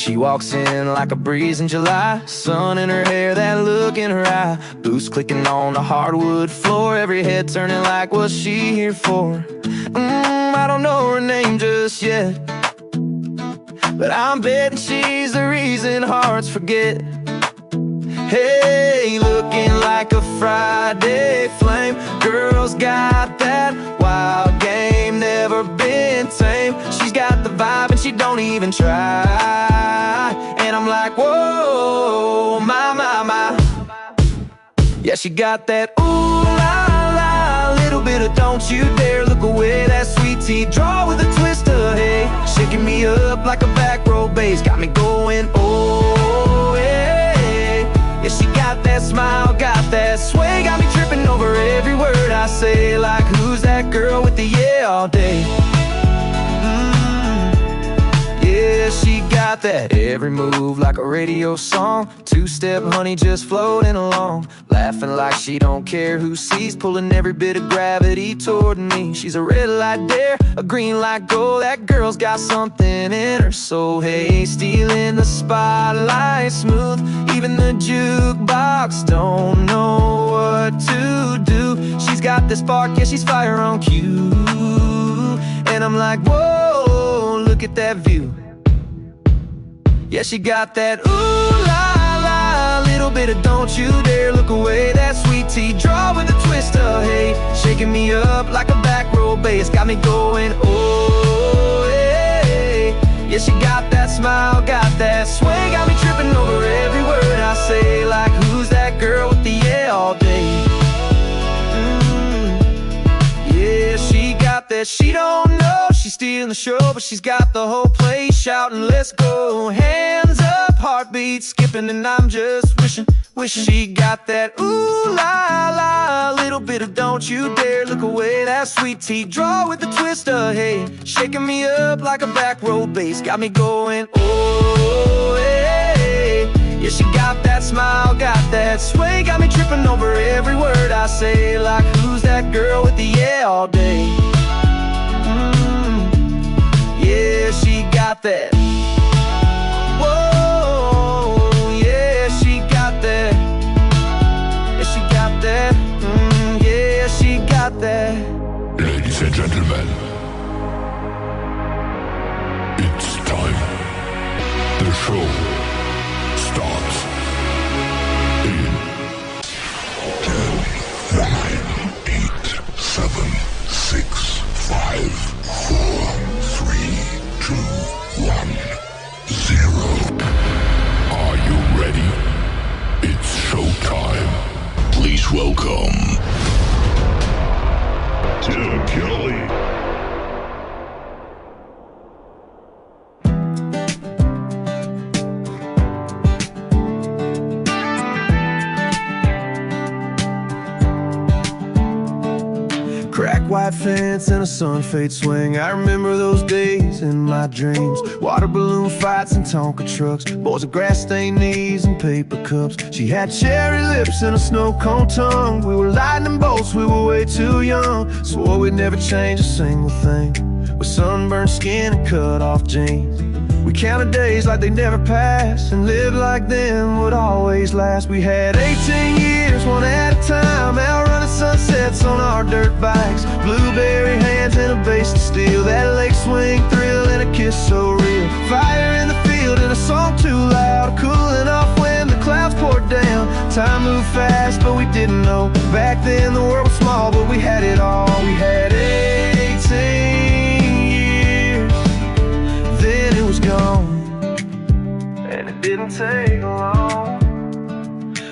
She walks in like a breeze in July, sun in her hair, that look in her eye, boots clicking on the hardwood floor, every head turning like what's she here for? I don't know her name just yet, but I'm betting she's the reason hearts forget. Hey, looking like a Friday flame, girl's got that wild game, never been tame. She's got the vibe and she don't even try, and I'm like, whoa, my, my, my. Yeah, she got that ooh la la, little bit of don't you dare look away, that sweet tea draw with a twist of hey, shaking me up like a back row bass, got me going, oh yeah. Yeah, she got that smile, got that sway, got me tripping over every word I say, like who's that girl with the yeah all day? Yeah, she got that every move like a radio song, two-step honey just floating along, laughing like she don't care who sees, pulling every bit of gravity toward me. She's a red light dare, a green light gold, that girl's got something in her soul. Hey, stealing the spotlight smooth, even the jukebox don't know what to do. She's got this spark, yeah, she's fire on cue, and I'm like, whoa, look at that view. Yeah, she got that ooh la la, little bit of don't you dare look away, that sweet tea draw with a twist of hey, shaking me up like a back row bass, got me going, oh hey. Yeah, she got that smile, got that sway, got me tripping over every word I say, like who's that girl with the yeah all day? Yeah, she got that, she don't know she's stealing the show, but she's got the whole place shouting, let's go, hands up, heartbeat skipping, and I'm just wishing she got that ooh la la, little bit of don't you dare look away, that sweet tea draw with the twist of hey, shaking me up like a back row bass, got me going, oh hey. Yeah, she got that smile, got that sway, got me tripping over every word I say, like who's that girl with the yeah all day? Yeah, she got that. Whoa, yeah, she got that. Yeah, she got that. Yeah, she got that. Ladies and gentlemen, it's time. The show starts in 10, 9, 8, 7, 6, 5, 4, 3, 2, 1, 0. Are you ready? It's showtime. Please welcome Tim Kelly. Crack white fence and a sun-fade swing, I remember those days in my dreams. Water balloon fights and Tonka trucks, boys with grass-stained knees and paper cups. She had cherry lips and a snow-cone tongue. We were lightning bolts, we were way too young. Swore we'd never change a single thing, with sunburned skin and cut-off jeans. We counted days like they never passed, and lived like them would always last. We had 18 years, one at a time, outrunning sunsets on our dirt bikes. Blueberry hands and a bass to steel, that lake swing thrill and a kiss so real. Fire in the field and a song too loud, cooling off when the clouds poured down. Time moved fast, but we didn't know. Back then the world was small, but we had it all. We had 18 years, then it was gone, and it didn't take long.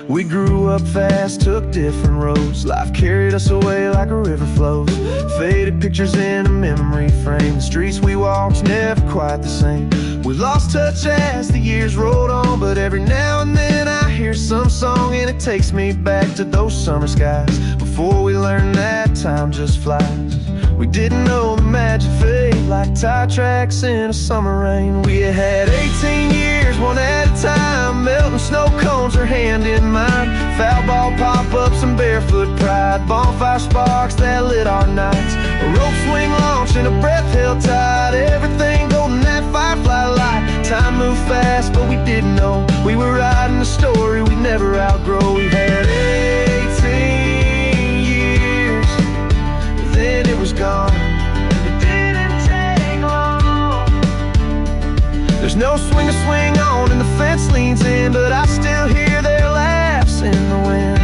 We grew up fast, took different roads. Life carried us away like a river flows. Faded pictures in a memory frame. The streets we walked never quite the same. We lost touch as the years rolled on, but every now and then I hear some song and it takes me back to those summer skies, before we learned that time just flies. We didn't know the magic fade, like tire tracks in a summer rain. We had 18 years, one at a time, melting snow cones, her hand in mine. Foul ball pop-ups and barefoot pride, bonfire sparks that lit our nights. A rope swing launch and a breath held tight, everything golden, that firefly light. Time moved fast, but we didn't know. We were writing a story we'd never outgrow. We had 18 years, then it was gone. It didn't take long. There's no swing to swing on and the fence leans in, but I still hear their laughs in the wind.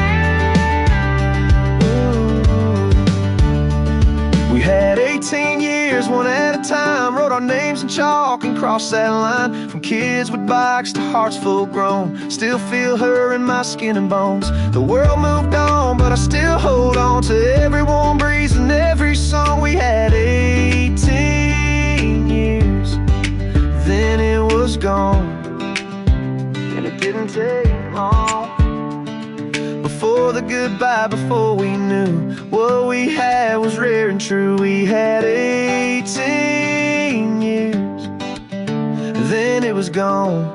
Ooh. We had 18 years, one at a time, wrote our names in chalk and crossed that line. From kids with bikes to hearts full grown, still feel her in my skin and bones. The world moved on, but I still hold on to every warm breeze and every song. We had 18 years, then it was gone, and it didn't take long. Before the goodbye, before we knew what we had was rare and true. We had 18 years, then it was gone,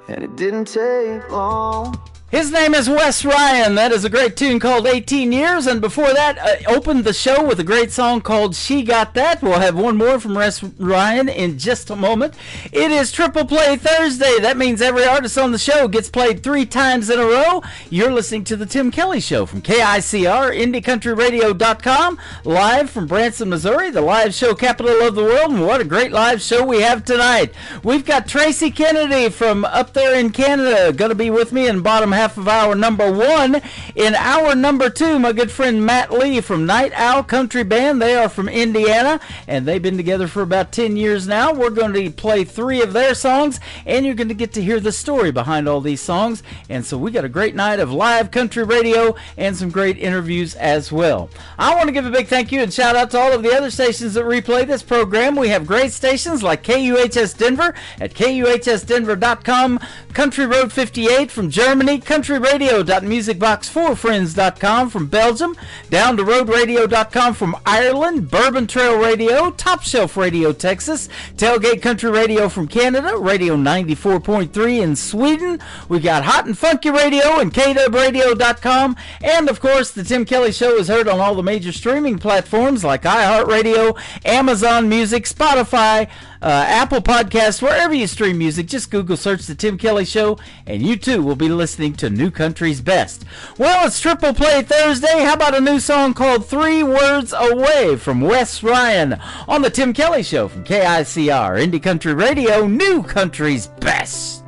and it didn't take long. His name is Wes Ryan. That is a great tune called 18 Years. And before that, opened the show with a great song called She Got That. We'll have one more from Wes Ryan in just a moment. It is Triple Play Thursday. That means every artist on the show gets played 3 times in a row. You're listening to The Tim Kelly Show from KICR, IndieCountryRadio.com, live from Branson, Missouri, the live show capital of the world. And what a great live show we have tonight. We've got Tracy Kennedy from up there in Canada going to be with me in bottom half of hour number 1. In hour number 2, my good friend Matt Lee from Night Owl Country Band. They are from Indiana, and they've been together for about 10 years now. We're going to play 3 of their songs, and you're going to get to hear the story behind all these songs. And so we got a great night of live country radio and some great interviews as well. I want to give a big thank you and shout out to all of the other stations that replay this program. We have great stations like KUHS Denver at KUHSdenver.com, Country Road 58 from Germany, countryradio.musicbox4friends.com from Belgium, down to roadradio.com from Ireland, Bourbon Trail Radio, Top Shelf Radio Texas, Tailgate Country Radio from Canada, Radio 94.3 in Sweden. We got Hot and Funky Radio and KWradio.com, and of course the Tim Kelly Show is heard on all the major streaming platforms like iHeartRadio, Amazon Music, Spotify, Apple Podcasts, wherever you stream music. Just Google search The Tim Kelly Show, and you too will be listening to New Country's Best. Well, it's Triple Play Thursday. How about a new song called 3 Words Away from Wes Ryan on The Tim Kelly Show from KICR, Indie Country Radio, New Country's Best.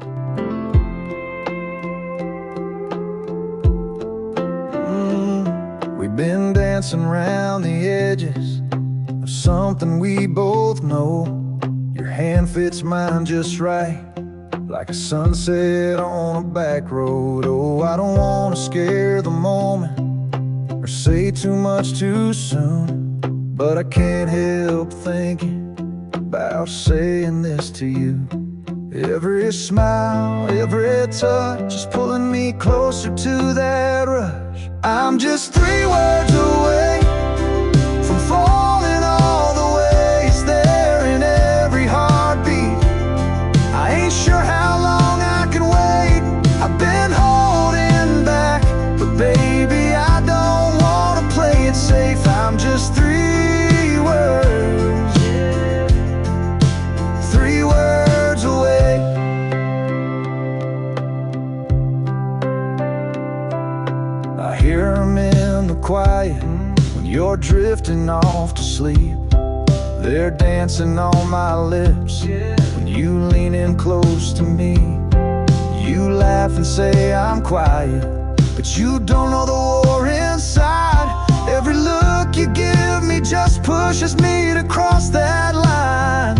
We've been dancing around the edges of something we both know. Your hand fits mine just right, like a sunset on a back road. Oh, I don't want to scare the moment or say too much too soon, but I can't help thinking about saying this to you. Every smile, every touch is pulling me closer to that rush. I'm just 3 words away from falling all the ways there in every heartbeat. I ain't sure how long I can wait. I've been holding back, but baby, I don't want to play it safe. I'm just 3 words, 3 words away. I hear them in the quiet when you're drifting off to sleep. They're dancing on my lips when you lean in close to me. You laugh and say I'm quiet, but you don't know the war inside. Every look you give me just pushes me to cross that line.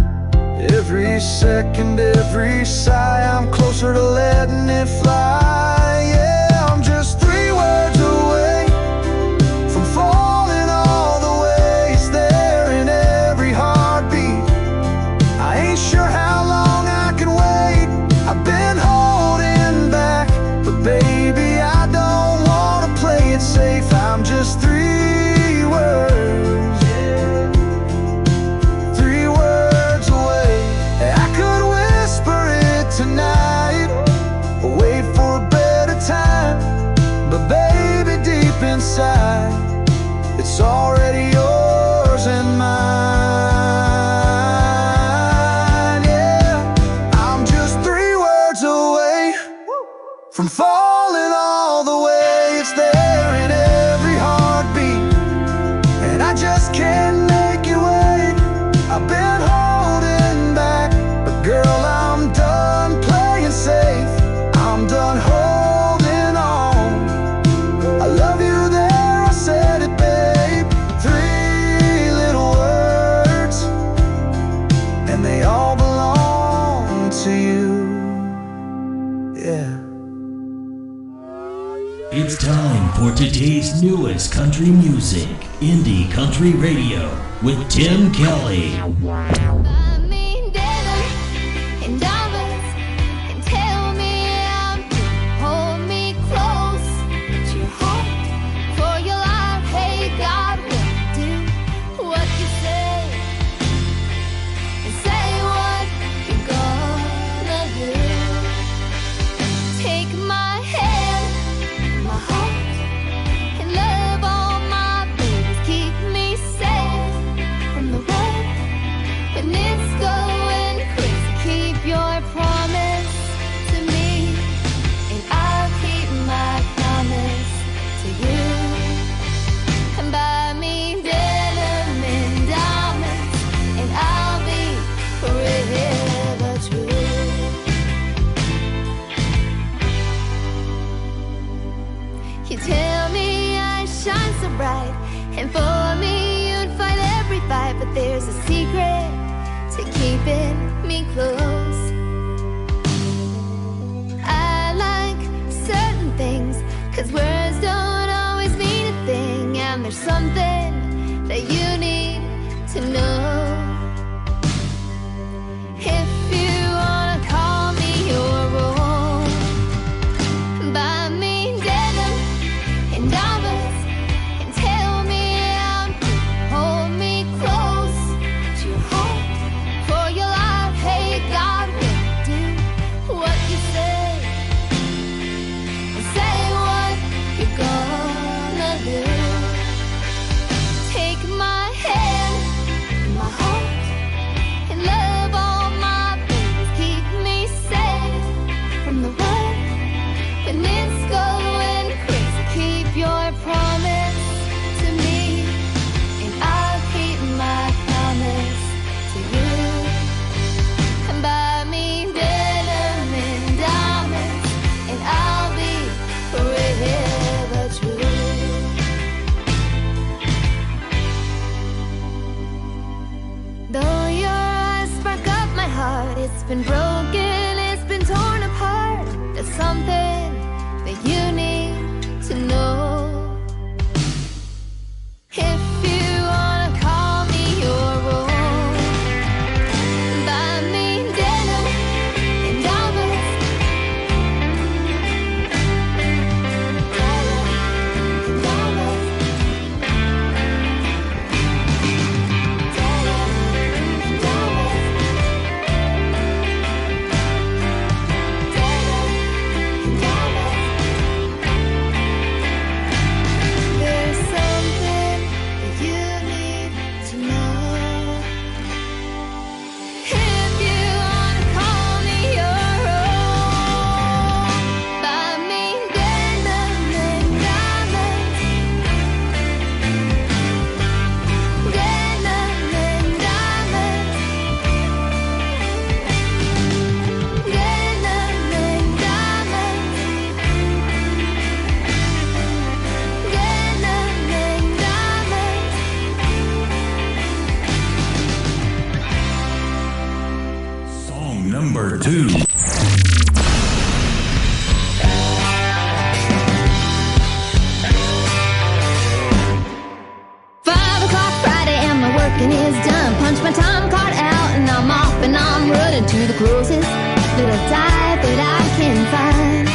Every second, every sigh, I'm closer to letting it fly. Yeah, I'm just 3 words away from falling all the ways there in every heartbeat. I ain't sure how long I can wait. I've been holding back, but baby, I don't want to play it safe. I'm just 3 words, 3 words away. I could whisper it tonight, or wait for a better time, but baby, deep inside, it's already yours and mine. Yeah, today's newest country music, Indie Country Radio, with Tim Kelly. And for me, you'd fight every fight, but there's a secret to keeping me close. I like certain things, 'cause words don't always mean a thing, and there's something that you need to know. If you wanna call me your own, buy me denim and diamonds. It's been broken, it's been torn apart. There's something that you need to know. If you wanna call me your own, buy me denim and diamonds. Number 2. 5 o'clock Friday and my working is done. Punch my time card out and I'm off and I'm running to the closest little dive that I can find.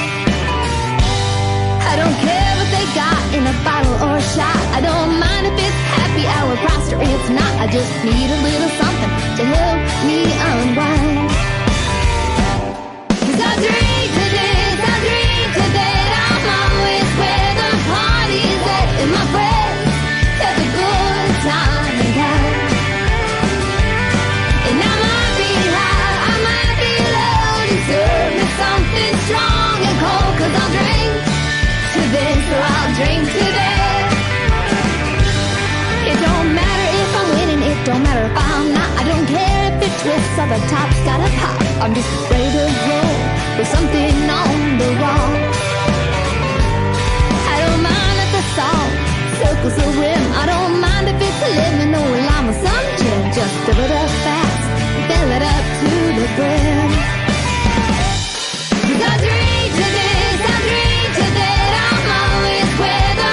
I don't care what they got in a bottle or a shot. I don't mind if it's happy hour priced or it's not. I just need a little something to help me unwind. I drink to this, I drink to that. I'm always where the party's at. And my friends have a good time and out. And I might be high, I might be low. Just serve me something strong and cold. 'Cause I'll drink to this or I'll drink to that. It don't matter if I'm winning, it don't matter if I'm not. I don't care if it twists or the top's got a pop. I'm just ready to roll with something on the wall. I don't mind if the salt circles the rim. I don't mind if it's a lemon or a lime or some gin. Just fill it up fast, fill it up to the brim. 'Cause I drink to this, I drink to that. I'm always where the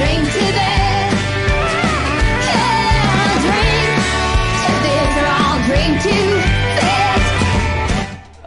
drink to that. Yeah, I'll drink to this or I'll drink to that.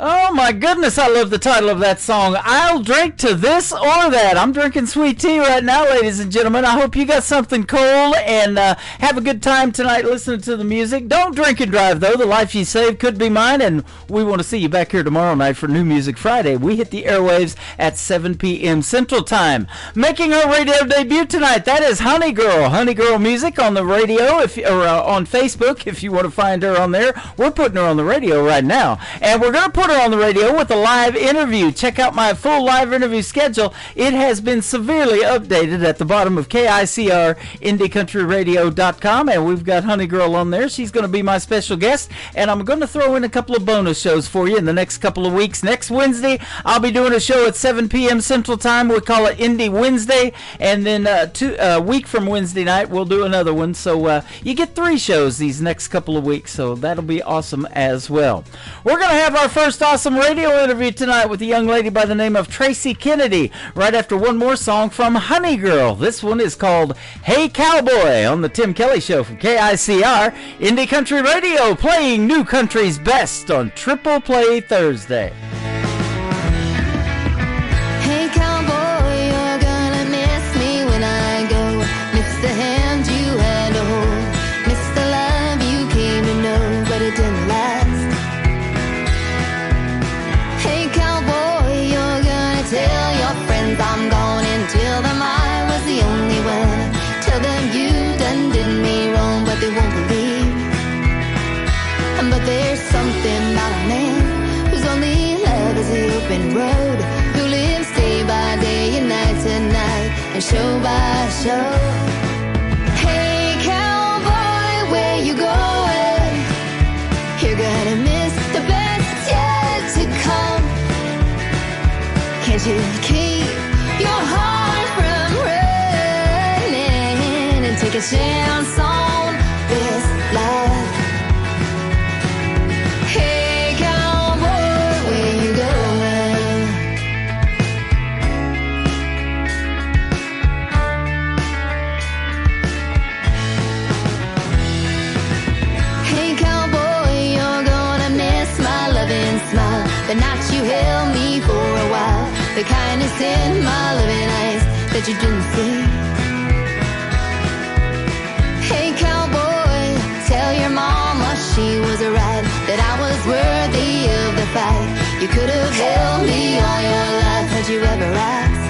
Oh my goodness, I love the title of that song. I'll drink to this or that. I'm drinking sweet tea right now, ladies and gentlemen. I hope you got something cold and have a good time tonight listening to the music. Don't drink and drive, though. The life you save could be mine, and we want to see you back here tomorrow night for New Music Friday. We hit the airwaves at 7 p.m. Central Time. Making her radio debut tonight, that is Honey Girl. Honey Girl Music on the radio, or on Facebook, if you want to find her on there. We're putting her on the radio right now, and we're going to put her on the radio with a live interview. Check out my full live interview schedule. It has been severely updated at the bottom of KICR IndieCountryRadio.com, and we've got Honey Girl on there. She's going to be my special guest, and I'm going to throw in a couple of bonus shows for you in the next couple of weeks. Next Wednesday, I'll be doing a show at 7 p.m. Central Time. We call it Indie Wednesday, and then a week from Wednesday night, we'll do another one. So you get 3 shows these next couple of weeks, so that'll be awesome as well. We're going to have our first awesome radio interview tonight with a young lady by the name of Tracy Kennedy, right after one more song from Honey Girl. This one is called Hey Cowboy on the Tim Kelly Show from KICR Indie Country Radio, playing new country's best on Triple Play Thursday. Hey cowboy, you're gonna miss me when I go. Miss the hand you had to hold. Miss the love you came to know, but it didn't last. Hey cowboy, you're gonna tell your friends I'm gone and tell them I was the only one. Tell them you done did me wrong, but they won't believe. But there's something about a man whose only love is the open road, who lives day by day and night to night and show by show. Hey cowboy, where you going? You're gonna miss the best yet to come. Can't you keep your heart from running and take a chance on this love? Hey cowboy, where you going? Hey cowboy, you're gonna miss my loving smile, the night you held me for a while, the kindness in my loving eyes that you didn't see. Hey cowboy, tell your mama she was right, that I was worthy of the fight. You could have held me all your life had you ever asked.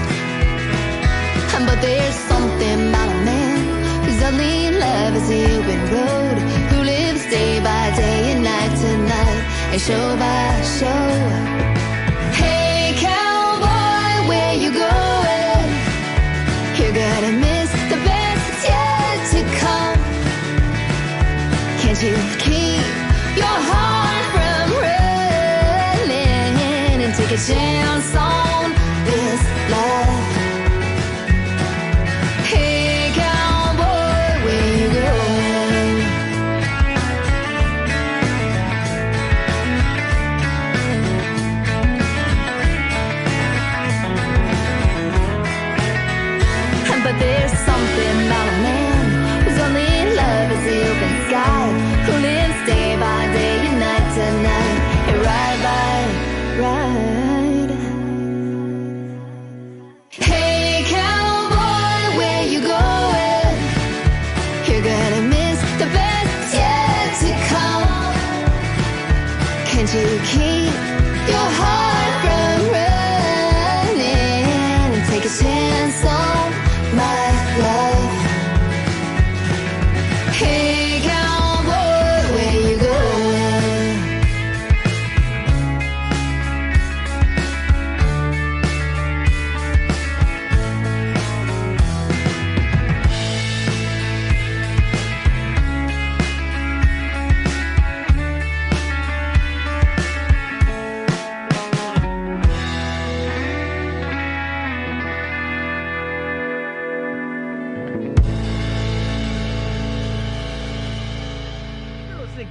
But there's something about a man whose only love is the open road, who lives day by day and night to night and show by show. Hey cowboy, where you going? You're gonna miss the best yet to come. Can't you keep your heart from running and take a chance on this love? Hey cowboy, where you going? But there's something about a man whose only love is the open sky, who lives day by day and night to night and ride by ride. Hey cowboy, where you going? You're gonna miss the best yet to come. Can't you keep your heart from running and take a chance on my love? Hey cowboy, where you going?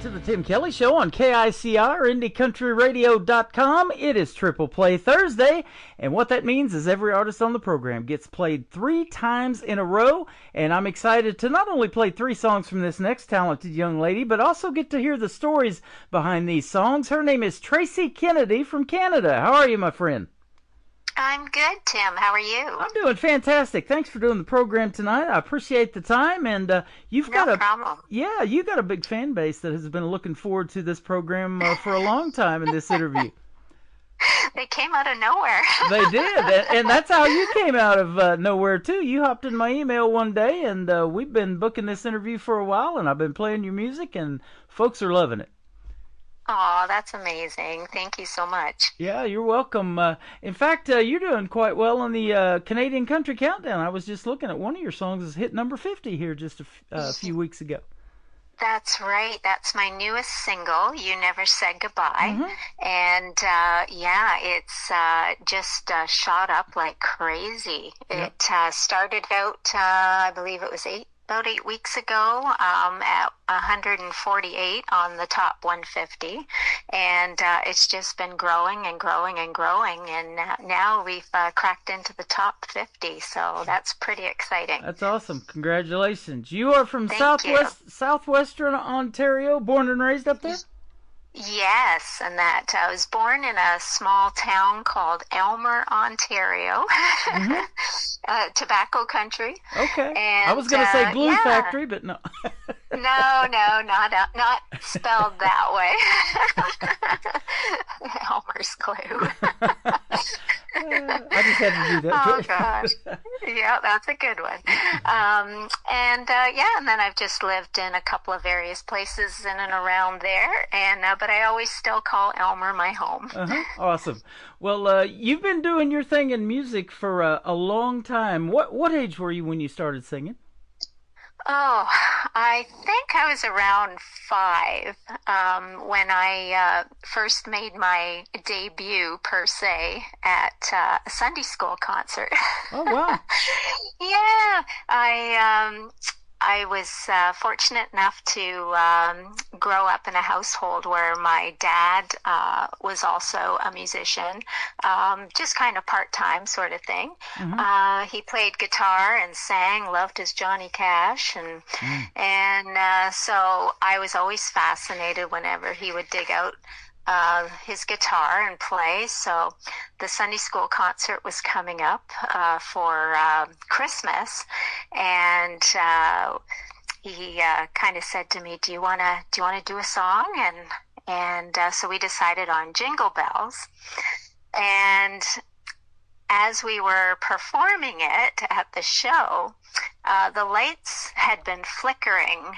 to the Tim Kelly Show on KICR, IndieCountryRadio.com. It is Triple Play Thursday, and what that means is every artist on the program gets played 3 times in a row, and I'm excited to not only play 3 songs from this next talented young lady, but also get to hear the stories behind these songs. Her name is Tracy Kennedy from Canada. How are you, my friend? I'm good, Tim. How are you? I'm doing fantastic. Thanks for doing the program tonight. I appreciate the time, and you've got No problem. Yeah, you got a big fan base that has been looking forward to this program for a long time in this interview. They came out of nowhere. They did, and that's how you came out of nowhere too. You hopped in my email one day, and we've been booking this interview for a while, and I've been playing your music, and folks are loving it. Oh, that's amazing. Thank you so much. Yeah, you're welcome. In fact, you're doing quite well on the Canadian Country Countdown. I was just looking at one of your songs is hit number 50 here just a few weeks ago. That's right. That's my newest single, You Never Said Goodbye. And yeah, it's just shot up like crazy. Yep. It started out, I believe it was about 8 weeks ago at 148 on the top 150, and it's just been growing and growing and growing, and now we've cracked into the top 50, so that's pretty exciting. That's awesome. Congratulations. You are from southwestern Ontario, born and raised up there? Yes, and that I was born in a small town called Elmer, Ontario, tobacco country. Okay. And, I was going to say glue factory, but no. No, not spelled that way. Elmer's glue. I just had to do that. Oh gosh, yeah, that's a good one. And then I've just lived in a couple of various places in and around there, and but I always still call Elmer my home. Awesome. Well, you've been doing your thing in music for a long time. What age were you when you started singing? Oh, I think I was around 5 when I first made my debut, per se, at a Sunday school concert. Oh, wow. Yeah, I was fortunate enough to grow up in a household where my dad was also a musician, just kind of part-time sort of thing. He played guitar and sang, loved his Johnny Cash, and so I was always fascinated whenever he would dig out his guitar and play. So the Sunday school concert was coming up for Christmas, and he kind of said to me, "Do you want to do a song?" And so we decided on Jingle Bells. And as we were performing it at the show, the lights had been flickering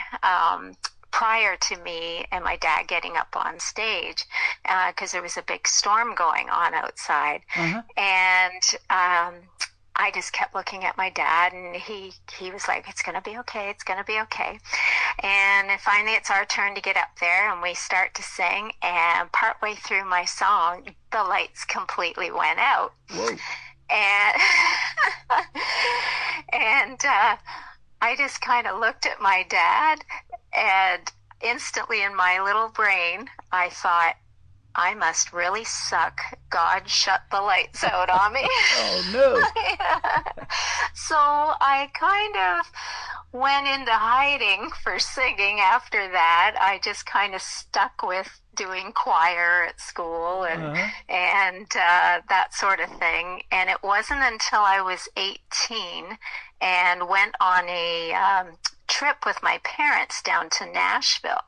prior to me and my dad getting up on stage, because there was a big storm going on outside. And I just kept looking at my dad, and he was like, "It's going to be okay. It's going to be okay." And finally it's our turn to get up there, and we start to sing, and partway through my song, the lights completely went out. Whoa. And I just kind of looked at my dad, and instantly in my little brain, I thought, I must really suck. God shut the lights out on me. Oh, no. So I kind of went into hiding for singing after that. I just kind of stuck with doing choir at school and that sort of thing. And it wasn't until I was 18 and went on a trip with my parents down to Nashville.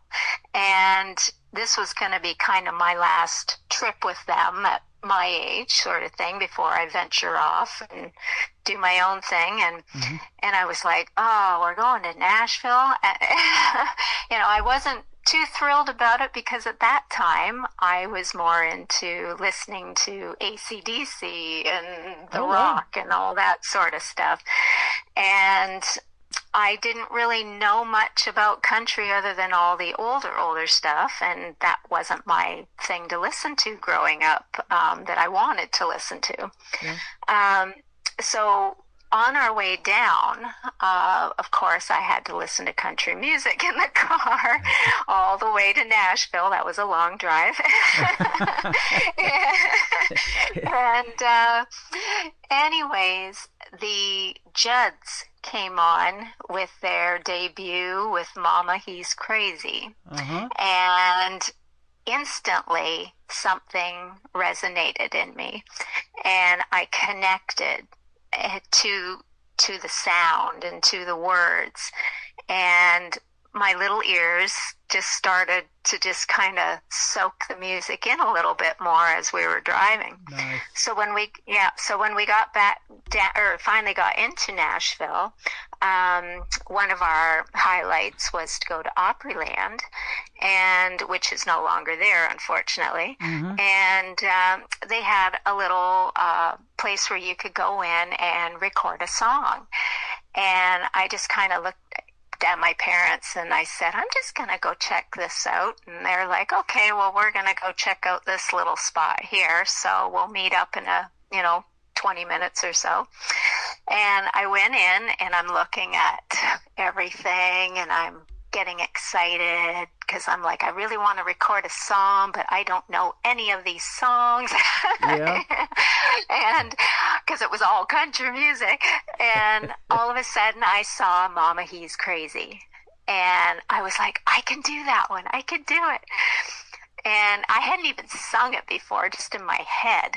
And this was going to be kind of my last trip with them at my age, sort of thing, before I venture off and do my own thing. And I was like, "Oh, we're going to Nashville." I wasn't too thrilled about it, because at that time I was more into listening to AC/DC and the rock and all that sort of stuff. And I didn't really know much about country other than all the older stuff, and that wasn't my thing to listen to growing up, that I wanted to listen to. So on our way down, of course, I had to listen to country music in the car all the way to Nashville. That was a long drive. And anyways, the Judds came on with their debut with Mama, He's Crazy. And instantly something resonated in me, and I connected to the sound and to the words, and my little ears just started to just kind of soak the music in a little bit more as we were driving. Nice. So when we got back or finally got into Nashville, one of our highlights was to go to Opryland, and which is no longer there, unfortunately. And they had a little place where you could go in and record a song. And I just kind of looked at my parents and I said, I'm just going to go check this out. And they're like, okay, well, we're going to go check out this little spot here. So we'll meet up in 20 minutes or so. And I went in and I'm looking at everything and I'm getting excited because I'm like, I really want to record a song, but I don't know any of these songs. Yeah. And because it was all country music. And all of a sudden I saw Mama, He's Crazy. And I was like, I can do that one. I can do it. And I hadn't even sung it before, just in my head.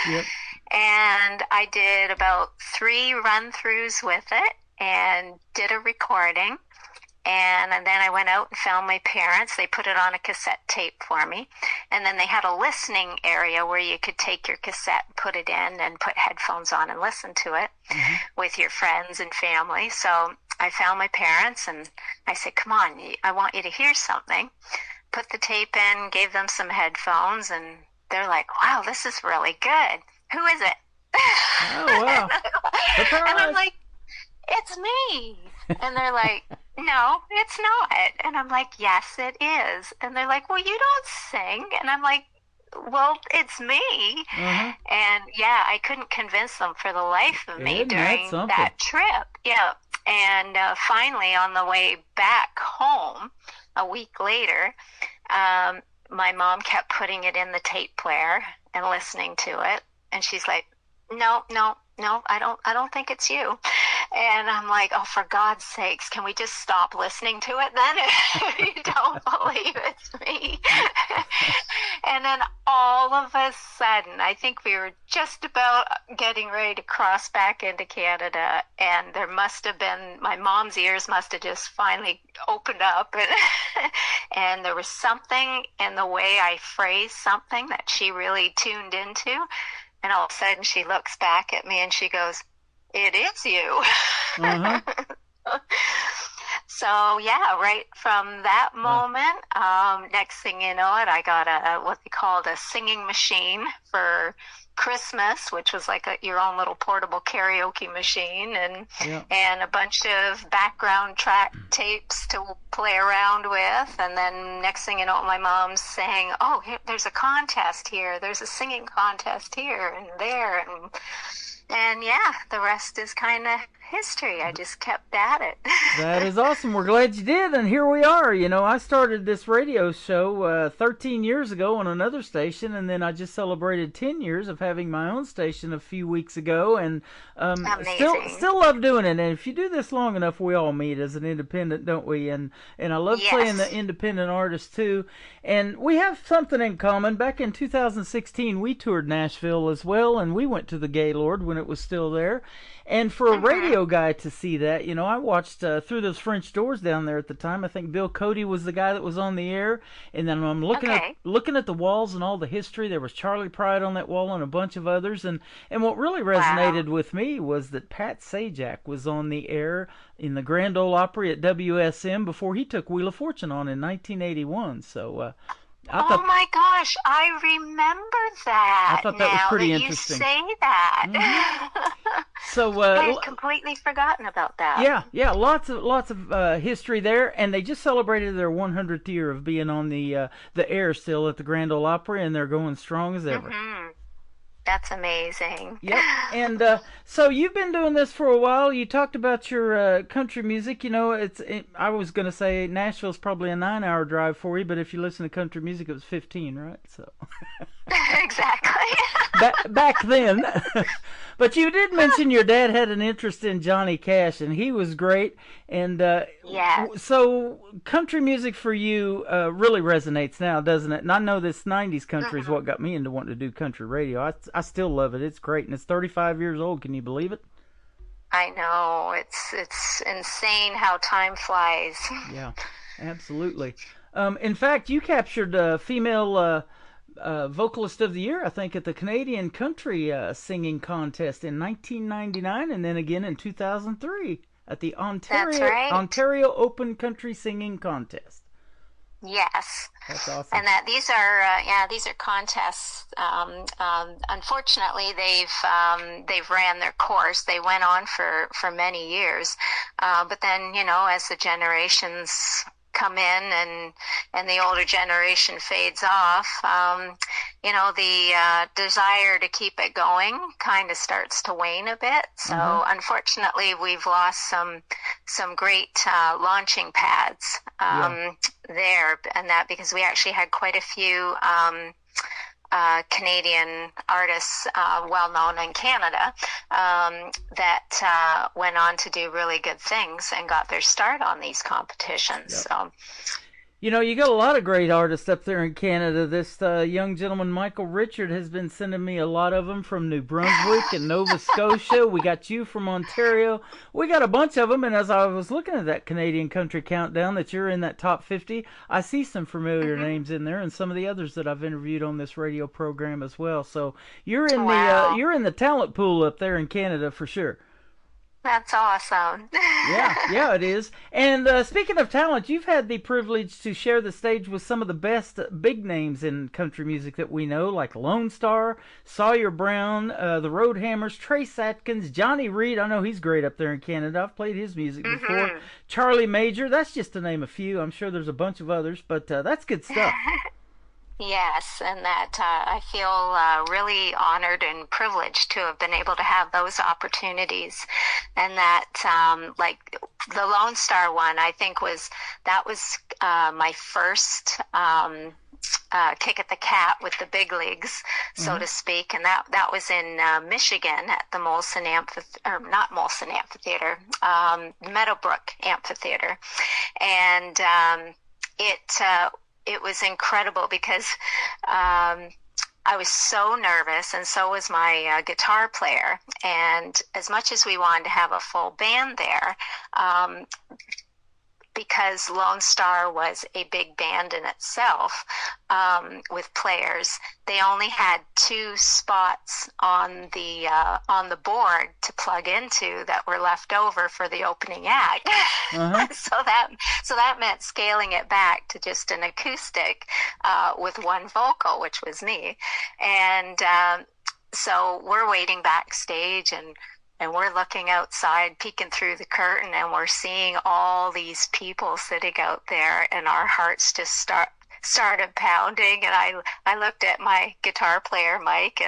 Yep. And I did about 3 run-throughs with it and did a recording. And then I went out and found my parents. They put it on a cassette tape for me. And then they had a listening area where you could take your cassette and put it in and put headphones on and listen to it with your friends and family. So I found my parents and I said, come on, I want you to hear something. Put the tape in, gave them some headphones, and they're like, wow, this is really good. Who is it? Oh, wow. And I'm like, it's me. And they're like, no, it's not. And I'm like, yes, it is. And they're like, well, you don't sing. And I'm like, well, it's me. And yeah, I couldn't convince them for the life of me during that trip. Yeah. And finally, on the way back home, a week later, my mom kept putting it in the tape player and listening to it. And she's like, no, I don't think it's you. And I'm like, oh, for God's sakes, can we just stop listening to it then if you don't believe it's me? And then all of a sudden, I think we were just about getting ready to cross back into Canada, and there must have been, my mom's ears must have just finally opened up, and there was something in the way I phrased something that she really tuned into. And all of a sudden she looks back at me and she goes, it is you. So yeah, right from that moment, next thing you know it, I got what they called a singing machine for Christmas, which was like your own little portable karaoke machine, and a bunch of background track tapes to play around with. And then next thing you know, my mom's saying, oh, there's a contest here, there's a singing contest here and there, and yeah, the rest is kind of history. I just kept at it. That is awesome. We're glad you did, and here we are. You know, I started this radio show 13 years ago on another station, and then I just celebrated 10 years of having my own station a few weeks ago, and still love doing it. And if you do this long enough, we all meet as an independent, don't we? And I love playing the independent artists too. And we have something in common. Back in 2016, we toured Nashville as well, and we went to the Gaylord when it was still there. And for a radio guy to see that, you know, I watched Through Those French Doors down there at the time. I think Bill Cody was the guy that was on the air. And then I'm looking at the walls and all the history. There was Charlie Pride on that wall and a bunch of others. And what really resonated with me was that Pat Sajak was on the air in the Grand Ole Opry at WSM before he took Wheel of Fortune on in 1981. So oh my gosh, I remember that. I thought that was pretty interesting. You say that. So I had completely forgotten about that. Yeah, lots of history there, and they just celebrated their 100th year of being on the air still at the Grand Ole Opry, and they're going strong as ever. That's amazing. Yep. And so you've been doing this for a while. You talked about your country music. You know, I was going to say Nashville's probably a 9-hour drive for you, but if you listen to country music, it was 15, right? So Exactly. back then. But you did mention your dad had an interest in Johnny Cash, and he was great. And Yes. so country music for you really resonates now, doesn't it? And I know this 90s country is what got me into wanting to do country radio. I still love it. It's great, and it's 35 years old. Can you believe it? I know. It's insane how time flies. Yeah, absolutely. In fact, you captured female vocalist of the year, I think, at the Canadian Country Singing Contest in 1999, and then again in 2003 at the That's right. Ontario Open Country Singing Contest. Yes. That's awesome. And that these are contests. Unfortunately, they've ran their course. They went on for many years, but then as the generations come in and the older generation fades off, the desire to keep it going kind of starts to wane a bit. So unfortunately, we've lost some great launching pads there, and that because we actually had quite a few Canadian artists, well known in Canada, that went on to do really good things and got their start on these competitions. Yep. So, you got a lot of great artists up there in Canada. This young gentleman, Michael Richard, has been sending me a lot of them from New Brunswick and Nova Scotia. We got you from Ontario. We got a bunch of them, and as I was looking at that Canadian Country Countdown, that you're in that top 50, I see some familiar names in there, and some of the others that I've interviewed on this radio program as well. So you're in you're in the talent pool up there in Canada for sure. that's awesome. Yeah, it is. And speaking of talent, you've had the privilege to share the stage with some of the best big names in country music that we know, like Lone Star, Sawyer Brown, the Roadhammers, Trace Atkins, Johnny Reed. I know he's great up there in Canada. I've played his music before. Charlie Major. That's just to name a few. I'm sure there's a bunch of others, but that's good stuff. Yes, and that I feel really honored and privileged to have been able to have those opportunities, and that like the Lone Star one, I think was my first kick at the cat with the big leagues, so to speak, and that was in Michigan at the Molson Amphitheater, Meadowbrook Amphitheater, and it was incredible because I was so nervous, and so was my guitar player. And as much as we wanted to have a full band there, because Lone Star was a big band in itself, with players, they only had 2 spots on the board to plug into that were left over for the opening act. So that meant scaling it back to just an acoustic with 1 vocal, which was me. And so we're waiting backstage, and we're looking outside, peeking through the curtain, and we're seeing all these people sitting out there, and our hearts just started pounding. And I looked at my guitar player, Mike,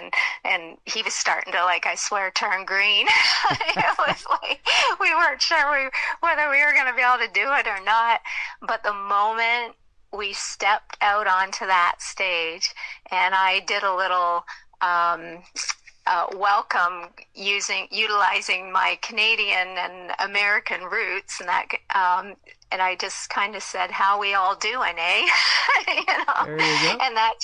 and he was starting to, I swear, turn green. It was like we weren't sure whether we were going to be able to do it or not. But the moment we stepped out onto that stage, and I did a little welcome utilizing my Canadian and American roots, and that and I just kind of said, "How we all doing, eh?" There you go. And that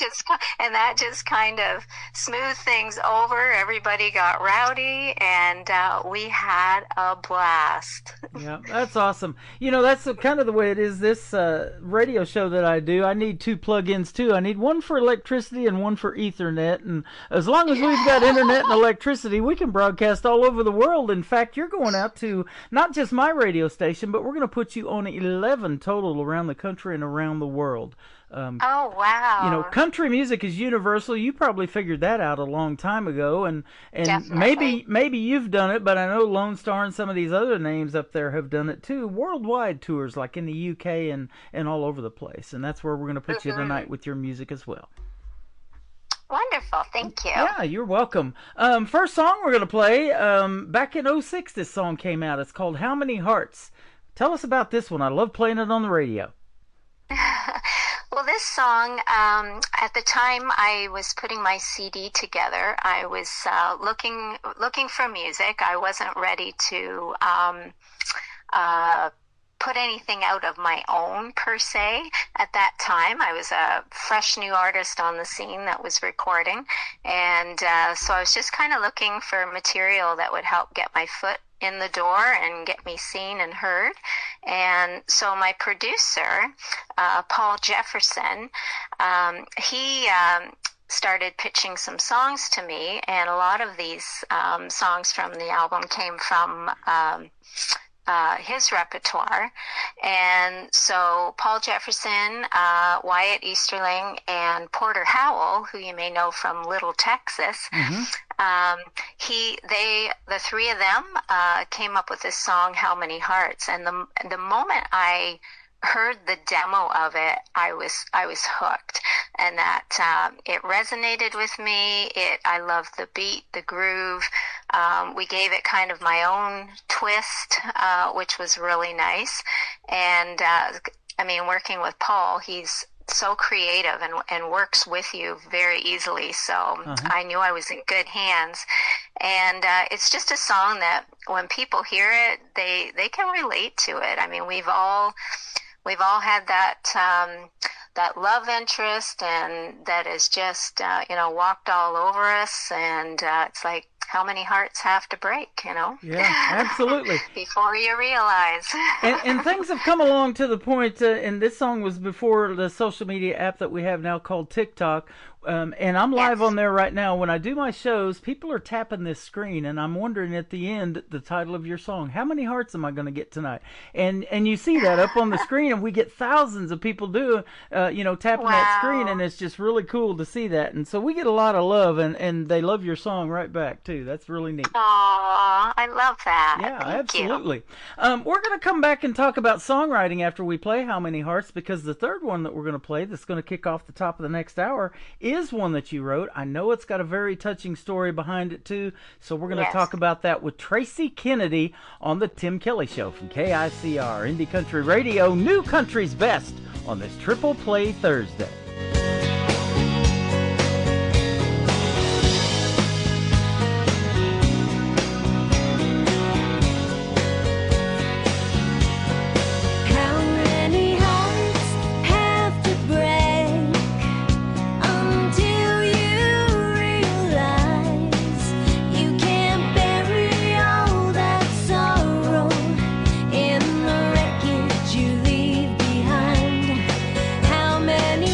just kind of smoothed things over. Everybody got rowdy, and we had a blast. Yeah, that's awesome. That's kind of the way it is. This radio show that I do, I need 2 plug-ins too. I need one for electricity and one for Ethernet. And as long as we've got internet and electricity, we can broadcast all over the world. In fact, you're going out to not just my radio station, but we're going to put you on 11 total around the country and around the world. Oh, wow. Country music is universal. You probably figured that out a long time ago, and Definitely. maybe you've done it, but I know Lone Star and some of these other names up there have done it too. Worldwide tours, like in the UK and all over the place, and that's where we're going to put you tonight with your music as well. Wonderful. Thank you. Yeah, you're welcome. First song we're going to play, back in '06 this song came out. It's called How Many Hearts. Tell us about this one. I love playing it on the radio. Well, this song, at the time I was putting my CD together, I was looking for music. I wasn't ready to put anything out of my own per se at that time. I was a fresh new artist on the scene that was recording, and so I was just kind of looking for material that would help get my foot in the door and get me seen and heard. And so my producer, Paul Jefferson, he started pitching some songs to me, and a lot of these songs from the album came from his repertoire. And so Paul Jefferson, Wyatt Easterling, and Porter Howell, who you may know from Little Texas, the three of them came up with this song, How Many Hearts. And the moment I heard the demo of it, I was hooked, and that it resonated with me. I loved the beat, the groove. We gave it kind of my own twist, which was really nice. And I mean, working with Paul, he's so creative and works with you very easily. So I knew I was in good hands. And it's just a song that when people hear it, they can relate to it. I mean, we've all had that love interest, and that is just walked all over us, and it's like, how many hearts have to break, Yeah, absolutely. before you realize. and things have come along to the point, and this song was before the social media app that we have now called TikTok. And I'm live on there right now. When I do my shows, people are tapping this screen, and I'm wondering at the end the title of your song. How many hearts am I going to get tonight? And you see that up on the screen, and we get thousands of people tapping that screen, and it's just really cool to see that. And so we get a lot of love, and they love your song right back too. That's really neat. Aw, I love that. Yeah, Thank absolutely. We're going to come back and talk about songwriting after we play How Many Hearts, because the third one that we're going to play that's going to kick off the top of the next hour is one that you wrote. I know it's got a very touching story behind it too, so we're going to talk about that with Tracy Kennedy on the Tim Kelly Show from KICR Indie Country Radio, New Country's Best, on this Triple Play Thursday. How many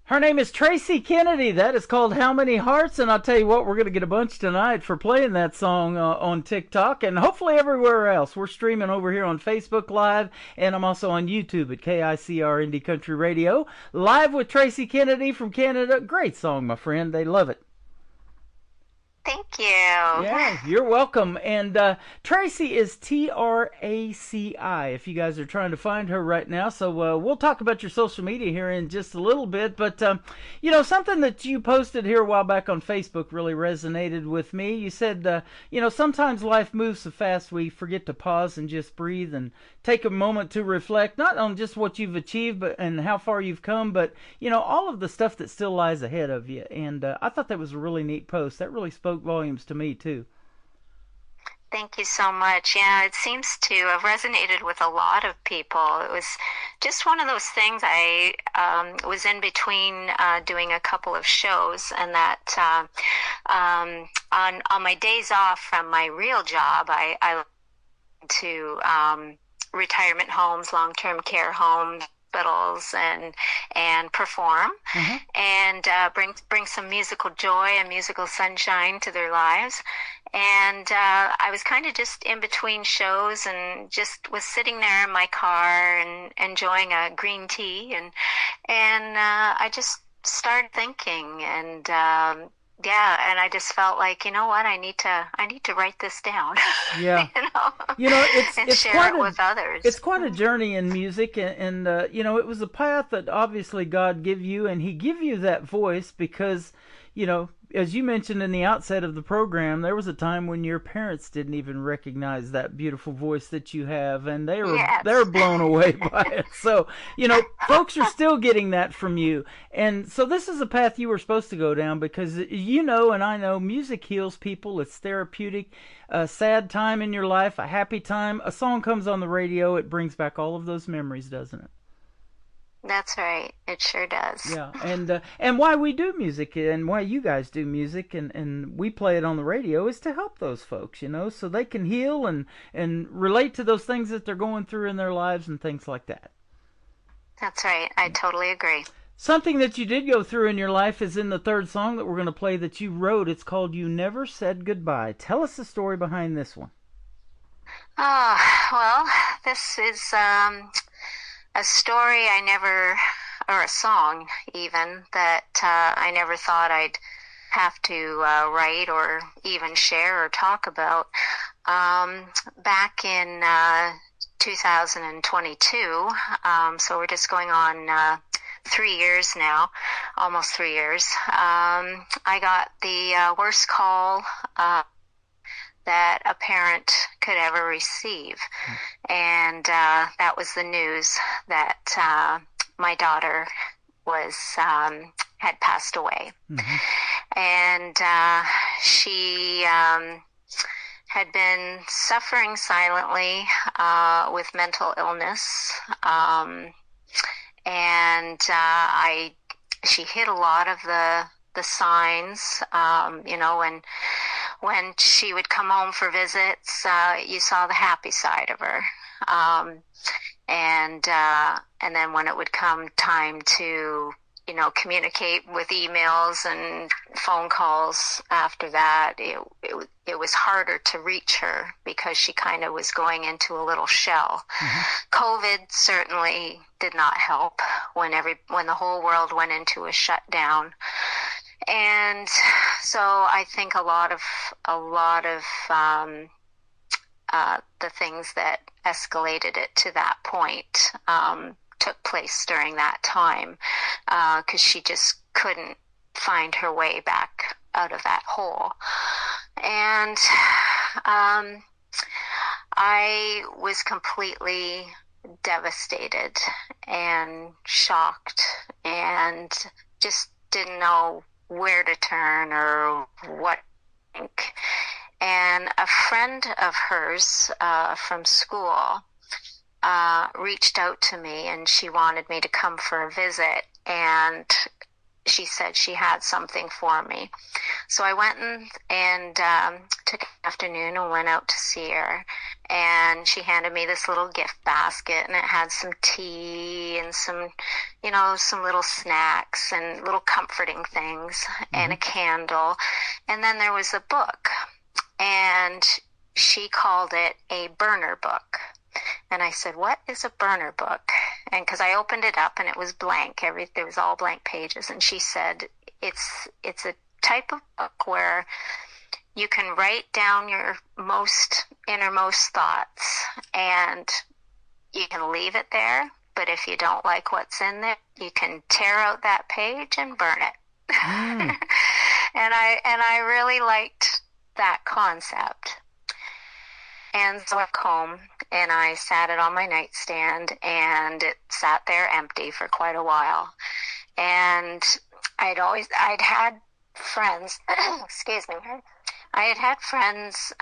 Her name is Tracy Kennedy. That is called How Many Hearts, and I'll tell you what, we're going to get a bunch tonight for playing that song on TikTok and hopefully everywhere else. We're streaming over here on Facebook Live, and I'm also on YouTube at KICR Indie Country Radio. Live with Tracy Kennedy from Canada. Great song, my friend. They love it. Thank you. Yeah, you're welcome. And Tracy is Traci, if you guys are trying to find her right now. So we'll talk about your social media here in just a little bit. But, you know, something that you posted here a while back on Facebook really resonated with me. You said, you know, sometimes life moves so fast we forget to pause and just breathe and take a moment to reflect, not on just what you've achieved but and how far you've come, but, you know, all of the stuff that still lies ahead of you. And I thought that was a really neat post. That really spoke volumes to me too. Thank you so much. Yeah, it seems to have resonated with a lot of people. It was just one of those things. I was in between doing a couple of shows, and that on my days off from my real job, I went to retirement homes, long-term care homes, hospitals, and perform and bring some musical joy and musical sunshine to their lives. And I was kind of just in between shows and just was sitting there in my car and enjoying a green tea, and I just started thinking, and yeah, and I just felt like, you know what, I need to write this down. Yeah. you know, it's share quite it with others. It's quite a journey in music, and you know, it was a path that obviously God gave you, and He gave you that voice because, you know, as you mentioned in the outset of the program, there was a time when your parents didn't even recognize that beautiful voice that you have, and they were blown away by it. So, you know, folks are still getting that from you. And so this is a path you were supposed to go down because, you know, and I know, music heals people. It's therapeutic. A sad time in your life, a happy time, a song comes on the radio, it brings back all of those memories, doesn't it? That's right. It sure does. Yeah, and why we do music and why you guys do music and we play it on the radio is to help those folks, you know, so they can heal and relate to those things that they're going through in their lives and things like that. That's right. I totally agree. Something that you did go through in your life is in the third song that we're going to play that you wrote. It's called You Never Said Goodbye. Tell us the story behind this one. Well, this is a story or a song even, that I never thought I'd have to write or even share or talk about. Back in 2022, so we're just going on 3 years now, almost 3 years, I got the worst call that a parent could ever receive. And that was the news that my daughter was had passed away. And she had been suffering silently with mental illness. And she hit a lot of the signs, you know, when she would come home for visits, you saw the happy side of her. And then when it would come time to, you know, communicate with emails and phone calls after that, it was harder to reach her because she kind of was going into a little shell. COVID certainly did not help when the whole world went into a shutdown. And so I think a lot of the things that escalated it to that point took place during that time, because she just couldn't find her way back out of that hole. And I was completely devastated and shocked and just didn't know where to turn or what to think. And a friend of hers from school reached out to me, and she wanted me to come for a visit. And she said she had something for me. So I went and took an afternoon and went out to see her. And she handed me this little gift basket, and it had some tea and some, some little snacks and little comforting things and a candle. And then there was a book, and she called it a burner book. And I said, "What is a burner book?" And because I opened it up and it was blank, there was all blank pages. And she said, it's a type of book where you can write down your innermost thoughts, and you can leave it there. But if you don't like what's in there, you can tear out that page and burn it. And I really liked that concept. And so I went home and I sat it on my nightstand, and it sat there empty for quite a while. And I'd had friends, excuse me, I had friends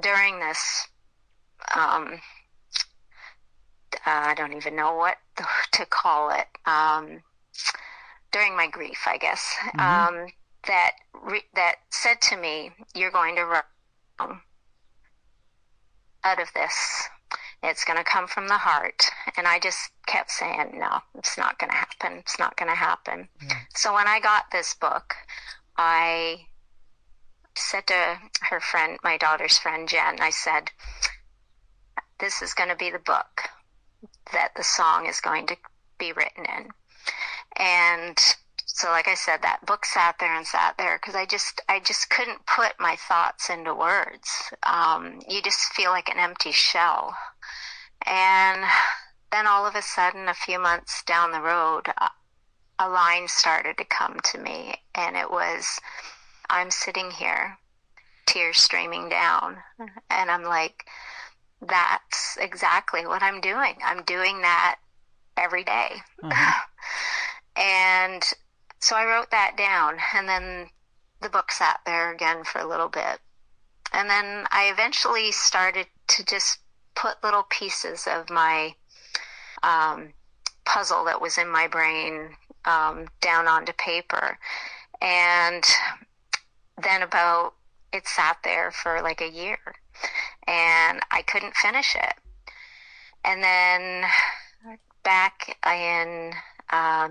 during this, I don't even know what to call it, during my grief, I guess, that said to me, "You're going to run out of this. It's going to come from the heart." And I just kept saying, "No, it's not going to happen. It's not going to happen." So when I got this book, I said to her friend, my daughter's friend, Jen, I said, "This is going to be the book that the song is going to be written in." And so, like I said, that book sat there because I just couldn't put my thoughts into words. You just feel like an empty shell. And then all of a sudden, a few months down the road, a line started to come to me, and it was, "I'm sitting here, tears streaming down." And I'm like, that's exactly what I'm doing. I'm doing that every day. And so I wrote that down, and then the book sat there again for a little bit. And then I eventually started to just put little pieces of my puzzle that was in my brain down onto paper. And then it sat there for like a year, and I couldn't finish it. And then back in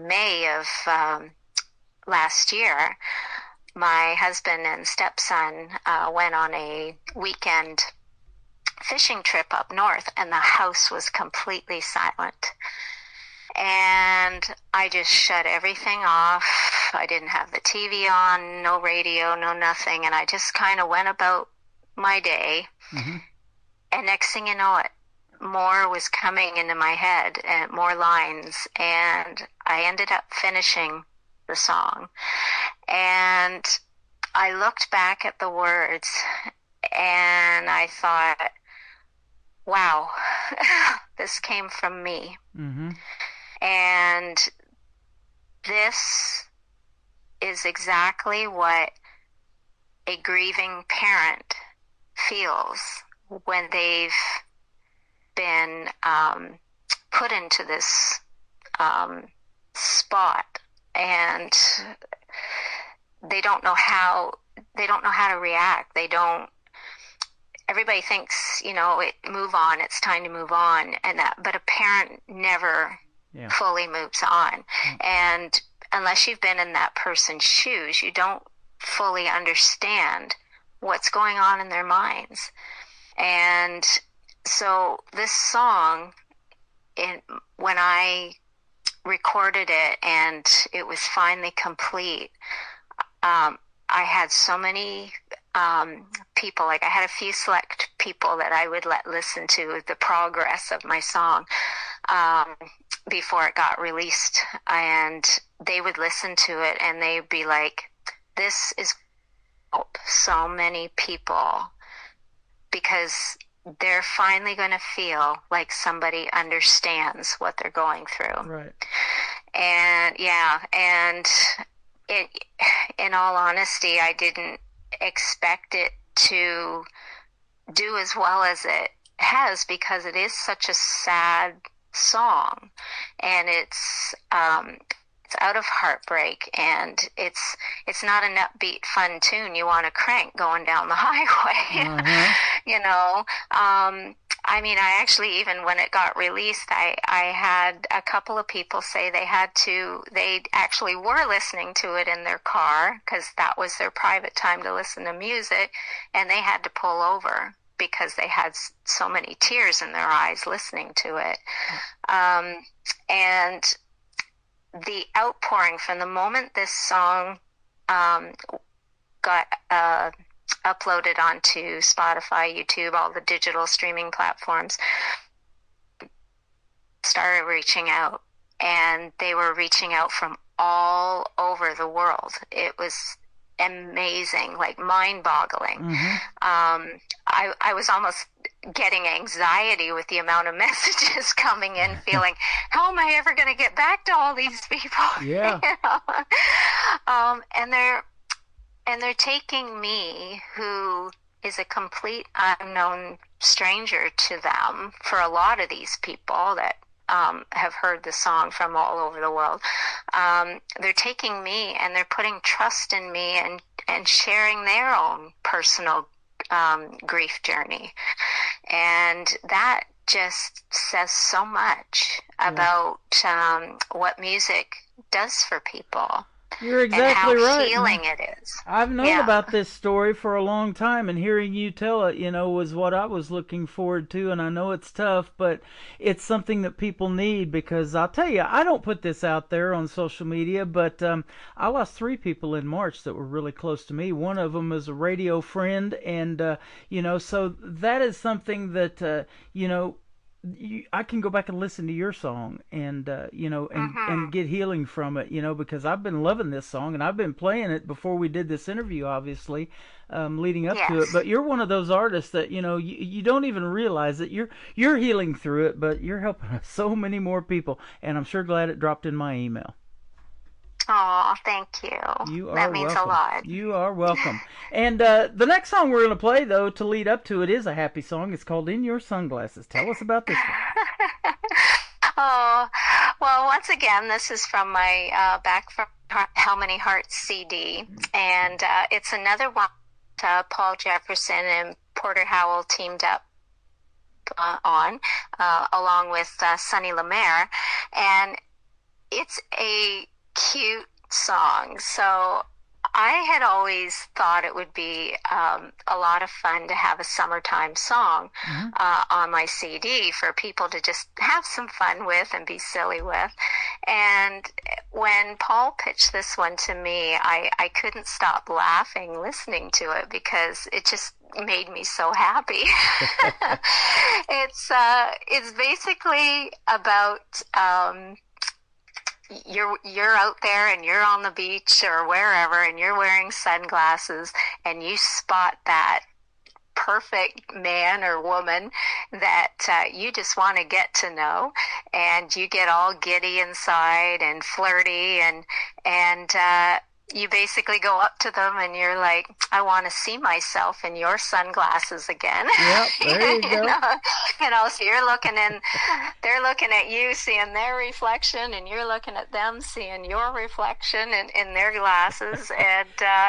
May of last year, my husband and stepson went on a weekend fishing trip up north, and the house was completely silent. And I just shut everything off. I didn't have the TV on, no radio, no nothing. And I just kind of went about my day. And next thing you know, more was coming into my head, and more lines. And I ended up finishing the song. And I looked back at the words, and I thought, wow, this came from me. And this is exactly what a grieving parent feels when they've been put into this spot, and they don't know how to react. Everybody thinks, move on, it's time to move on, but a parent never fully moves on. And unless you've been in that person's shoes, you don't fully understand what's going on in their minds. And so this song, when I recorded it and it was finally complete, I had so many people, like I had a few select people that I would let listen to the progress of my song before it got released, and they would listen to it and they'd be like, "This is help so many people, because they're finally going to feel like somebody understands what they're going through." Right. And in all honesty, I didn't expect it to do as well as it has, because it is such a sad song, and it's it's out of heartbreak, and it's not an upbeat, fun tune you want to crank going down the highway. You know, I mean, I actually, even when it got released, I had a couple of people say they actually were listening to it in their car because that was their private time to listen to music, and they had to pull over because they had so many tears in their eyes listening to it. And the outpouring from the moment this song got uploaded onto Spotify, YouTube, all the digital streaming platforms, started reaching out, and they were reaching out from all over the world. It was amazing, like mind-boggling. I was almost getting anxiety with the amount of messages coming in, feeling, how am I ever going to get back to all these people? Yeah. You know? And they're taking me, who is a complete unknown stranger to them, for a lot of these people that have heard the song from all over the world. They're taking me and they're putting trust in me and sharing their own personal grief journey. And that just says so much about what music does for people. You're exactly and how right. healing it is. I've known about this story for a long time, and hearing you tell it, was what I was looking forward to. And I know it's tough, but it's something that people need, because I'll tell you, I don't put this out there on social media, but I lost 3 people in March that were really close to me. One of them is a radio friend, and so that is something that I can go back and listen to your song and and get healing from it, because I've been loving this song, and I've been playing it before we did this interview, obviously, leading up to it. But you're one of those artists that, you don't even realize that you're healing through it, but you're helping so many more people, and I'm sure glad it dropped in my email. Oh, thank you. That means welcome. a lot. You are welcome. And the next song we're going to play, though, to lead up to it, is a happy song. It's called In Your Sunglasses. Tell us about this one. Oh, well, once again, this is from my Back from How Many Hearts CD. And it's another one Paul Jefferson and Porter Howell teamed up on, along with Sonny Lemaire. And it's a cute song. So I had always thought it would be a lot of fun to have a summertime song on my CD for people to just have some fun with and be silly with. And when Paul pitched this one to me, I couldn't stop laughing listening to it, because it just made me so happy. It's basically about you're out there and you're on the beach or wherever, and you're wearing sunglasses, and you spot that perfect man or woman that you just want to get to know, and you get all giddy inside and flirty, and you basically go up to them and you're like, I want to see myself in your sunglasses again. Yep, there you go. So you're looking in, they're looking at you, seeing their reflection, and you're looking at them, seeing your reflection in their glasses. And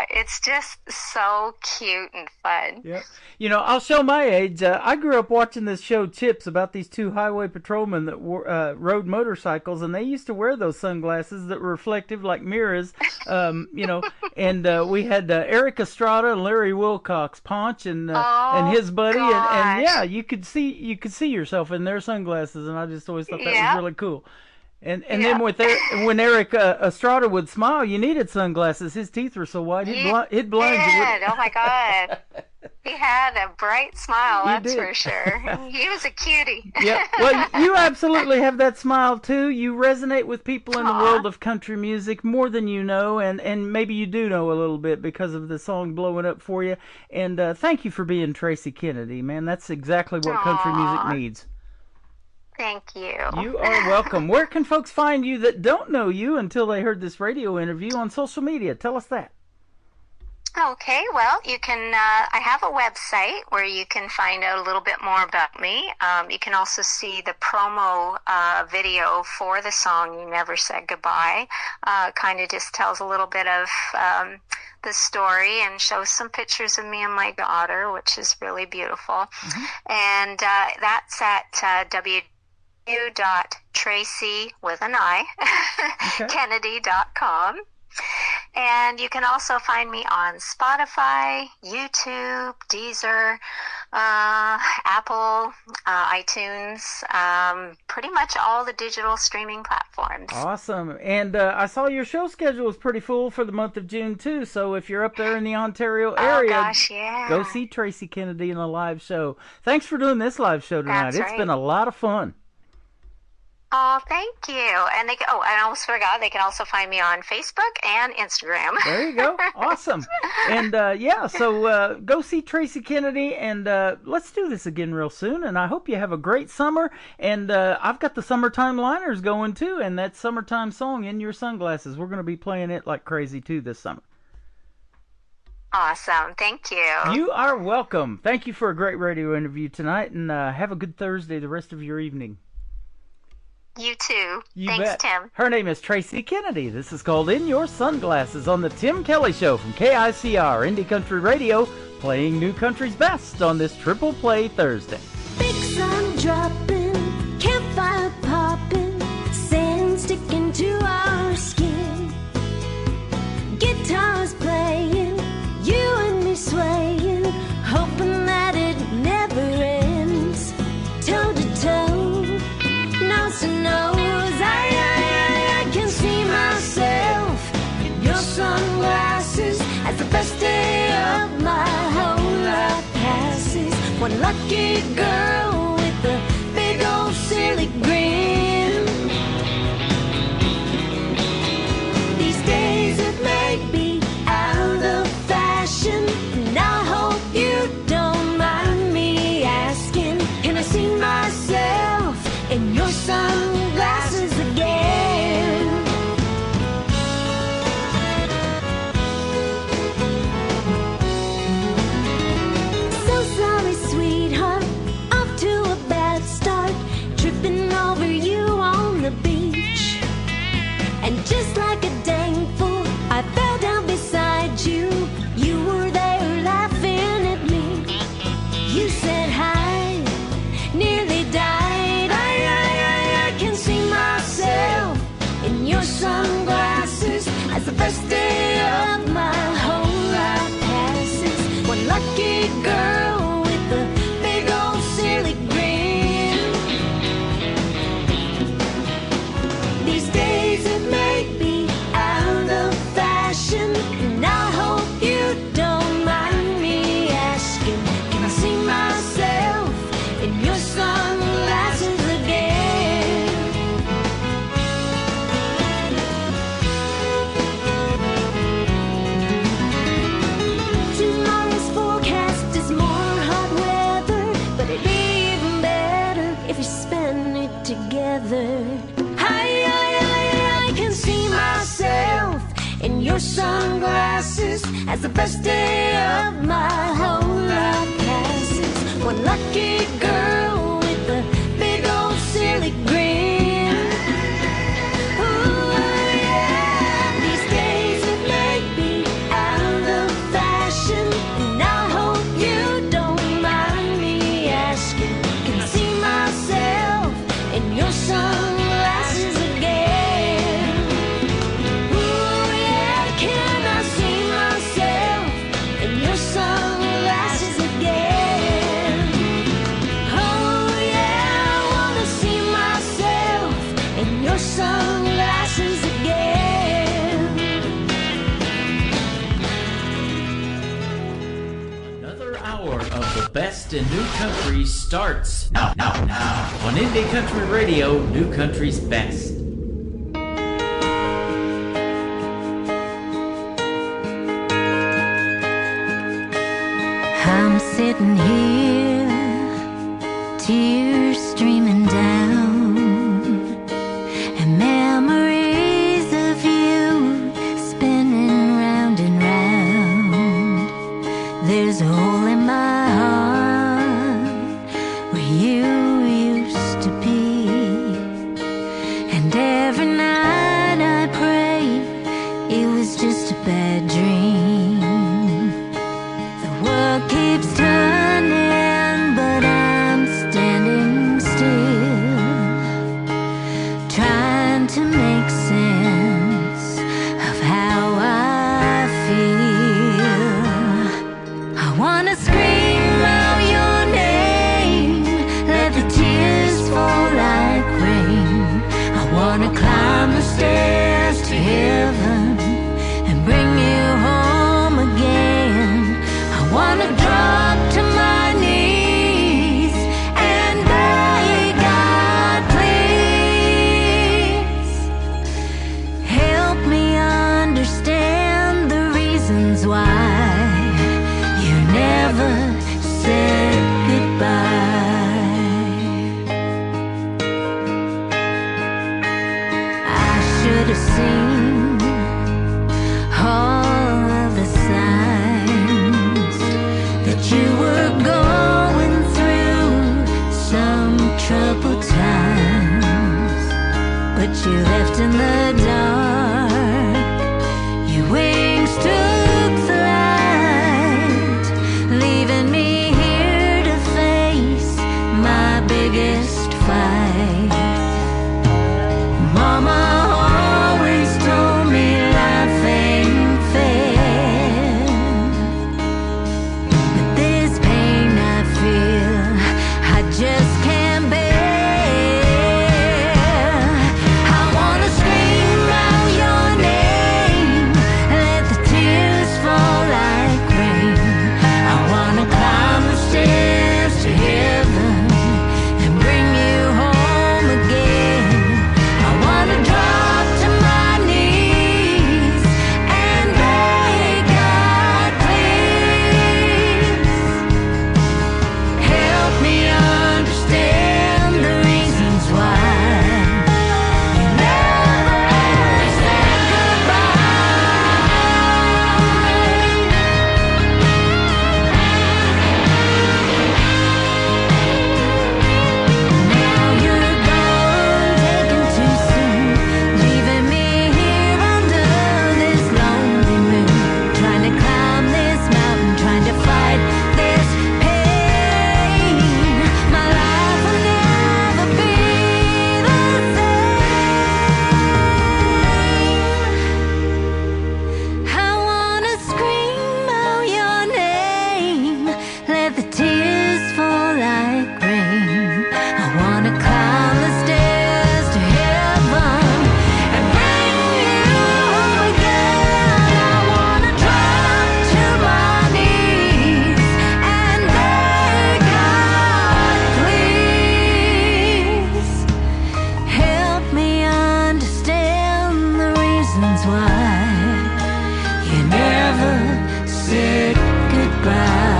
it's just so cute and fun. Yep. I'll show my age. I grew up watching this show, Chips, about these 2 highway patrolmen that rode motorcycles, and they used to wear those sunglasses that were reflective like mirrors. And we had Eric Estrada and Larry Wilcox, Ponch, and his buddy, and yeah, you could see yourself in their sunglasses, and I just always thought that was really cool. And then when Eric Estrada would smile, you needed sunglasses. His teeth were so white, he'd blind you. Oh my God. He had a bright smile, that's for sure. He was a cutie. Yeah. Well, you absolutely have that smile too. You resonate with people in the world of country music more than you know, and maybe you do know a little bit because of the song blowing up for you. And thank you for being Tracy Kennedy, man. That's exactly what country music needs. Thank you. You are welcome. Where can folks find you that don't know you until they heard this radio interview on social media? Tell us that. Okay, well, you can, I have a website where you can find out a little bit more about me. You can also see the promo video for the song You Never Said Goodbye. Kind of just tells a little bit of the story and shows some pictures of me and my daughter, which is really beautiful. And that's at www.tracy, with an I, Kennedy.com. And you can also find me on Spotify, YouTube, Deezer, Apple, iTunes, pretty much all the digital streaming platforms. Awesome. And I saw your show schedule is pretty full for the month of June, too. So if you're up there in the Ontario area, go see Tracy Kennedy in a live show. Thanks for doing this live show tonight. That's right. It's been a lot of fun. Oh, thank you. And I almost forgot, they can also find me on Facebook and Instagram. There you go. Awesome. And so go see Tracy Kennedy, and let's do this again real soon. And I hope you have a great summer. And I've got the Summertime Liners going too, and that summertime song, In Your Sunglasses. We're going to be playing it like crazy too this summer. Awesome. Thank you. You are welcome. Thank you for a great radio interview tonight, and have a good Thursday the rest of your evening. You too. You Thanks, bet. Tim. Her name is Tracy Kennedy. This is called In Your Sunglasses on the Tim Kelly Show from KICR Indie Country Radio, playing new country's best on this Triple Play Thursday. Big sun dropping, campfire popping, sand sticking to our skin. Guitars playing, you and me swaying, hoping that it never ends. Toe to toe, nose to nose, I can see myself in your sunglasses as the best day of my whole life passes. One lucky girl with a big old silly grin. These days it may be out of fashion, and I hope you don't mind me asking, can I see myself in your sunglasses again? So sorry, sweetheart, off to a bad start, tripping over you on the beach. And just like a dang fool, I fell down beside you. You were there laughing at me. You said hi, nearly died. I can see myself in your sunglasses as the best day of my whole life passes. One lucky girl with a big old silly grin. These days it may be out of fashion, and I hope you don't mind me asking, can I see myself in your sunglasses again? Tomorrow's forecast is more hot weather, but it'd be even better if we spend it together. I can see myself in your sunglasses as the best day of my whole life passes. One lucky girl with a big old silly grin. Ooh, yeah. These days it may be out of fashion, and I hope you don't mind me asking, can I see myself in your sunglasses again? Ooh, yeah, can I see myself in your sunglasses again? Oh, yeah, I wanna see myself in your sunglasses again. Another hour of the best in new country starts now on Indie Country Radio, New Country's Best. I'm sitting here, tears streaming down, and memories of you spinning round and round. have seen all of the signs that you were going through some troubled times, but you left in the dark. Your wings took flight, leaving me here to face my biggest fight. Mama always told me life ain't fair, but this pain I feel I just can't bear. I wanna scream out your name, let the tears fall like rain. I wanna climb the stairs to heaven and bring you home again. I wanna drop to my knees and beg God, please help me understand the reasons why you never said goodbye. Now you're gone, taken too soon, leaving me here under this lonely moon, trying to climb this mountain, trying to fight this pain. My life will never be the same. I wanna scream out your name, let the tears fall like rain. I wanna climb the stairs to heaven and bring you home again. I wanna drop to my knees and beg God, please help me understand the reasons why you never said goodbye.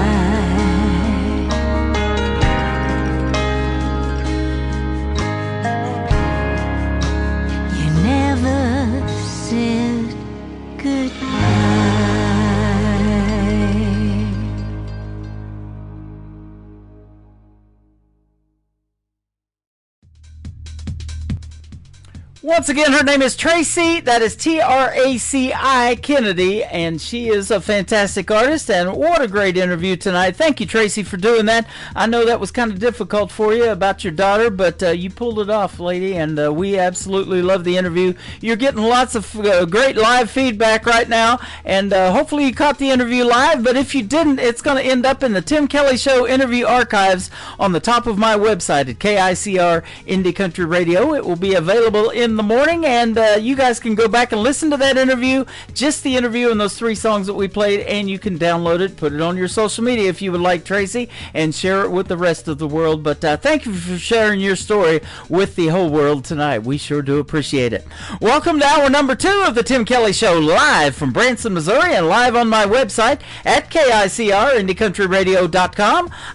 You never said goodbye. Once again, her name is Tracy. That is Traci Kennedy, and she is a fantastic artist. And what a great interview tonight. Thank you, Tracy, for doing that. I know that was kind of difficult for you about your daughter, but you pulled it off, lady, and we absolutely love the interview. You're getting lots of great live feedback right now, and hopefully you caught the interview live, but if you didn't, it's going to end up in the Tim Kelly Show interview archives on the top of my website at KICR Indie Country Radio. It will be available in the morning, and you guys can go back and listen to that interview, just the interview and those 3 songs that we played, and you can download it, put it on your social media if you would like, Tracy, and share it with the rest of the world. But thank you for sharing your story with the whole world tonight. We sure do appreciate it. Welcome to hour number 2 of the Tim Kelly Show, live from Branson, Missouri, and live on my website at KICR,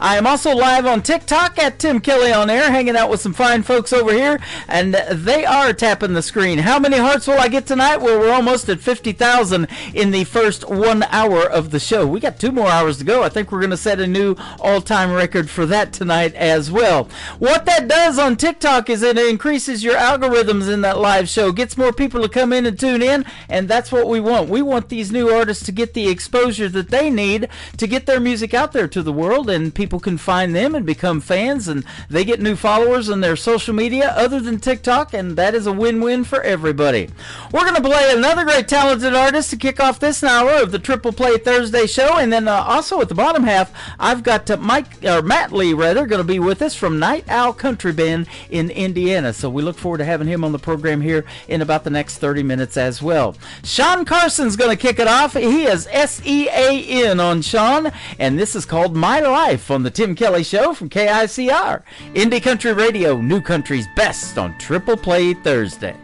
I am also live on TikTok at Tim Kelly On Air, hanging out with some fine folks over here, and they are tapping the screen. How many hearts will I get tonight? Well, we're almost at 50,000 in the first 1 hour of the show. We got 2 more hours to go. I think we're going to set a new all-time record for that tonight as well. What that does on TikTok is it increases your algorithms in that live show, gets more people to come in and tune in, and that's what we want. We want these new artists to get the exposure that they need to get their music out there to the world, and people can find them and become fans, and they get new followers on their social media other than TikTok, and that is a win-win for everybody. We're going to play another great talented artist to kick off this hour of the Triple Play Thursday show, and then also at the bottom half, I've got Matt Lee going to be with us from Night Owl Country Band in Indiana. So we look forward to having him on the program here in about the next 30 minutes as well. Sean Carson's going to kick it off. He is SEAN on Sean, and this is called My Life on the Tim Kelly Show from KICR, Indie Country Radio, New Country's best on Triple Play Thursday.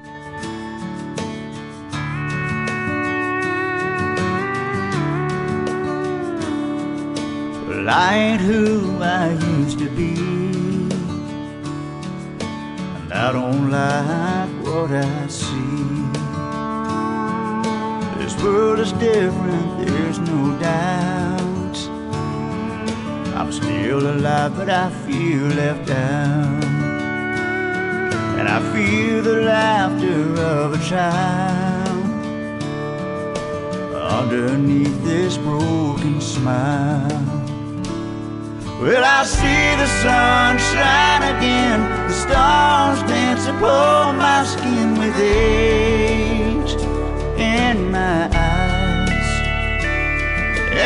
Well, I ain't who I used to be, and I don't like what I see. This world is different, there's no doubt. I'm still alive, but I feel left out. And I feel the laughter of a child underneath this broken smile. Well, I see the sun shine again, the stars dance upon my skin with age in my eyes.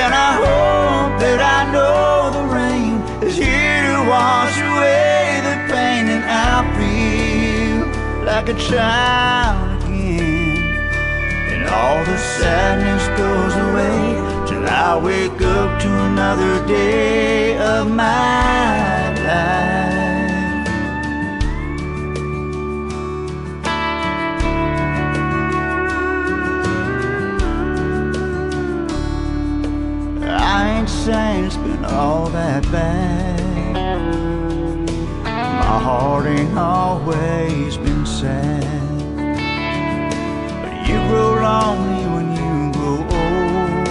And I hope that I know the rain is here to wash away the pain, and I'll feel like a child again, and all the sadness goes away till I wake up to another day of my life. I ain't saying it's been all that bad. My heart ain't always been sad. But you grow lonely when you grow old.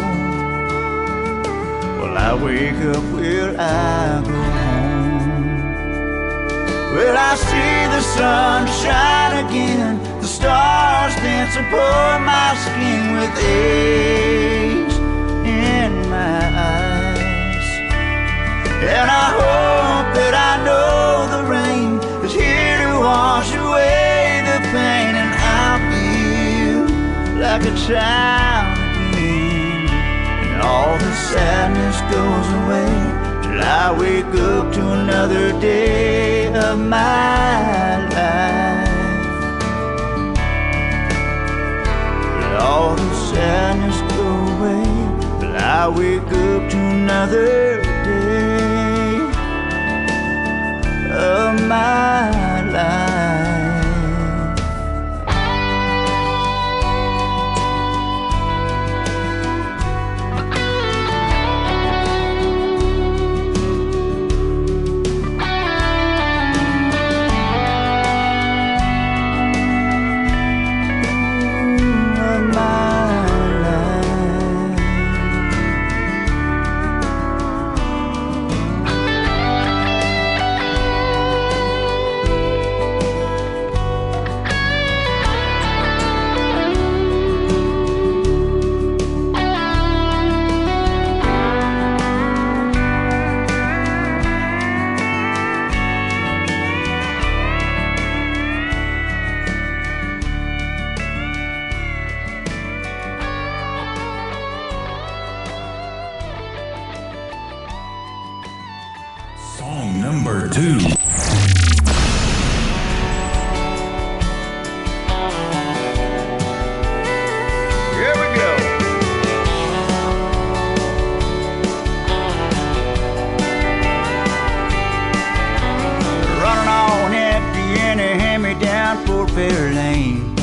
Well, I wake up where I go home. Well, I see the sun shine again, the stars dance upon my skin with age in my eyes. And I hope that I know the rain is here to wash away the pain, and I'll feel like a child again, and all the sadness goes away till I wake up to another day of my life. Let all the sadness go away till I wake up to another day of my life. Song number 2. Here we go. Running on empty in a hand-me-down Fort Fair Lane.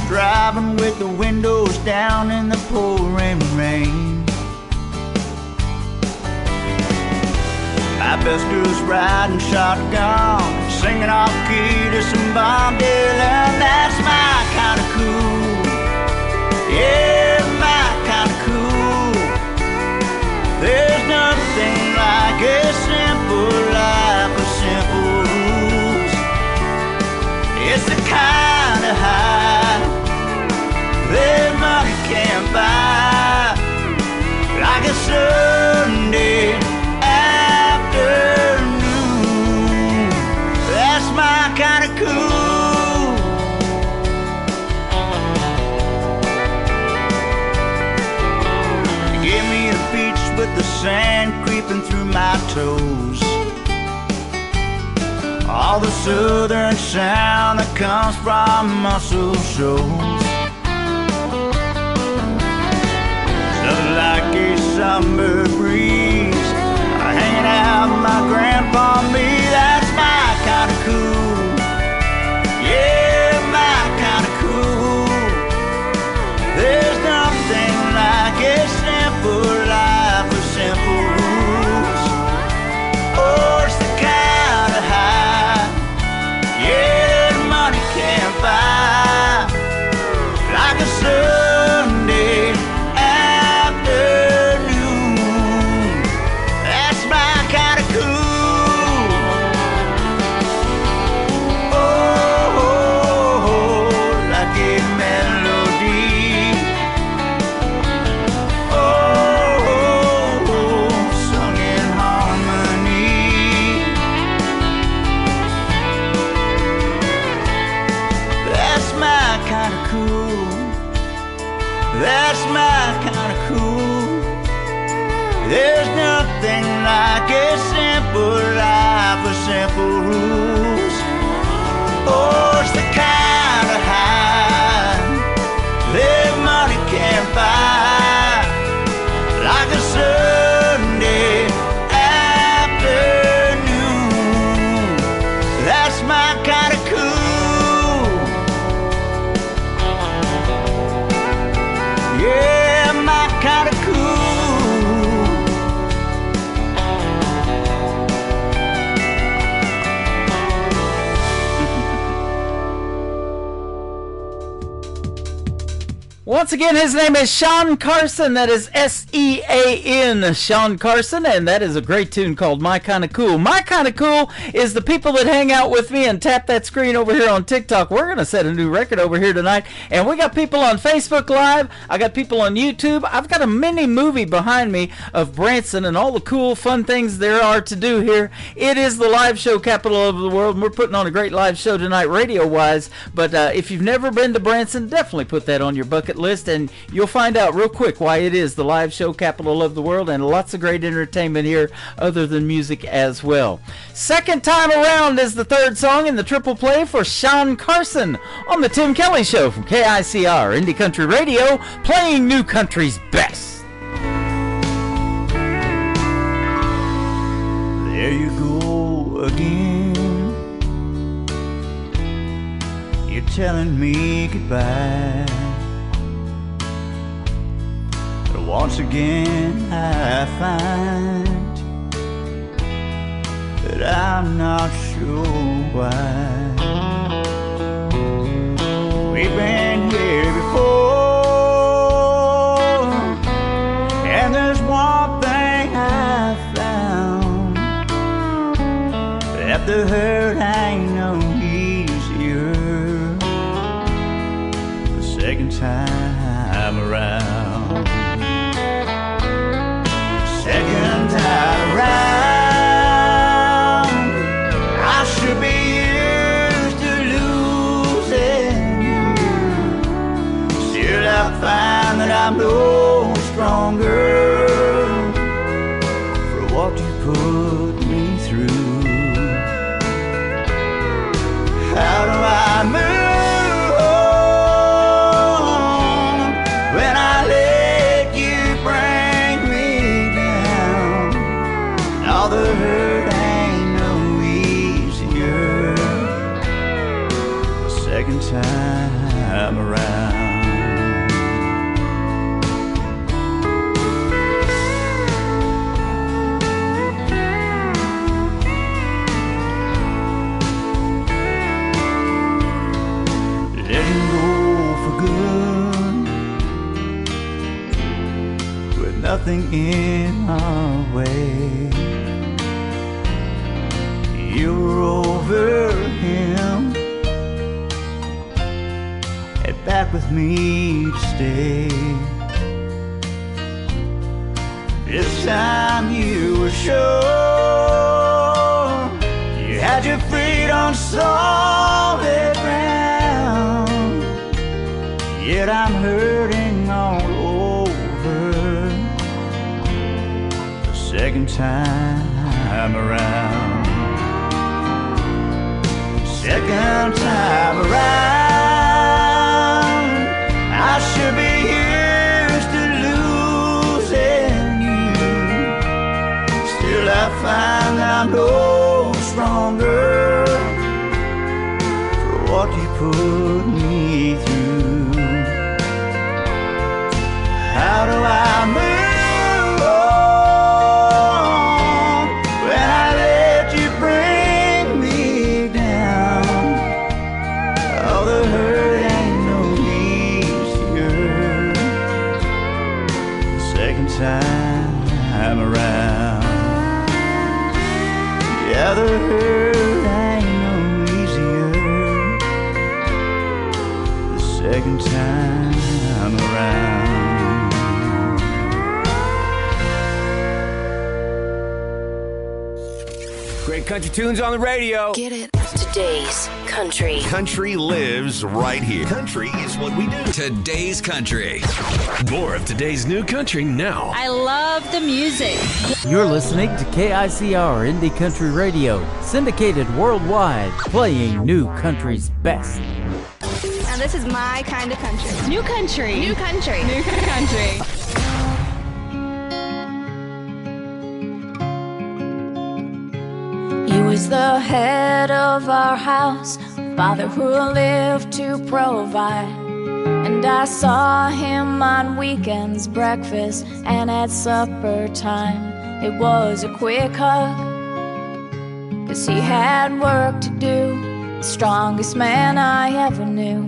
Driving with the windows down in the pouring rain. My best girl's riding shotgun, singing off key to some Bob Dylan. That's my kind of cool. Yeah, my kind of cool. There's nothing like a simple life with simple rules. It's the kind of high that money can't buy, like a Sunday afternoon. That's my kind of cool. You give me the beach with the sand creeping through my toes, all the southern sound that comes from Muscle Shoals. Nothing like a summer breeze hanging out with my grandpa and me. That's my kind of cool. Yeah, my kind of cool. There's nothing like a simple life with simple rules. Oh, it's the kind of high, yeah, that money can't buy, that's my kind of cool. Yeah, my kind of cool. Once again, his name is Sean Carson. That is S-E-A-N, Sean Carson, and that is a great tune called My Kinda Cool. My Kinda Cool is the people that hang out with me and tap that screen over here on TikTok. We're going to set a new record over here tonight, and we got people on Facebook Live. I got people on YouTube. I've got a mini movie behind me of Branson and all the cool, fun things there are to do here. It is the live show capital of the world, and we're putting on a great live show tonight radio-wise, but if you've never been to Branson, definitely put that on your bucket list, and you'll find out real quick why it is the live show capital of the world, and lots of great entertainment here other than music as well. Second time around is the third song in the triple play for Sean Carson on the Tim Kelly Show from KICR Indie Country Radio, playing new country's best. There you go again. You're telling me goodbye. But once again I find that I'm not sure why. We've been here before, and there's one thing I found, that the hurt ain't no easier the second time around. Second time around, I should be used to losing you. Still I find that I'm no stronger for what you put me through. How do I move on when I let you bring me down? All the hurt ain't no easier the second time around. Letting go for good with nothing in our way. You're over him and back with me to stay. This time you were sure you had your feet on solid ground. Yet I'm hurting all over the second time around. Second time around, I should be used to losing you. Still I find that I'm no stronger for what you put me through. How do I move on when I let you bring me down? All the hurt ain't no easier the second time around. Yeah, the hurt ain't no easier the second time around. Great country tunes on the radio. Get it? Today's country. Country lives right here. Country is what we do. Today's Country. More of today's new country now. I love the music. You're listening to KICR Indie Country Radio, syndicated worldwide, playing new country's best. Now this is my kind of country. New country. New country. New country. You were was the head of our house, father who lived to provide. And I saw him on weekends, breakfast, and at supper time. It was a quick hug, 'cause he had work to do, the strongest man I ever knew.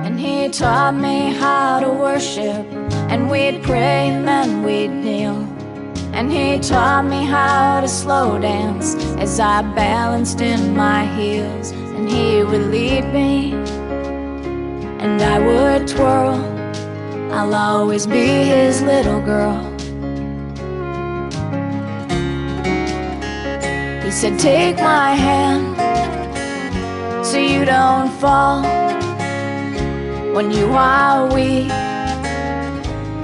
And he taught me how to worship, and we'd pray and then we'd kneel. And he taught me how to slow dance as I balanced in my heels. And he would lead me, and I would twirl. I'll always be his little girl. He said, take my hand so you don't fall when you are weak,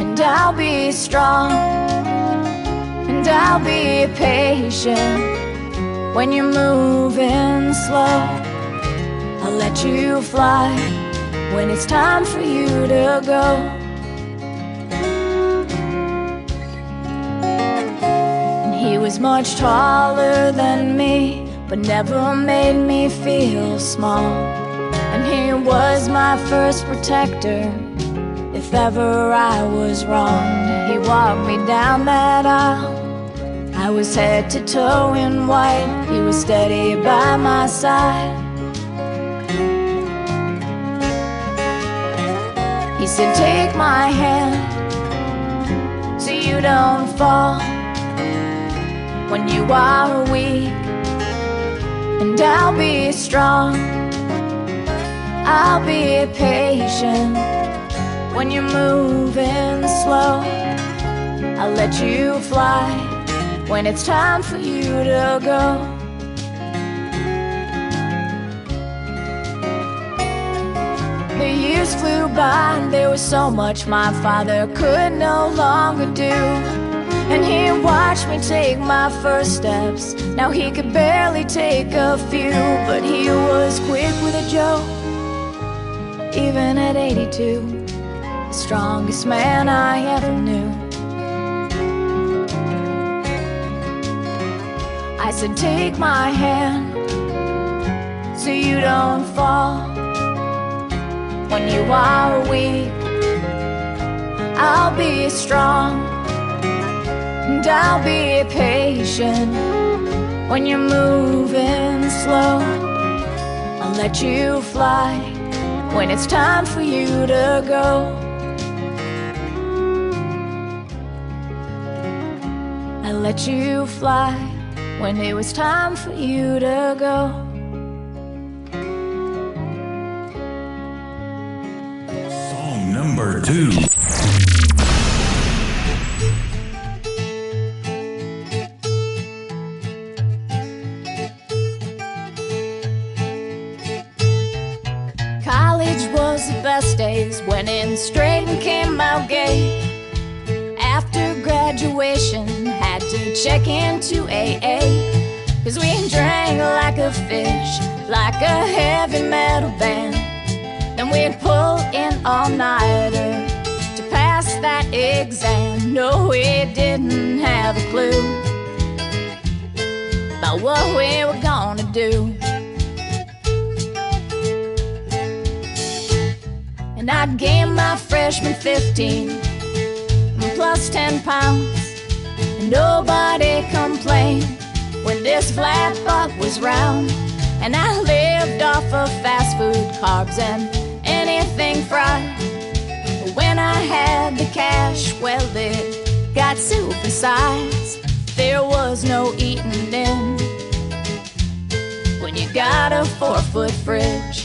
and I'll be strong, and I'll be patient when you're moving slow. I'll let you fly when it's time for you to go. And he was much taller than me, but never made me feel small. And he was my first protector if ever I was wronged. He walked me down that aisle, I was head to toe in white. He was steady by my side. He said, take my hand so you don't fall when you are weak, and I'll be strong, I'll be patient when you're moving slow. I'll let you fly when it's time for you to go. The years flew by and there was so much my father could no longer do. And he watched me take my first steps. Now he could barely take a few, but he was quick with a joke, even at 82, the strongest man I ever knew. I said, take my hand so you don't fall when you are weak. I'll be strong, and I'll be patient when you're moving slow. I'll let you fly when it's time for you to go. I'll let you fly when it was time for you to go. Song number 2. College was the best days, went in straight and came out gay. After graduation, had to check into AA, 'cause we drank like a fish, like a heavy metal band. Then we'd pull in all-nighter to pass that exam. No, we didn't have a clue about what we were gonna do. And I gained my freshman 15 plus 10 pounds, and nobody complained when this flat butt was round. And I lived off of fast food, carbs, and anything fried. But when I had the cash, well, it got supersized. There was no eating in when you got a 4-foot fridge.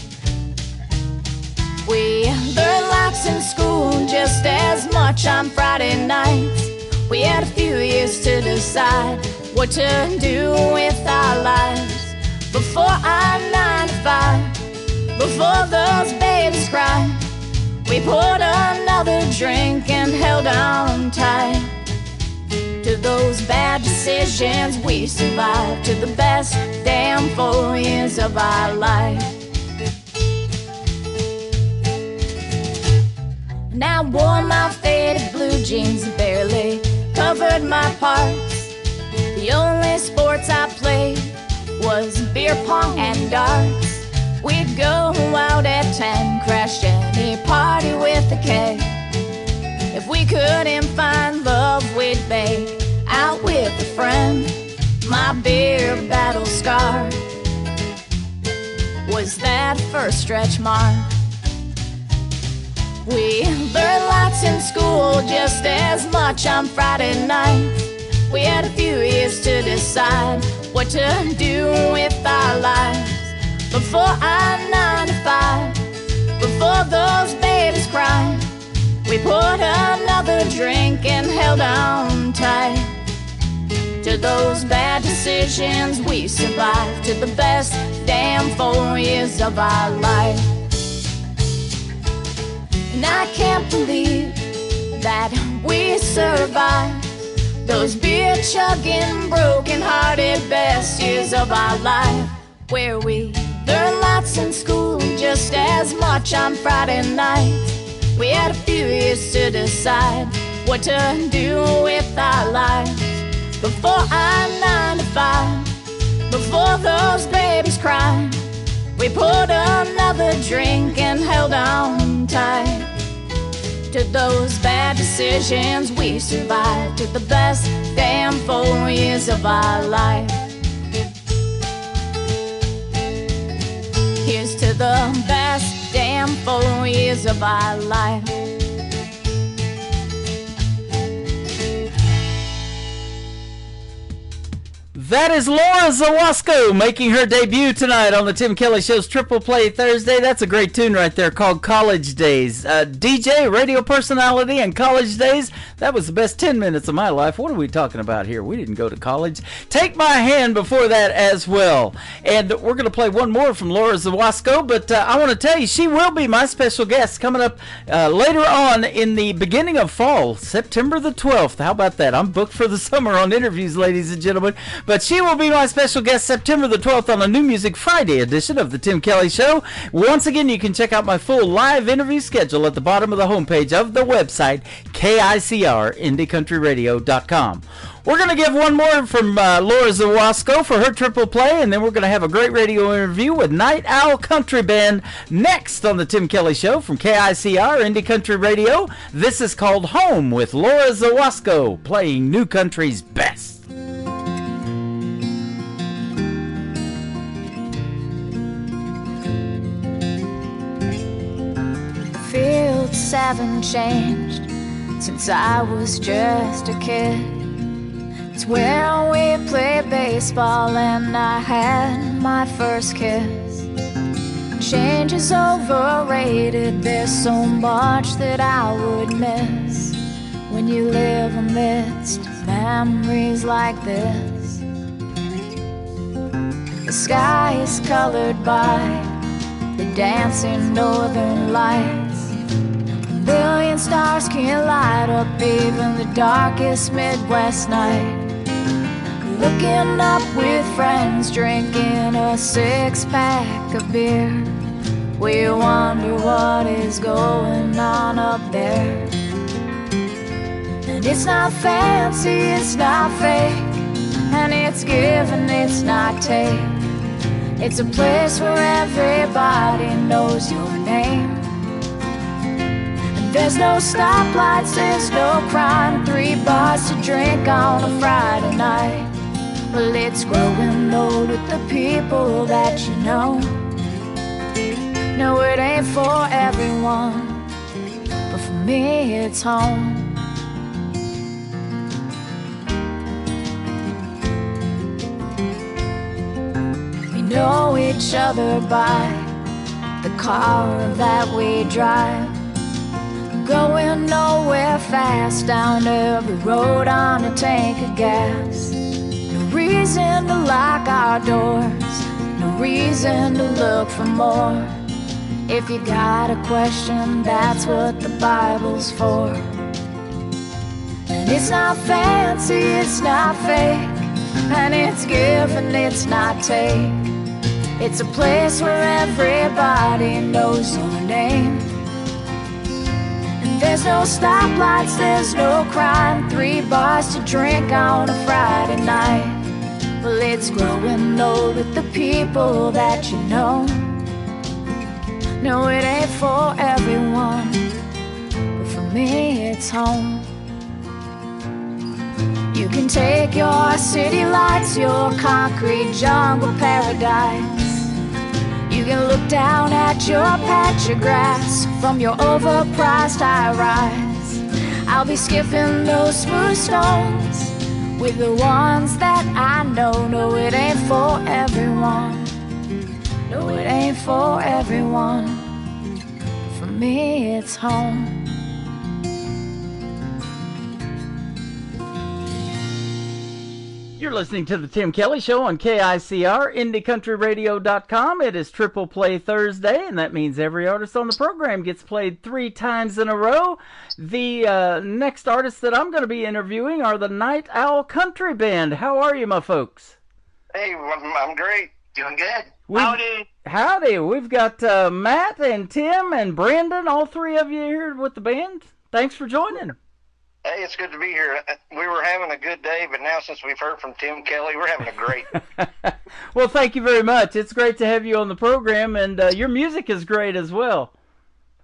We learned lots in school, just as much on Friday nights. We had a few years to decide what to do with our lives. Before our 9 to 5, before those babies cried, we poured another drink and held on tight to those bad decisions. We survived to the best damn 4 years of our life. And I wore my faded blue jeans, barely covered my parts. The only sports I played was beer pong and darts. We'd go out at 10, crash any party with a K. If we couldn't find love, we'd bake out with a friend. My beer battle scar was that first stretch mark. We learned lots in school, just as much on Friday night. We had a few years to decide what to do with our lives. Before our 9 to 5, before those babies cried, we poured another drink and held on tight. To those bad decisions we survived, to the best damn 4 years of our life. And I can't believe that we survived those beer-chugging, broken-hearted best years of our life, where we learned lots in school, just as much on Friday nights. We had a few years to decide what to do with our lives. Before our 9 to 5, before those babies cried, we poured another drink and held on tight. To those bad decisions we survived, to the best damn 4 years of our life. Here's to the best damn 4 years of our life. That is Laura Zawasco making her debut tonight on the Tim Kelly Show's Triple Play Thursday. That's a great tune right there called College Days. DJ, radio personality, and college days. That was the best 10 minutes of my life. What are we talking about here? We didn't go to college. Take My Hand before that as well. And we're going to play one more from Laura Zawasco, but I want to tell you, she will be my special guest coming up later on in the beginning of fall, September the 12th. How about that? I'm booked for the summer on interviews, ladies and gentlemen. But she will be my special guest September the 12th on a New Music Friday edition of the Tim Kelly Show. Once again, you can check out my full live interview schedule at the bottom of the homepage of the website, KICR-IndieCountryRadio.com. We're going to give one more from Laura Zawasco for her triple play, and then we're going to have a great radio interview with Night Owl Country Band next on the Tim Kelly Show from KICR Indie Country Radio. This is called Home with Laura Zawasco, playing New Country's best. Fields haven't changed since I was just a kid. It's where we played baseball and I had my first kiss. Change is overrated, there's so much that I would miss when you live amidst memories like this. The sky is colored by the dancing northern lights. A million stars can light up even the darkest Midwest night. Looking up with friends, drinking a 6-pack of beer. We wonder what is going on up there. And it's not fancy, it's not fake, and it's give and it's not take. It's a place where everybody knows your name. And there's no stoplights, there's no crime, 3 bars to drink on a Friday night. Well, it's growing old with the people that you know. No, it ain't for everyone, but for me it's home. We know each other by the car that we drive, going nowhere fast down every road on a tank of gas. No reason to lock our doors, no reason to look for more. If you got a question, that's what the Bible's for. And it's not fancy, it's not fake, and it's give and it's not take. It's a place where everybody knows your name. And There's no stoplights, there's no crime, 3 bars to drink on a Friday night. Well, it's growing old with the people that you know. No, it ain't for everyone, but for me it's home. You can take your city lights, your concrete jungle paradise. You can look down at your patch of grass from your overpriced high-rise. I'll be skipping those smooth stones with the ones that I know. No, it ain't for everyone. No, it ain't for everyone. For me, it's home. You're listening to the Tim Kelly Show on KICR, IndieCountryRadio.com. It is Triple Play Thursday, and that means every artist on the program gets played 3 times in a row. The next artists that I'm going to be interviewing are the Night Owl Country Band. How are you, my folks? Hey, I'm great. Doing good. Howdy. Howdy. We've got Matt and Tim and Brandon, all 3 of you here with the band. Thanks for joining. Hey, it's good to be here. We were having a good day, but now since we've heard from Tim Kelly, we're having a great day. Well, thank you very much. It's great to have you on the program, and your music is great as well.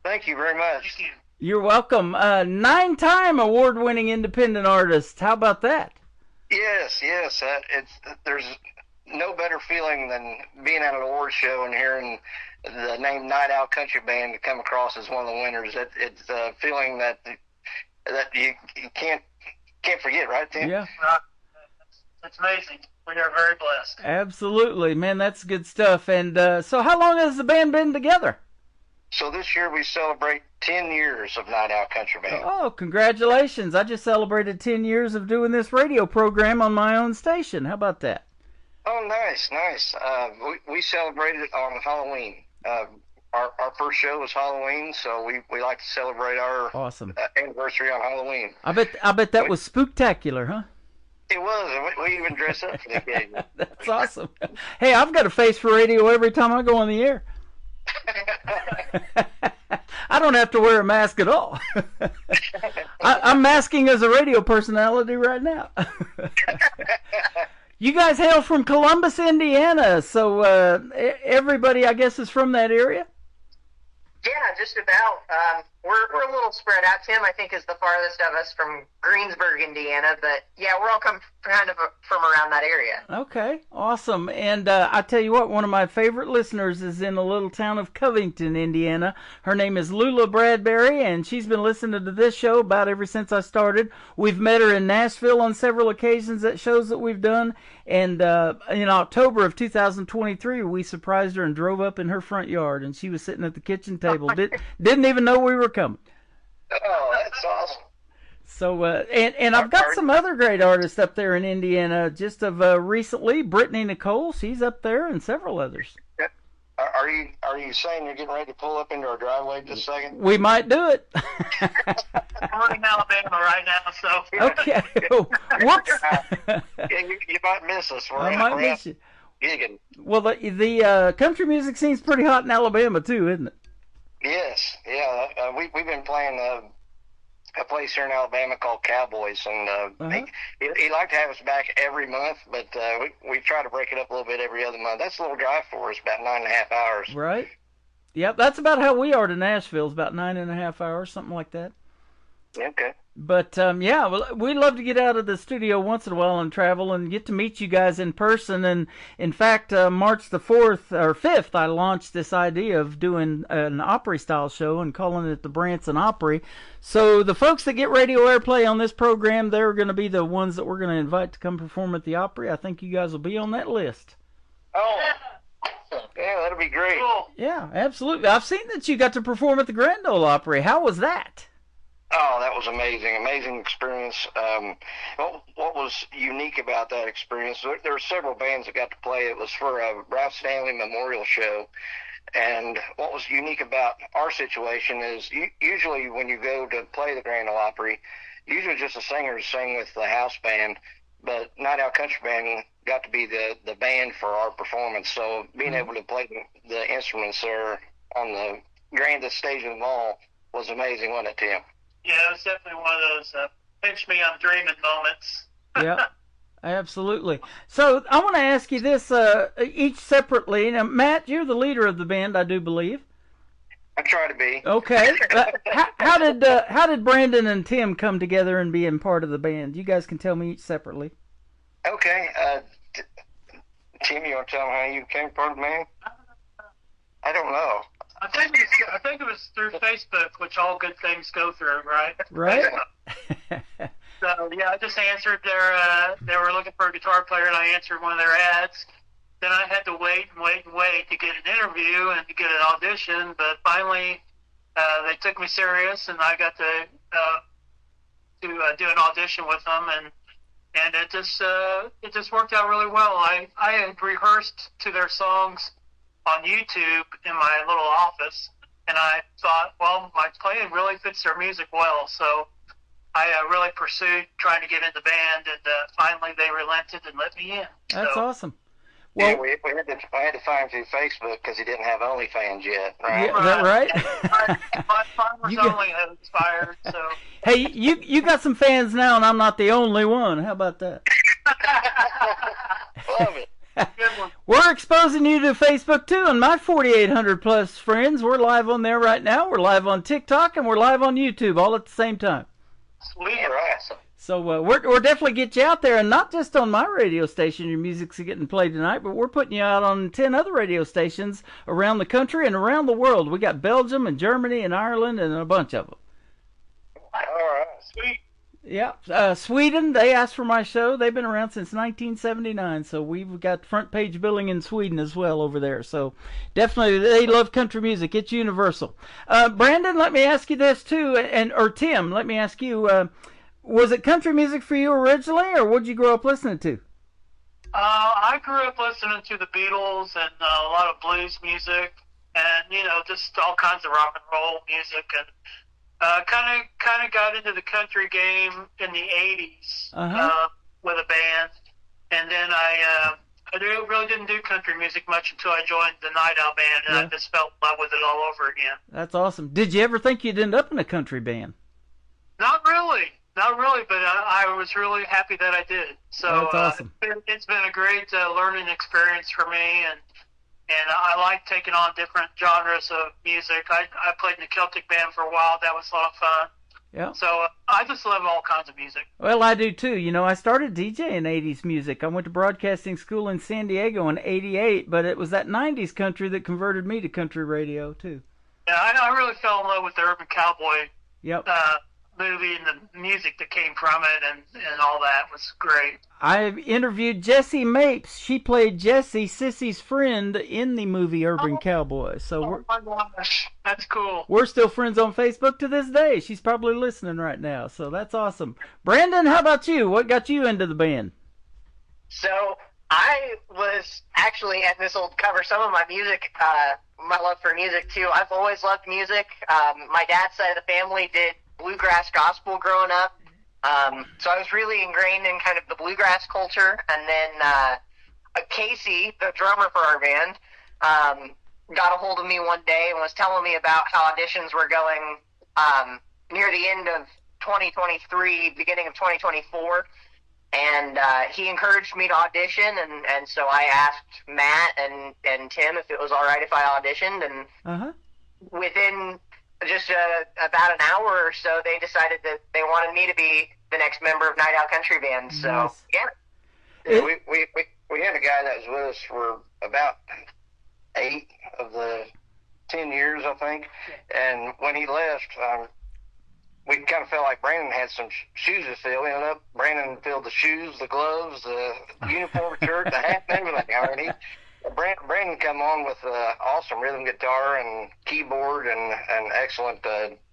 Thank you very much. You're welcome. 9-time award-winning independent artist. How about that? Yes. There's no better feeling than being at an award show and hearing the name Night Owl Country Band come across as one of the winners. It's a feeling that you can't forget, right, Tim? Yeah. It's amazing. We are very blessed. Absolutely, man. That's good stuff. And so how long has the band been together? So this year we celebrate 10 years of Night Owl Country Band. Oh, congratulations. I just celebrated 10 years of doing this radio program on my own station. How about that? Oh, nice. We celebrated it on Halloween. Our first show was Halloween, so we like to celebrate our awesome anniversary on Halloween. I bet that was spooktacular, huh? It was. We even dressed up for the occasion. That's awesome. Hey, I've got a face for radio every time I go on the air. I don't have to wear a mask at all. I'm masking as a radio personality right now. You guys hail from Columbus, Indiana, so everybody, I guess, is from that area? Yeah, just about. We're a little spread out. Tim, I think, is the farthest of us from Greensburg, Indiana. But, yeah, we're all come kind of from around that area. Okay, awesome. And I tell you what, one of my favorite listeners is in the little town of Covington, Indiana. Her name is Lula Bradbury, and she's been listening to this show about ever since I started. We've met her in Nashville on several occasions at shows that we've done. And in October of 2023, we surprised her and drove up in her front yard, and she was sitting at the kitchen table. Didn't even know we were coming. Oh, that's awesome. So, and I've got some other great artists up there in Indiana. Just of recently, Brittany Nicole, she's up there, and several others. Are you saying you're getting ready to pull up into our driveway just a second? We might do it. I'm in Alabama right now, so. Okay. Whoops. You might miss us. I might miss you. Gigging. Well, the country music scene's pretty hot in Alabama too, isn't it? Yes. Yeah. We've been playing a place here in Alabama called Cowboys, and he liked to have us back every month, but we try to break it up a little bit every other month. That's a little drive for us, about 9.5 hours. Right. Yep, that's about how we are to Nashville. It's about 9.5 hours, something like that. Okay. But, yeah, well, we love to get out of the studio once in a while and travel and get to meet you guys in person. And, in fact, March the 4th or 5th, I launched this idea of doing an Opry-style show and calling it the Branson Opry. So the folks that get radio airplay on this program, they're going to be the ones that we're going to invite to come perform at the Opry. I think you guys will be on that list. Oh, yeah, that'll be great. Cool. Yeah, absolutely. I've seen that you got to perform at the Grand Ole Opry. How was that? Oh, that was amazing experience. What was unique about that experience, there were several bands that got to play. It was for a Ralph Stanley Memorial Show. And what was unique about our situation is usually when you go to play the Grand Ole Opry, usually just the singers sing with the house band, but Night Owl Country Band got to be the band for our performance. So being able to play the instruments there on the grandest stage of them all was amazing, wasn't it, Tim? Yeah, it was definitely one of those pinch me, I'm dreaming moments. Yeah, absolutely. So I want to ask you this each separately. Now, Matt, you're the leader of the band, I do believe. I try to be. Okay. How did Brandon and Tim come together and be part of the band? You guys can tell me each separately. Okay. Tim, you want to tell them how you became part of the band? I don't know. I think it was through Facebook, which all good things go through, right? Right. So yeah, I just answered they were looking for a guitar player, and I answered one of their ads. Then I had to wait to get an interview and to get an audition, but finally they took me serious, and I got to do an audition with them, and it just worked out really well. I had rehearsed to their songs on YouTube in my little office, and I thought, well, my playing really fits their music well, so I really pursued trying to get in the band, and finally they relented and let me in. That's awesome. Well, yeah, I had to find him through Facebook because he didn't have OnlyFans yet, right? Yeah, is that right? My farmers only have expired, so. Hey, you got some fans now, and I'm not the only one. How about that? Love it. We're exposing you to Facebook too, and my 4,800 plus friends. We're live on there right now. We're live on TikTok, and we're live on YouTube all at the same time. Sweet, awesome. So we're definitely get you out there, and not just on my radio station. Your music's getting played tonight, but we're putting you out on 10 other radio stations around the country and around the world. We got Belgium and Germany and Ireland and a bunch of them. All right, sweet. Yeah, Sweden, they asked for my show. They've been around since 1979, so we've got front page billing in Sweden as well over there. So definitely, they love country music. It's universal. Brandon, let me ask you this too, or Tim, let me ask you, was it country music for you originally, or what did you grow up listening to? I grew up listening to the Beatles and a lot of blues music, and just all kinds of rock and roll music, and kind of got into the country game in the 80s with a band, and then I really didn't do country music much until I joined the Night Owl band, and I just fell in love with it all over again. That's awesome. Did you ever think you'd end up in a country band? Not really, but I was really happy that I did. So that's awesome. It's been a great learning experience for me, and I like taking on different genres of music. I played in a Celtic band for a while. That was a lot of fun. Yeah. So I just love all kinds of music. Well, I do too. I started DJing 80s music. I went to broadcasting school in San Diego in '88, but it was that 90s country that converted me to country radio too. Yeah, I really fell in love with the Urban Cowboy movie, and the music that came from it, and all that was great. I interviewed Jessie Mapes. She played Jessie, Sissy's friend, in the movie Urban Cowboy. So my gosh, that's cool. We're still friends on Facebook to this day. She's probably listening right now, so that's awesome. Brandon, how about you? What got you into the band? So I was actually, and this will cover some of my music, my love for music too. I've always loved music. My dad's side of the family did bluegrass gospel growing up. So I was really ingrained in kind of the bluegrass culture. And then Casey, the drummer for our band, got a hold of me one day and was telling me about how auditions were going near the end of 2023, beginning of 2024. And he encouraged me to audition, and so I asked Matt and Tim if it was all right if I auditioned. And within just about an hour or so, they decided that they wanted me to be the next member of Night Owl Country Band. So, nice. Yeah, we had a guy that was with us for about 8 of the 10 years, I think. And when he left, we kind of felt like Brandon had some shoes to fill. Ended up, Brandon filled the shoes, the gloves, the uniform, shirt, the hat, and everything already. Brandon come on with awesome rhythm guitar and keyboard and excellent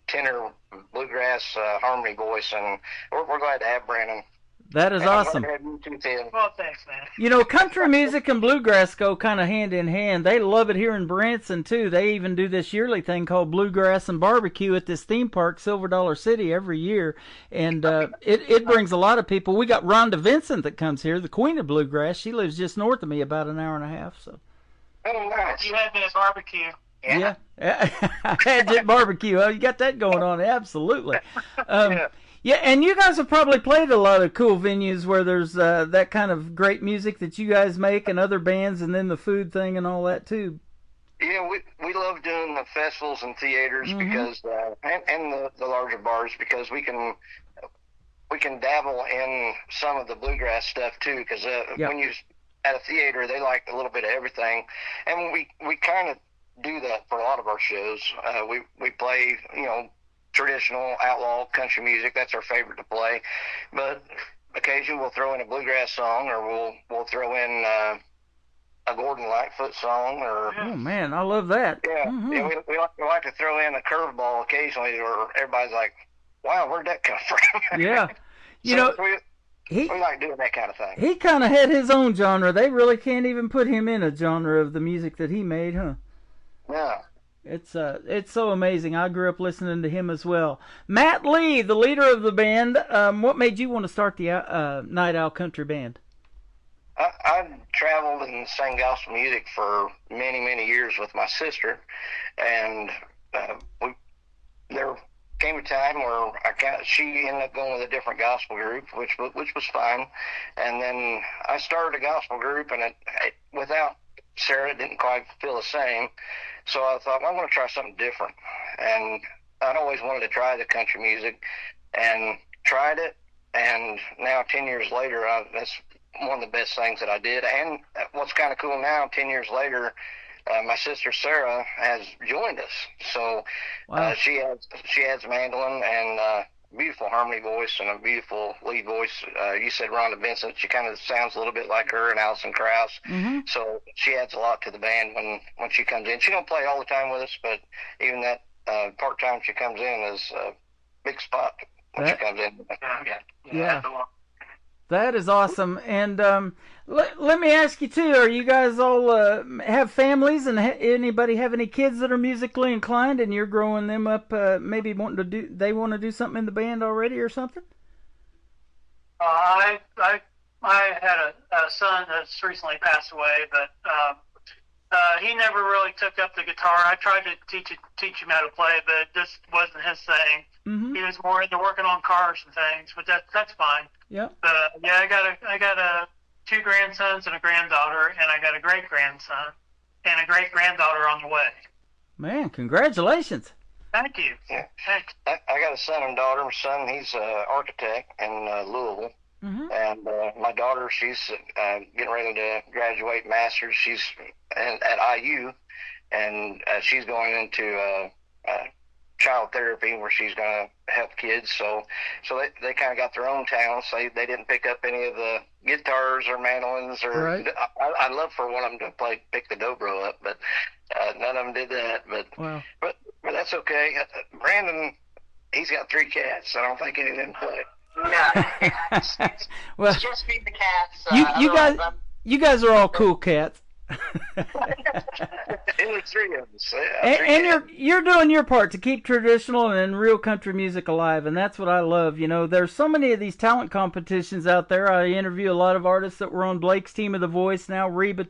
tenor bluegrass harmony voice, and we're glad to have Brandon. That is awesome. Well, thanks, man. Country music and bluegrass go kind of hand in hand. They love it here in Branson, too. They even do this yearly thing called Bluegrass and Barbecue at this theme park, Silver Dollar City, every year. And it brings a lot of people. We got Rhonda Vincent that comes here, the queen of bluegrass. She lives just north of me, about an hour and a half. So. Oh, nice. You had me at barbecue. Yeah. Hadget barbecue. Oh, you got that going on. Absolutely. Yeah, and you guys have probably played a lot of cool venues where there's that kind of great music that you guys make and other bands, and then the food thing and all that too. Yeah, we love doing the festivals and theaters because and the larger bars because we can dabble in some of the bluegrass stuff too because when you at a theater they like a little bit of everything, and we kind of do that for a lot of our shows. We play traditional outlaw country music. That's our favorite to play, but occasionally we'll throw in a bluegrass song or we'll throw in a Gordon Lightfoot song or oh man, I love that. Yeah, we like to throw in a curveball occasionally where everybody's like, wow, where'd that come from? Yeah. We like doing that kind of thing. He kind of had his own genre. They really can't even put him in a genre of the music that he made, huh? Yeah. It's so amazing. I grew up listening to him as well. Matt Lee, the leader of the band, what made you want to start the Night Owl Country Band? I traveled and sang gospel music for many, many years with my sister, and there came a time where she ended up going with a different gospel group, which was fine, and then I started a gospel group, and it without Sarah, it didn't quite feel the same, so I thought, well, I'm going to try something different, and I'd always wanted to try the country music, and tried it, and now 10 years later, that's one of the best things that I did. And what's kind of cool now, 10 years later, my sister Sarah has joined us. So wow. She adds mandolin and beautiful harmony voice and a beautiful lead voice. You said Rhonda Vincent. She kind of sounds a little bit like her and Allison Krauss. So she adds a lot to the band when she comes in. She don't play all the time with us, but even that part-time she comes in is a big spot when she comes in. Yeah. That is awesome. And let me ask you too, are you guys all have families, and anybody have any kids that are musically inclined and you're growing them up, maybe want to do something in the band already or something? I had a son that's recently passed away, but he never really took up the guitar. I tried to teach him how to play, but it just wasn't his thing. He was more into working on cars and things, but that's fine. Yeah. But yeah, I got two grandsons and a granddaughter, and I got a great grandson and a great granddaughter on the way. Man, congratulations! Thank you. Yeah. Thanks. I got a son and daughter. My son, he's an architect in Louisville. And my daughter, she's getting ready to graduate master's. She's at IU, and she's going into child therapy where she's going to help kids. So they kind of got their own talents. They didn't pick up any of the guitars or mandolins. Or right. I'd love for one of them to pick the dobro up, but none of them did that. Wow. But that's okay. Brandon, he's got 3 cats. I don't think any of them play. No, well, it's just me and the cats. You guys are all cool cats. And there's 3 of us. And you're doing your part to keep traditional and real country music alive, and that's what I love. There's so many of these talent competitions out there. I interview a lot of artists that were on Blake's Team of the Voice. Now Reba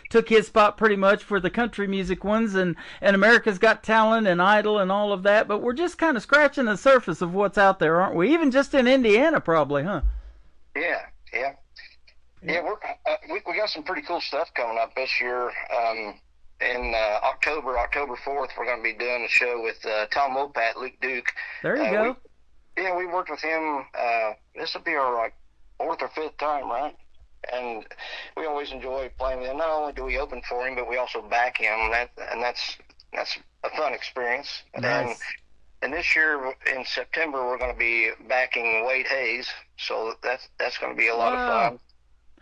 took his spot pretty much for the country music ones, and America's Got Talent and Idol and all of that. But we're just kind of scratching the surface of what's out there, aren't we? Even just in Indiana, probably, huh? Yeah. Yeah, we got some pretty cool stuff coming up this year. In October 4th, we're going to be doing a show with Tom Wopat, Luke Duke. There you go. We worked with him. This will be our 4th or 5th time, right? And we always enjoy playing with him. Not only do we open for him, but we also back him. And that's a fun experience. Nice. And this year in September, we're going to be backing Wade Hayes. So that's going to be a lot of fun.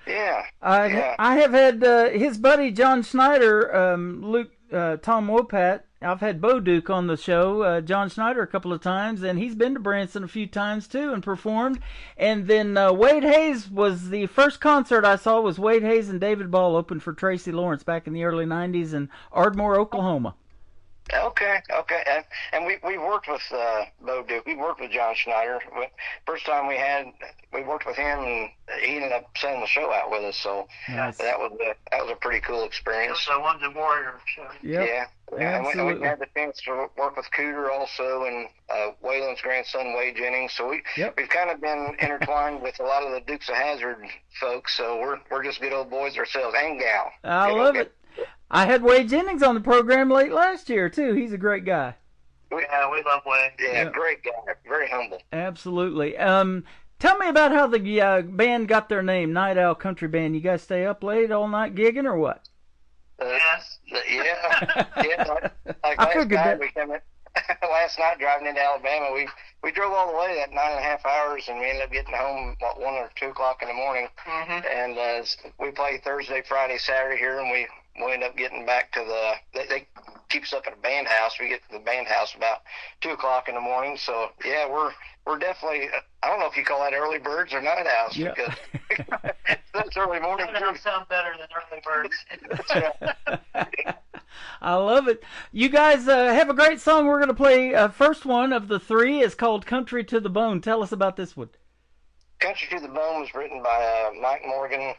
Yeah. I have had his buddy John Schneider, Tom Wopat. I've had Bo Duke on the show, John Schneider a couple of times, and he's been to Branson a few times too and performed. And then Wade Hayes was the first concert I saw was Wade Hayes and David Ball opened for Tracy Lawrence back in the early 90s in Ardmore, Oklahoma. Okay. And we worked with Bo Duke. We worked with John Schneider. First time we worked with him, and he ended up sending the show out with us. So Nice. that was a pretty cool experience. It was a Wounded Warrior show. Yep. Yeah. Absolutely. And we had the chance to work with Cooter also, and Waylon's grandson, Wade Jennings. So we've kind of been intertwined with a lot of the Dukes of Hazzard folks. So we're just good old boys ourselves, and gal. I love it. I had Wade Jennings on the program late last year, too. He's a great guy. Yeah, we love Wade. Yeah, great guy. Very humble. Absolutely. Tell me about how the band got their name, Night Owl Country Band. You guys stay up late all night gigging or what? Yes. Yeah. Like I figured that. Last night driving into Alabama, we drove all the way that 9.5 hours, and we ended up getting home about 1 or 2 o'clock in the morning. Mm-hmm. And we play Thursday, Friday, Saturday here, and we end up getting back to they keep us up at a band house. We get to the band house about 2 o'clock in the morning. So yeah, we're definitely, I don't know if you call that early birds or night owls, because that's early morning. That doesn't sound better than early birds. I love it. You guys have a great song. We're going to play first one of the three. It's called Country to the Bone. Tell us about this one. Country to the Bone was written by Mike Morgan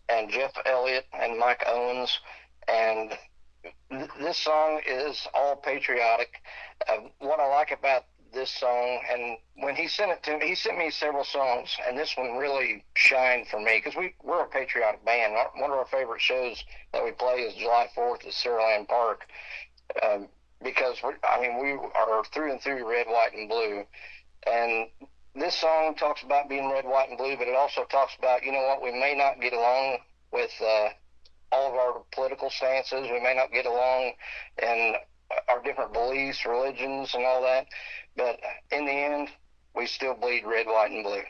and Jeff Elliott and Mike Owens. And this song is all patriotic. What I like about this song, and when he sent it to me, he sent me several songs, and this one really shined for me, because we're a patriotic band. One of our favorite shows that we play is July 4th at Saraland Park, because we are through and through red, white, and blue. And this song talks about being red, white, and blue, but it also talks about, you know what, we may not get along with all of our political stances. We may not get along in our different beliefs, religions, and all that. But in the end, we still bleed red, white, and blue.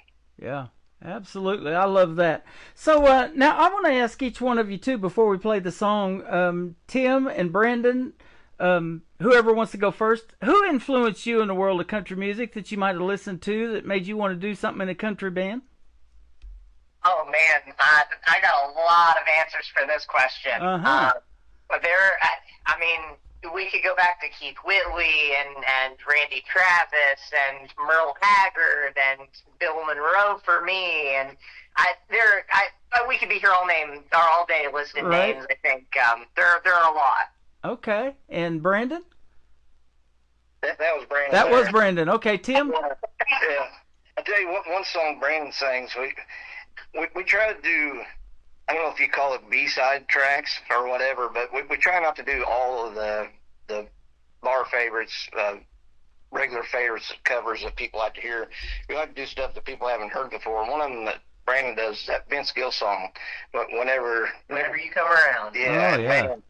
Yeah, absolutely. I love that. So now I want to ask each one of you, too, before we play the song, Tim and Brandon, whoever wants to go first, who influenced you in the world of country music that you might have listened to that made you want to do something in a country band? Oh, man, I got a lot of answers for this question. But we could go back to Keith Whitley and Randy Travis and Merle Haggard and Bill Monroe for me, and we could be here all day listing names. I think there are a lot. Okay, and Brandon? That was Brandon. That was Brandon. Okay, Tim. Yeah, I'll tell you one song Brandon sings. We try to do, I don't know if you call it B-side tracks or whatever, but we try not to do all of the bar favorites, regular favorites, covers that people like to hear. We like to do stuff that people haven't heard before. One of them that Brandon does is that Vince Gill song, but whenever you come around. Yeah, oh, yeah. Man,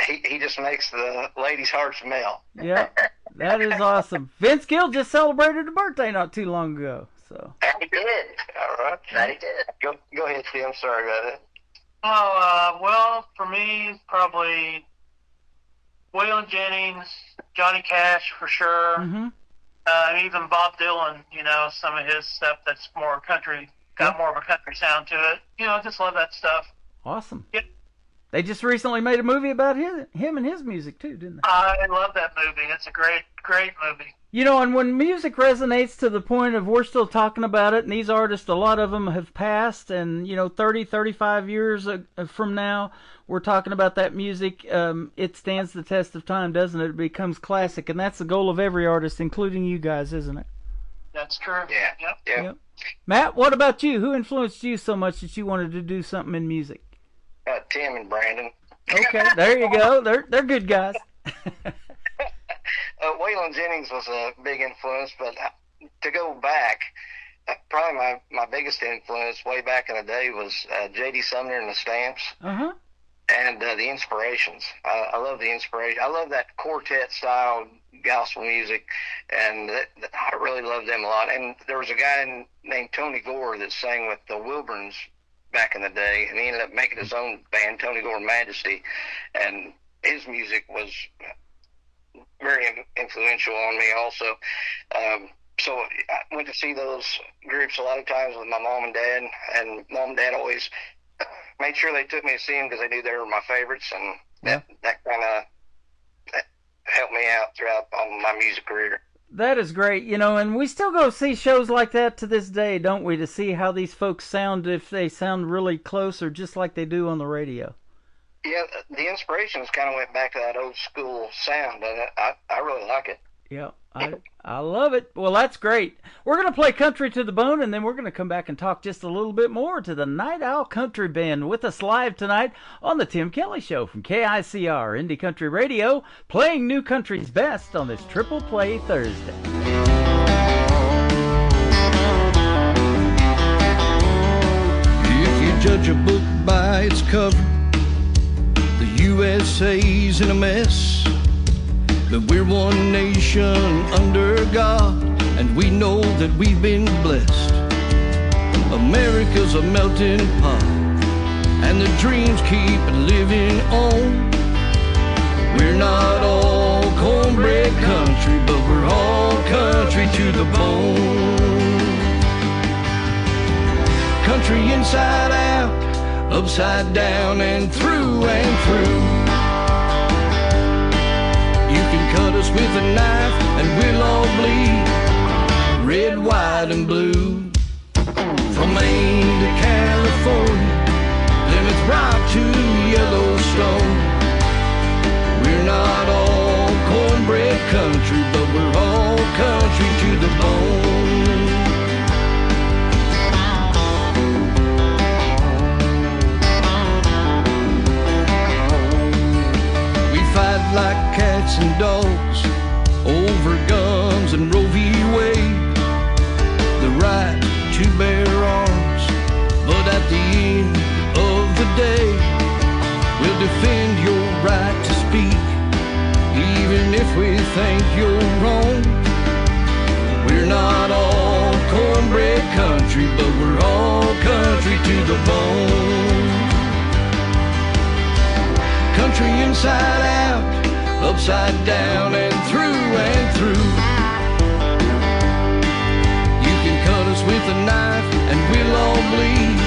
he just makes the ladies' hearts melt. Yeah, that is awesome. Vince Gill just celebrated a birthday not too long ago. So he did. All right. That he did. Go ahead, Tim. I'm sorry about that. Well, for me, probably Waylon Jennings, Johnny Cash for sure, and even Bob Dylan. You know, some of his stuff that's more country, got more of a country sound to it. You know, I just love that stuff. Awesome. Yep. They just recently made a movie about him and his music too, didn't they? I love that movie. It's a great movie. You know, and when music resonates to the point of we're still talking about it, and these artists, a lot of them have passed, and, 30, 35 years from now, we're talking about that music, it stands the test of time, doesn't it? It becomes classic, and that's the goal of every artist, including you guys, isn't it? That's true. Yeah. Yep. Matt, what about you? Who influenced you so much that you wanted to do something in music? Tim and Brandon. Okay, there you go. They're good guys. Waylon Jennings was a big influence, but to go back, probably my biggest influence way back in the day was J.D. Sumner and the Stamps, and the Inspirations. I love the Inspiration. I love that quartet style gospel music, and I really love them a lot. And there was a guy named Tony Gore that sang with the Wilburns back in the day, and he ended up making his own band, Tony Gore Majesty, and his music was very influential on me also. So I went to see those groups a lot of times with my mom and dad, and mom and dad always made sure they took me to see them because they knew they were my favorites, and that kind of helped me out throughout my music career. That is great, and we still go see shows like that to this day, don't we, to see how these folks sound, if they sound really close or just like they do on the radio. Yeah, the inspirations kind of went back to that old school sound, and I really like it. Yeah, I love it. Well, that's great. We're going to play Country to the Bone, and then we're going to come back and talk just a little bit more to the Night Owl Country Band with us live tonight on the Tim Kelly Show from KICR Indie Country Radio, playing New Country's best on this Triple Play Thursday. If you judge a book by its cover, the USA's in a mess. But we're one nation under God, and we know that we've been blessed. America's a melting pot, and the dreams keep living on. We're not all cornbread country, but we're all country to the bone. Country inside out, upside down, and through and through. Cut us with a knife and we'll all bleed red, white, and blue. From Maine to California, Plymouth Rock to Yellowstone. We're not all cornbread country, but we're all country to the bone. We fight like cats and dogs over guns and Roe v. Wade, the right to bear arms, but at the end of the day, we'll defend your right to speak, even if we think you're wrong. We're not all cornbread country, but we're all country to the bone. Country inside out, upside down, and through. You can cut us with a knife and we'll all bleed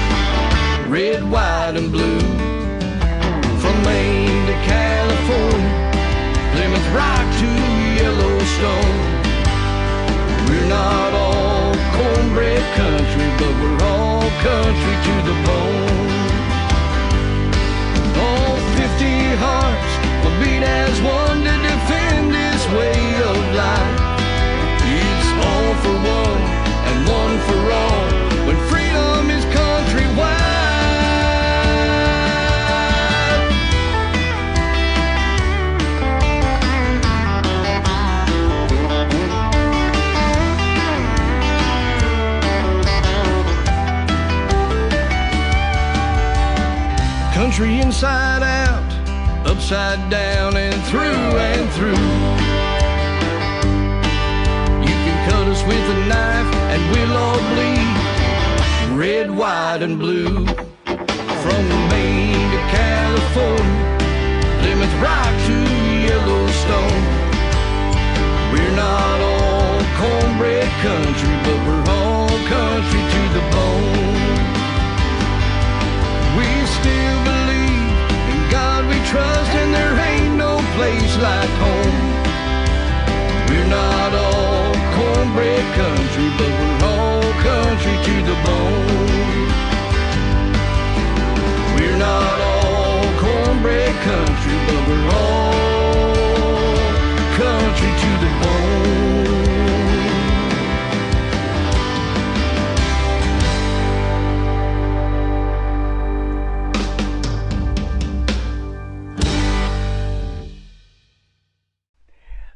red, white, and blue. From Maine to California, Plymouth Rock to Yellowstone. We're not all cornbread country, but we're all country to the bone. All 50 hearts will beat as one to defend this way of life. It's all for one and one for all, when freedom is countrywide. Country inside out, upside down, and through. You can cut us with a knife and we'll all bleed red, white, and blue. From Maine to California, Plymouth Rock to Yellowstone. We're not all cornbread country, but we're all country to the bone. We still believe in God we trust, and there ain't no place like home. We're not all cornbread country, but we're all country to the bone. We're not all cornbread country, but we're all country to the bone.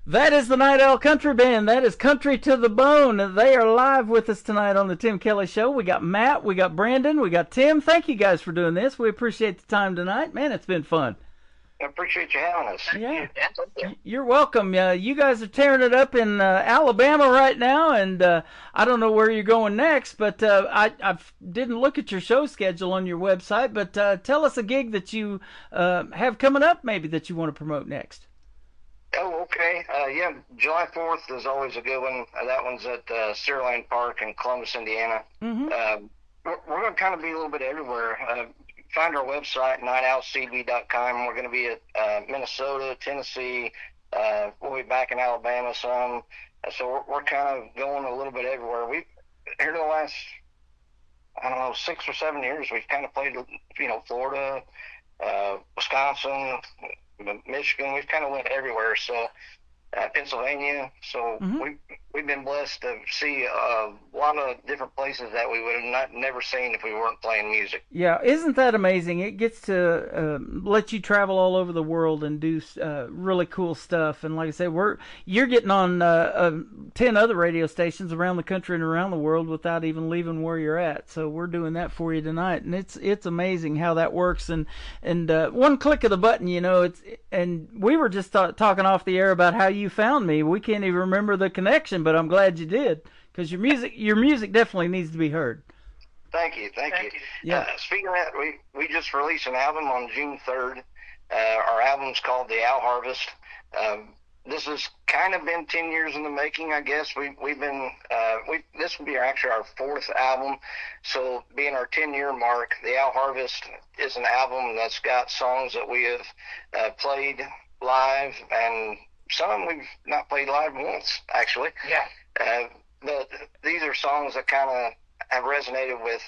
That is the Night Owl Country Band. That is Country to the Bone. They are live with us tonight on the Tim Kelly Show. We got Matt, we got Brandon, we got Tim. Thank you guys for doing this. We appreciate the time tonight. Man, it's been fun. I appreciate you having us. Yeah. You're welcome. You guys are tearing it up in Alabama right now, and I don't know where you're going next, but I didn't look at your show schedule on your website, but tell us a gig that you have coming up maybe that you want to promote next. Oh, okay. Yeah, July 4th is always a good one. That one's at Cereland Park in Columbus, Indiana. Mm-hmm. We're going to kind of be a little bit everywhere. Find our website, nightowlcb.com. We're going to be at Minnesota, Tennessee, We'll be back in Alabama some. So we're kind of going a little bit everywhere. Here the last, I don't know, 6 or 7 years, we've kind of played, Florida, Wisconsin, Michigan. We've kind of went everywhere. So Pennsylvania. So we've been blessed to see a lot of different places that we would have never seen if we weren't playing music. Yeah, isn't that amazing? It gets to let you travel all over the world and do really cool stuff. And like I said, you're getting on 10 other radio stations around the country and around the world without even leaving where you're at. So we're doing that for you tonight, and it's amazing how that works. And one click of the button, and we were just talking off the air about how you found me. We can't even remember the connection, but I'm glad you did, because your music definitely needs to be heard. Thank you. Yeah. Speaking of that, we just released an album on June 3rd. Our album's called The Owl Harvest. This has kind of been 10 years in the making, I guess. We've been this will be actually our 4th album. So being our 10-year mark, The Owl Harvest is an album that's got songs that we have played live, and some we've not played live once, actually. Yeah. But these are songs that kind of have resonated with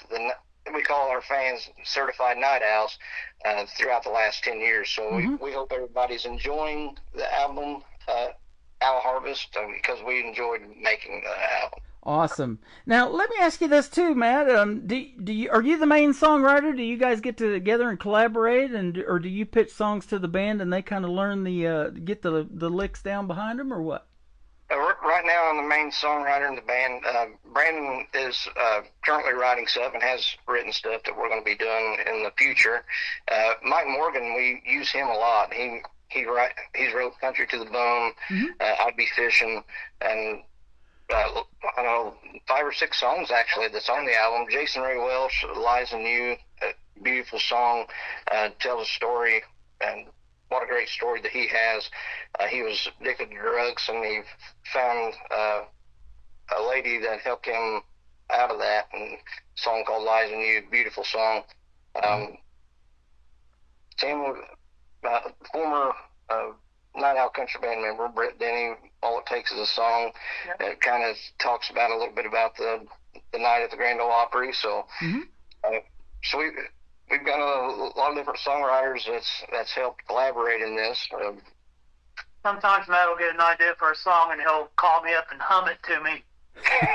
we call our fans certified night owls throughout the last 10 years. So we hope everybody's enjoying the album, Owl Harvest, because we enjoyed making the album. Awesome. Now, let me ask you this too, Matt. Are you the main songwriter? Do you guys get together and collaborate, or do you pitch songs to the band and they kind of learn get the licks down behind them, or what? Right now, I'm the main songwriter in the band. Brandon is currently writing stuff and has written stuff that we're going to be doing in the future. Mike Morgan, we use him a lot. He's wrote Country to the Bone, I'd Be Fishing, and I don't know, 5 or 6 songs actually that's on the album. Jason Ray Welch, Lies in You, a beautiful song, tells a story, and what a great story that he has. He was addicted to drugs, and he found a lady that helped him out of that, and a song called Lies in You, beautiful song. Tim, former Night Owl Country Band member, Brett Denny, All It Takes Is a Song. It kind of talks about a little bit about the night at the Grand Ole Opry. So, so we've got a lot of different songwriters that's helped collaborate in this. Sometimes Matt will get an idea for a song and he'll call me up and hum it to me,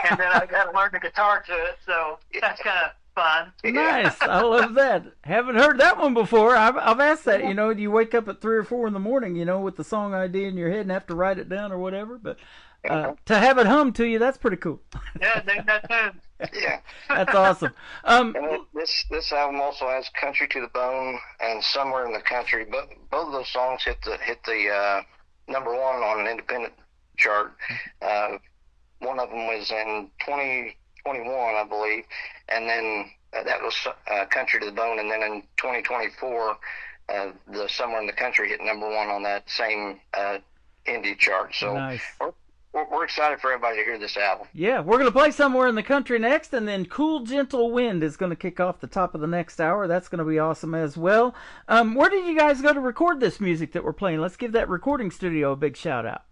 and then I got to learn the guitar to it. So that's kind of fun. Nice. I love that. Haven't heard that one before. I've asked that. Do you wake up at 3 or 4 in the morning, with the song idea in your head and have to write it down or whatever? But to have it hum to you, that's pretty cool. Yeah, dig that tune. Yeah, that's awesome. And this album also has Country to the Bone and Somewhere in the Country. But both of those songs hit the number 1 on an independent chart. One of them was in 2021, I believe, and then that was Country to the Bone, and then in 2024, the Somewhere in the Country hit number 1 on that same indie chart. So nice. We're excited for everybody to hear this album. Yeah, we're going to play Somewhere in the Country next, and then Cool Gentle Wind is going to kick off the top of the next hour. That's going to be awesome as well. Where did you guys go to record this music that we're playing? Let's give that recording studio a big shout out.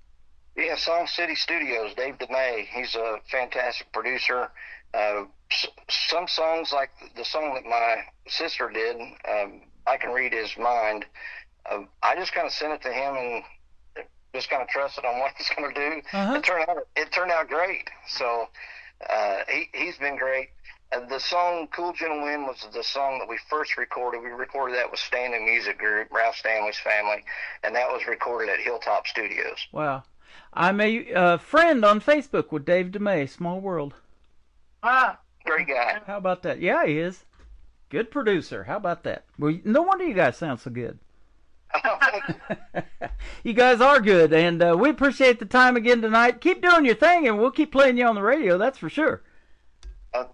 Yeah, Song City Studios, Dave DeMay. He's a fantastic producer. Some songs, like the song that my sister did, I Can Read His Mind, I just kind of sent it to him and just kind of trusted on what he's going to do. It turned out great. So he's been great. The song Cool Gentle Wind was the song that we first recorded. We recorded that with Stanley Music Group, Ralph Stanley's family, and that was recorded at Hilltop Studios. Wow. I'm a friend on Facebook with Dave DeMay, Small World. Great guy. How about that? Yeah, he is. Good producer. How about that? Well, no wonder you guys sound so good. You guys are good, and we appreciate the time again tonight. Keep doing your thing, and we'll keep playing you on the radio, that's for sure.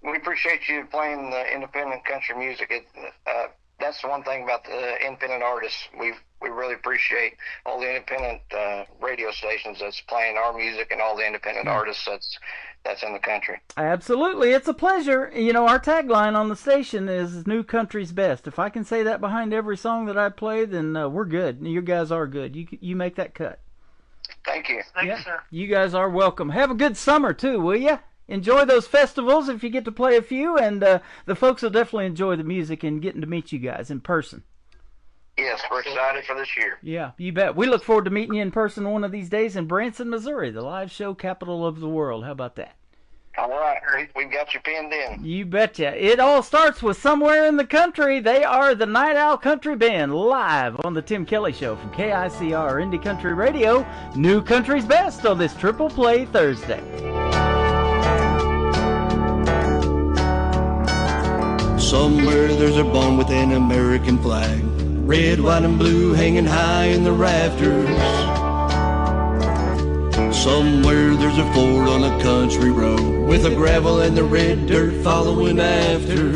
We appreciate you playing the independent country music. That's the one thing about the independent artists. We really appreciate all the independent radio stations that's playing our music and all the independent artists that's in the country. Absolutely. It's a pleasure. Our tagline on the station is New Country's Best. If I can say that behind every song that I play, then we're good. You guys are good. You make that cut. Thank you. Thank you, sir. You guys are welcome. Have a good summer, too, will you? Enjoy those festivals if you get to play a few, and the folks will definitely enjoy the music and getting to meet you guys in person. Yes, we're excited for this year. Yeah, you bet. We look forward to meeting you in person one of these days in Branson, Missouri, the live show capital of the world. How about that? All right, we've got you pinned in. You betcha. It all starts with Somewhere in the Country. They are the Night Owl Country Band live on the Tim Kelly Show from KICR Indie Country Radio. New Country's Best on this Triple Play Thursday. Somewhere there's a barn with an American flag, red, white, and blue hanging high in the rafters. Somewhere there's a Ford on a country road with the gravel and the red dirt following after.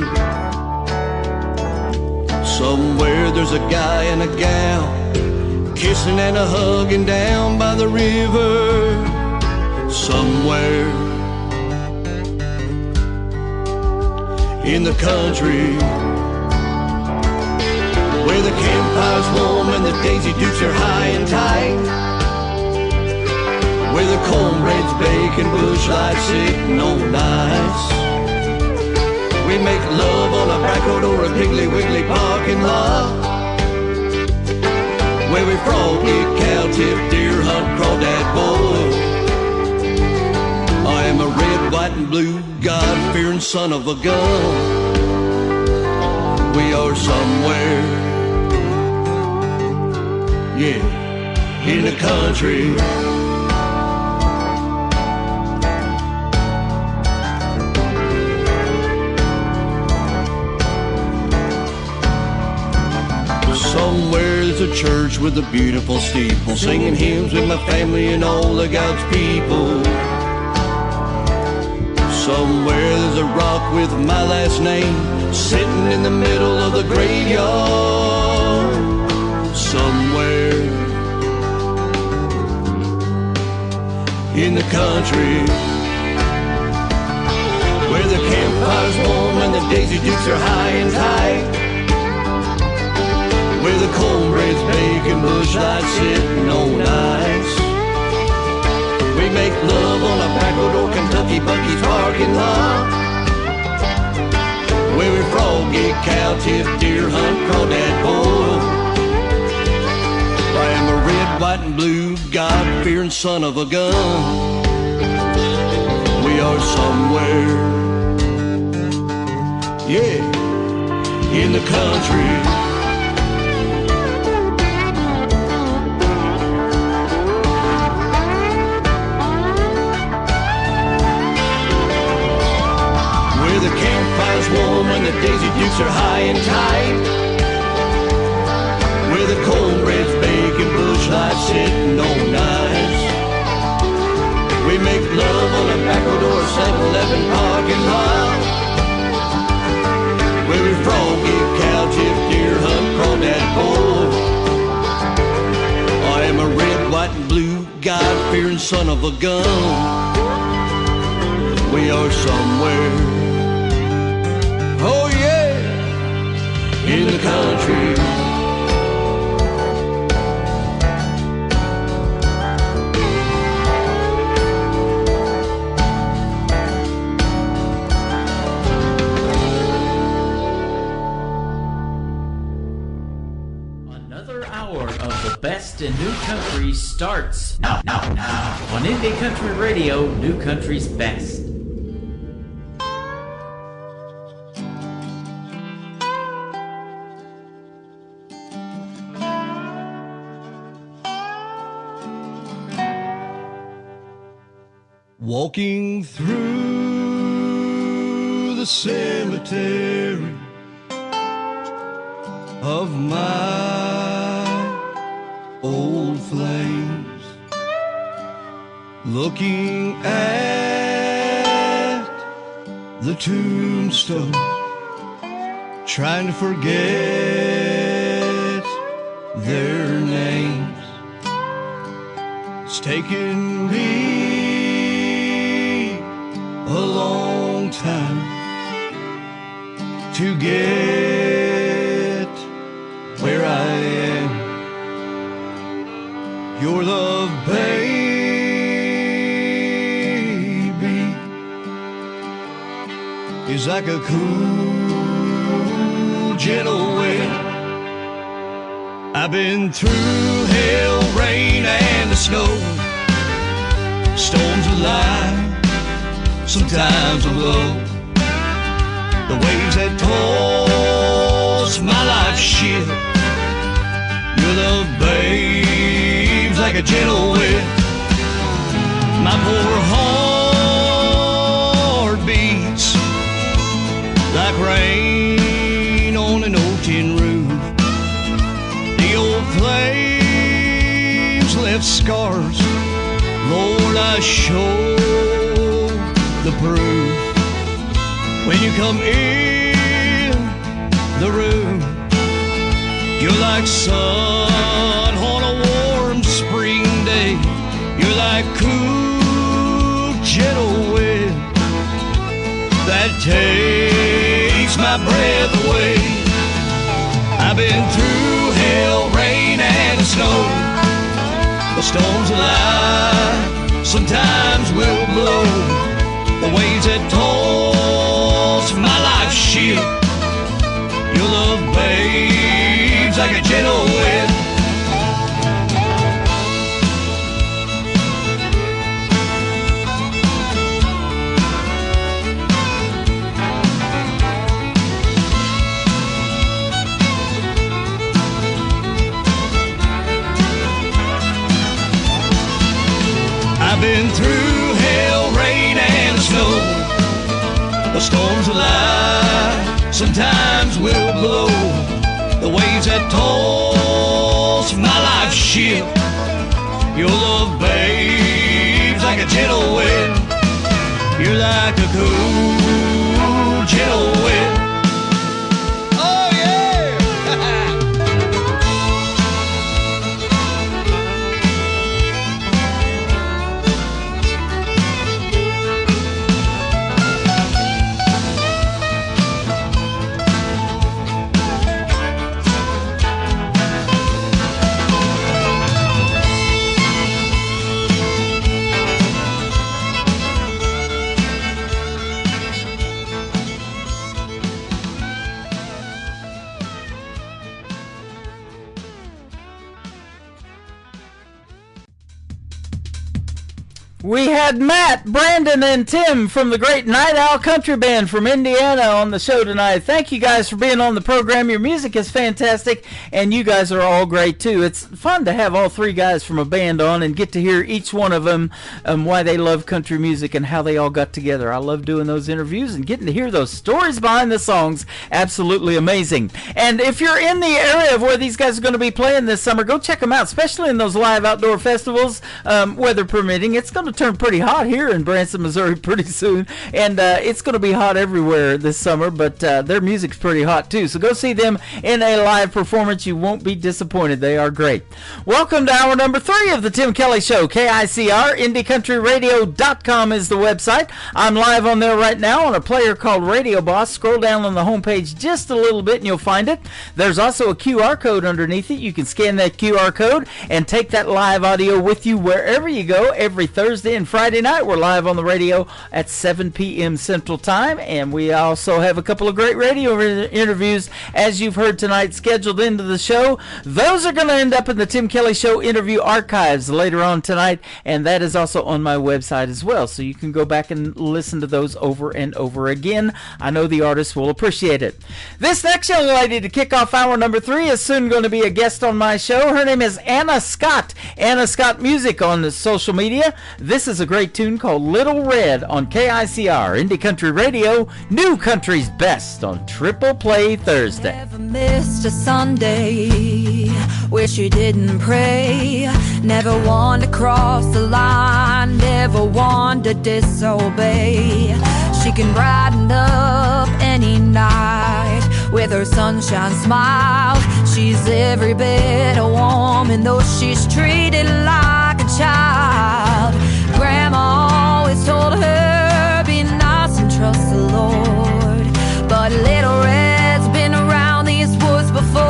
Somewhere there's a guy and a gal kissing and a hugging down by the river. Somewhere in the country where the campire's warm and the Daisy Dukes are high and tight, where the cornbread's baking, bush lights sitting on ice. We make love on a back road or a Piggly Wiggly parking lot, where we frog eat, cow tip, deer hunt, crawdad boy. I am a red, white, and blue, God-fearing son of a gun. We are somewhere, yeah, in the country. Somewhere there's a church with a beautiful steeple, singing hymns with my family and all of God's people. Somewhere there's a rock with my last name, sitting in the middle of the graveyard. Somewhere in the country where the campire's warm and the Daisy Dukes are high and tight, where the cornbread's baking, bush lights sitting on ice. We make love on a back road or Kentucky Bucky's parking lot, where we frog eat, cow tip, deer hunt, crawdad boil. I am a red, white, and blue, God-fearing son of a gun. We are somewhere, yeah, in the country. The campfire's warm and the Daisy Dukes are high and tight, where the cornbread's baking, bush lights sitting on ice. We make love on a back road or a 7-Eleven parking lot, where we frog eat, cow tip, deer hunt, crawdad boil. I am a red, white, and blue, God-fearing son of a gun. We are somewhere, oh yeah, in the country. Another hour of the best in new country starts now on Indie Country Radio, New Country's Best. Walking through the cemetery of my old flames, looking at the tombstone, trying to forget their names. It's taken me a long time to get where I am. Your love, baby, is like a cool, gentle wind. I've been through hell, rain, and the snow. Storms of life, sometimes will blow. The waves that toss my life ship. Your love, babe's like a gentle wind. My poor heart beats like rain on an old tin roof. The old flames left scars. Lord, I show the proof. When you come in the room, you're like sun on a warm spring day. You're like cool, gentle wind that takes my breath away. I've been through hell, rain, and snow. The storms of life sometimes will blow. The waves that toss my life ship. Your love, babe's like a gentle wind. I've been through hell, rain, and snow. The storms of life sometimes will blow. The waves that toss my life ship. Your love, babe's like a gentle wind. You're like a cool, gentle wind. Oh yeah! We had Matt, Brandon, and Tim from the great Night Owl Country Band from Indiana on the show tonight. Thank you guys for being on the program. Your music is fantastic, and you guys are all great, too. It's fun to have all three guys from a band on and get to hear each one of them why they love country music and how they all got together. I love doing those interviews and getting to hear those stories behind the songs. Absolutely amazing. And if you're in the area of where these guys are going to be playing this summer, go check them out, especially in those live outdoor festivals, weather permitting. It's going to turn pretty hot here in Branson, Missouri pretty soon, and it's going to be hot everywhere this summer, but their music's pretty hot too, so go see them in a live performance. You won't be disappointed. They are great. Welcome to hour number 3 of the Tim Kelly Show. KICR, IndieCountryRadio.com is the website. I'm live on there right now on a player called Radio Boss. Scroll down on the homepage just a little bit and you'll find it. There's also a QR code underneath it. You can scan that QR code and take that live audio with you wherever you go. Every Thursday and Friday night we're live on the radio at 7 p.m. Central Time, and we also have a couple of great radio interviews, as you've heard tonight, scheduled into the show. Those are going to end up in the Tim Kelly Show interview archives later on tonight, and that is also on my website as well, so you can go back and listen to those over and over again. I know the artists will appreciate it. This next young lady to kick off hour number 3 is soon going to be a guest on my show. Her name is Anna Scott. Anna Scott Music on the social media. This is a great tune called Little Red on KICR, Indie Country Radio, New Country's Best on Triple Play Thursday. Never missed a Sunday where she didn't pray. Never one to cross the line, never one to disobey. She can brighten up any night with her sunshine smile. She's every bit a woman, though she's treated like a child. Grandma always told her, be nice and trust the Lord. But Little Red's been around these woods before.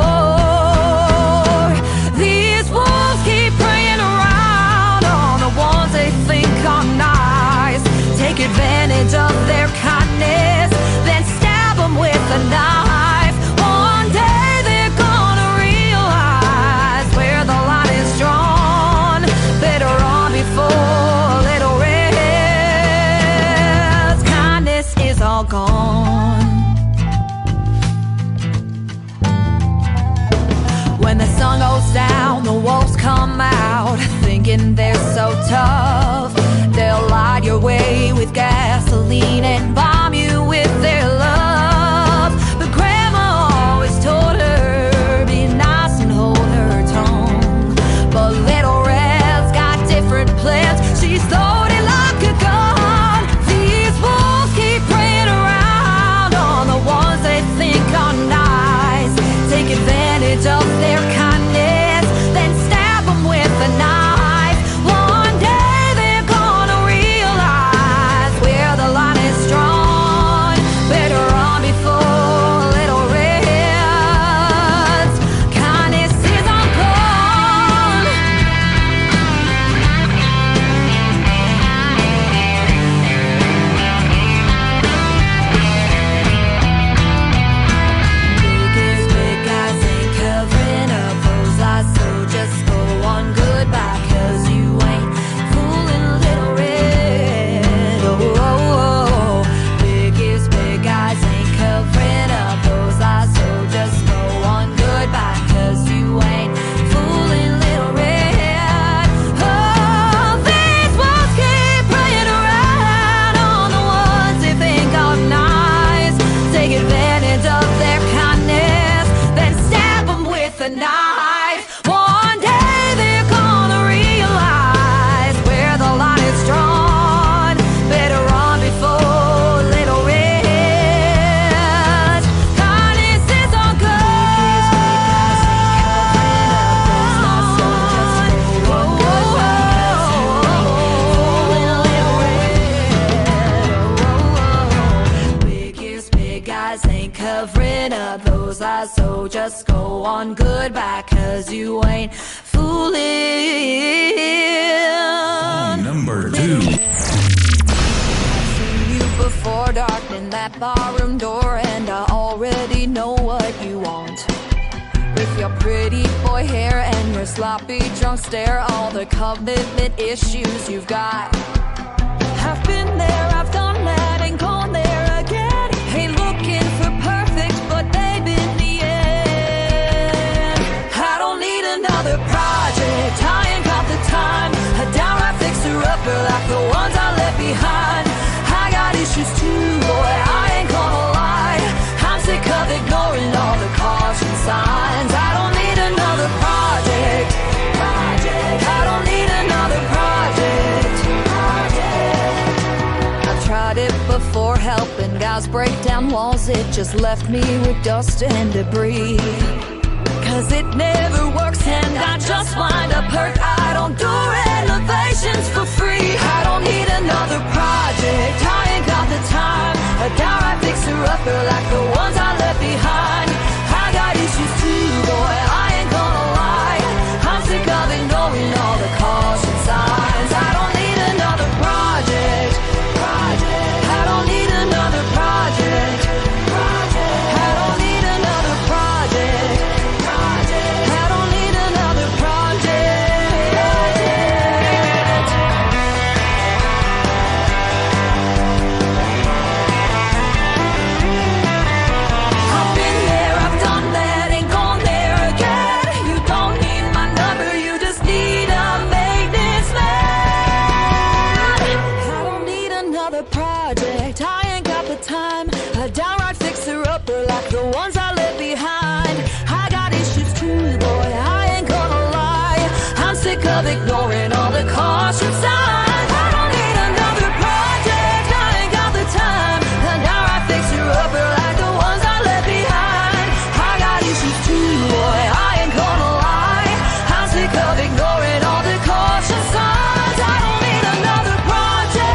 These wolves keep preying around. When the sun goes down, the wolves come out, thinking they're so tough. They'll light your way with gasoline and bomb you with their love. But grandma always told her, be nice and hold her tongue. But little Red's got different plans. She's loaded like a gun. These wolves keep preying around on the ones they think are nice. Take advantage of their kindness, then stab them with a knife. One day they're gonna realize where the line is drawn. Better run before little Red's kindness is all gone. Biggest big guys ain't covering up those eyes, so just go on goodbye, 'cause you ain't fooling little Red. Oh, oh, oh. Biggest big guys ain't covering up those eyes, so just go on goodbye, 'cause you ain't fooling little Red. Oh, these wolves keep preying around on the ones they think are nice. Take advantage of their kindness, then stab them with a knife. One day they're gonna realize where the line is drawn. Better run before little Red. Kindness is all good. Biggest big guys ain't covering up those eyes, so just go on goodbye, 'cause you ain't fooling. Number 2. Seen you before dark in that barroom door, and I already know what you want. With your pretty boy hair and your sloppy drunk stare, all the commitment issues you've got. I've been there, I've done that, and gone there again. Ain't looking for perfect, but babe, in the end, I don't need another project. I ain't got the time. A downright fixer-upper like the ones I left behind. I got issues too, boy, I ain't gonna lie. I'm sick of ignoring all the caution signs. I don't need another project. I don't need another project. I've tried it before, helping guys break down walls. It just left me with dust and debris. 'Cause it never works and I just wind up hurt. I don't do renovations for free. I don't need another project. I ain't got the time. A downright fixer-upper like the ones I left behind. I got issues too, boy, I ain't gonna lie. I'm sick of ignoring all the caution signs. I don't need another project. I don't need another project. I don't need another project. I don't need another project. I've been there, I've done that, ain't gone there again. You don't need my number, you just need a maintenance man. I don't need another project. I ain't got the time. A downright fixer-upper like the ones I left behind. I got issues too, boy, I ain't gonna lie. I'm sick of ignoring all the caution signs. I don't need another project. I ain't got the time. A downright fixer-upper like the ones I left behind. I got issues too, boy, I ain't gonna lie. I'm sick of ignoring all the caution signs. I don't need another project.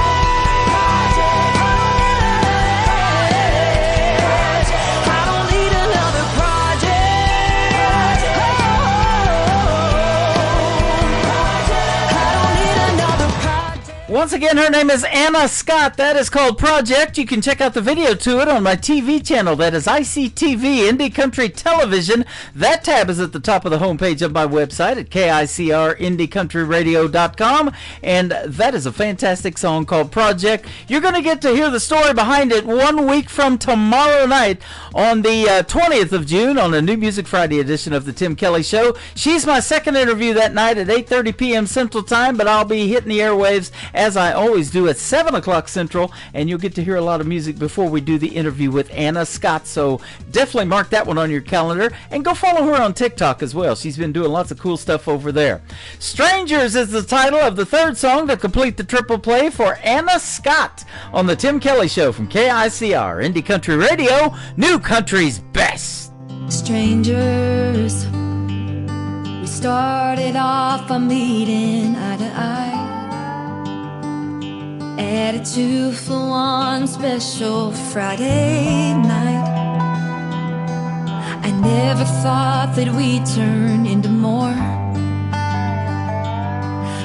I don't need another project. Once again, her name is Anna Scott. That is called Project. You can check out the video to it on my TV channel. That is ICTV, Indie Country Television. That tab is at the top of the homepage of my website at KICRIndieCountryRadio.com. And that is a fantastic song called Project. You're going to get to hear the story behind it 1 week from tomorrow night on the 20th of June on the New Music Friday edition of the Tim Kelly Show. She's my second interview that night at 8:30 p.m. Central Time, but I'll be hitting the airwaves as I always do at 7 o'clock Central, and you'll get to hear a lot of music before we do the interview with Anna Scott. So definitely mark that one on your calendar, and go follow her on TikTok as well. She's been doing lots of cool stuff over there. Strangers is the title of the third song to complete the triple play for Anna Scott on the Tim Kelly Show from KICR, Indie Country Radio, New Country's best. Strangers, we started off by meeting eye to eye at a 2-for-1 special Friday night. I never thought that we'd turn into more,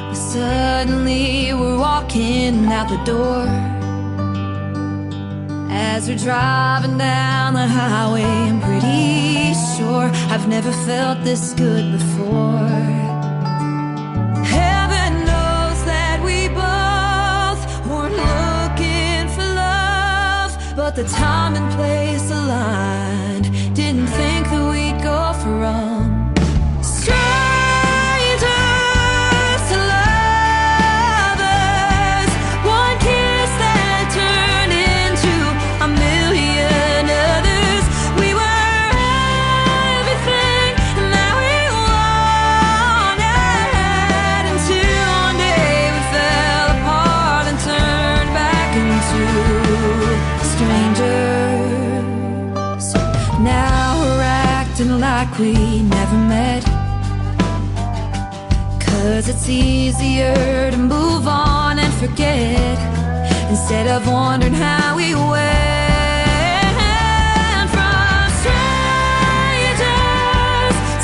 but suddenly we're walking out the door. As we're driving down the highway, I'm pretty sure I've never felt this good before. Heaven knows that we both weren't looking for love, but the time and place aligned. Didn't think that we'd go from strangers to lovers. One kiss that turned into a million others. We were everything that we wanted, until one day we fell apart and turned back into strangers. Now we're acting like we never met, 'cause it's easier to move on and forget, instead of wondering how we went from strangers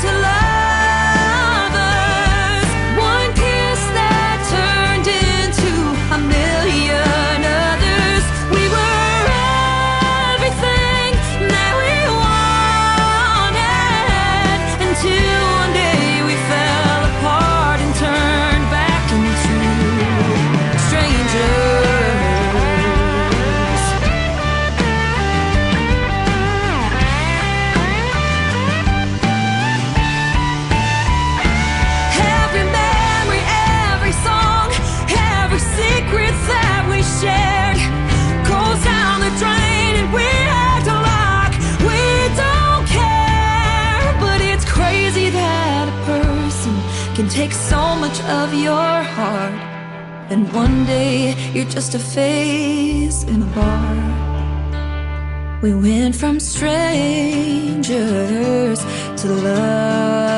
to lovers. One kiss that turned into a million others. We were everything that we wanted, until one day we fell apart and turned back into strangers. Every memory, every song, every secret that we shared goes down the drain, and we act like we don't care. But it's crazy that a person can take so much of your heart, and one day you're just a face in a bar. We went from strangers to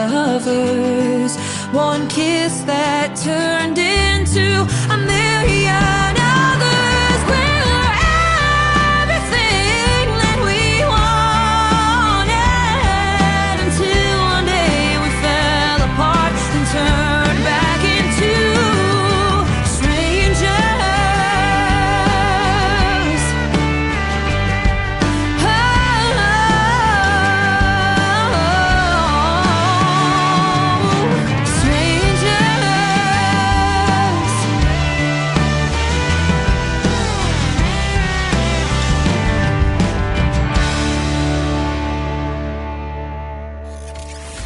lovers. One kiss that turned into a million others. We were everything that we wanted, until one day we fell apart and turned back into strangers.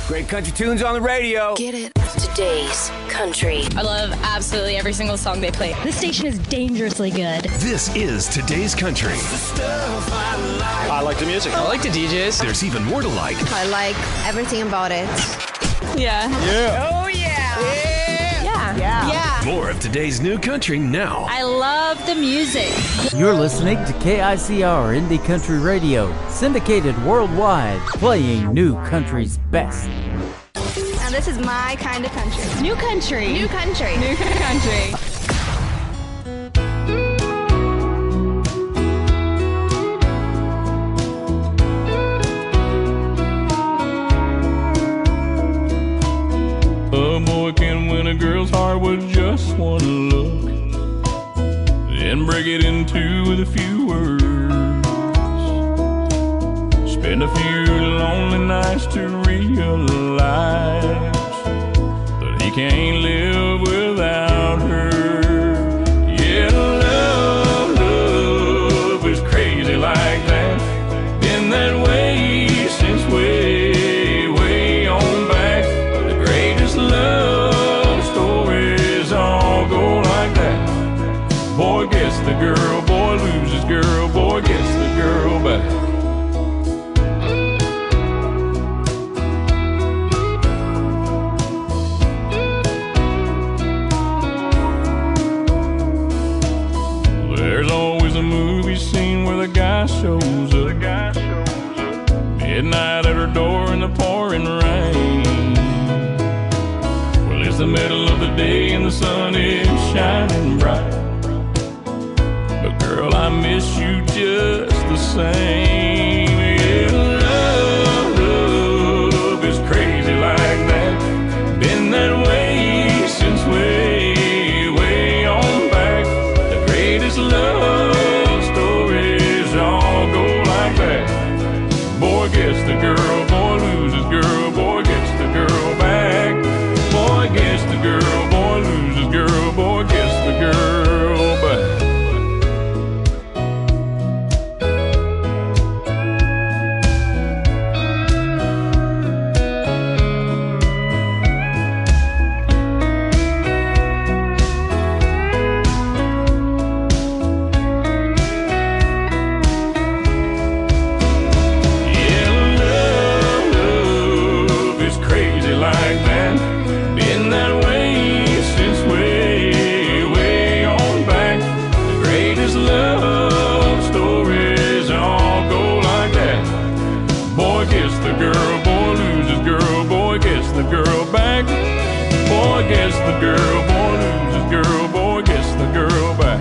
Great country tunes on the radio. Get it? Today's country. I love absolutely every single song they play. This station is dangerously good. This is today's country. I like the music. I like the DJs. There's even more to like. I like everything about it. Yeah. Yeah. Oh, yeah. Yeah. Yeah. More of today's new country now. I love the music. You're listening to KICR Indie Country Radio, syndicated worldwide, playing New Country's best. And this is my kind of country. New country. New country. New country. A boy can win a girl's heart with just one look. then break it into with a few words. Spend a few lonely nights to realize that he can't live without her. Yeah, love is crazy like that. Been that way since way on back. The greatest love stories all go like that. Boy gets the girl, boy loses girl, boy gets the girl back. There's always a movie scene where the guy shows up. Midnight at her door in the pouring rain. Well, it's the middle of the day and the sun is shining bright. But girl, I miss you just the same. Yeah, love is crazy like that. Been that way since way on back. The greatest love stories all go like that. Boy gets the girl, boy loses girl, boy gets the girl back. Boy gets the girl, boy loses girl, boy gets the girl back. Gets the girl, boy loses girl, boy gets the girl back.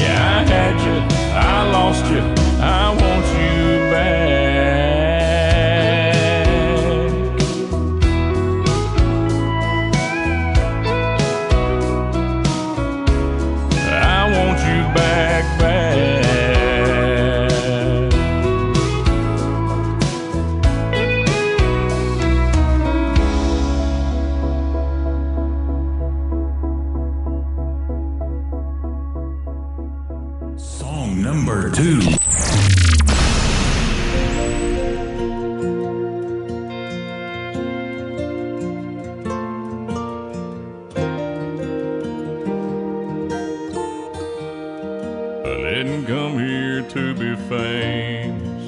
Yeah, I had you, I lost you, I want you back. I want you back. Number 2. I didn't come here to be famous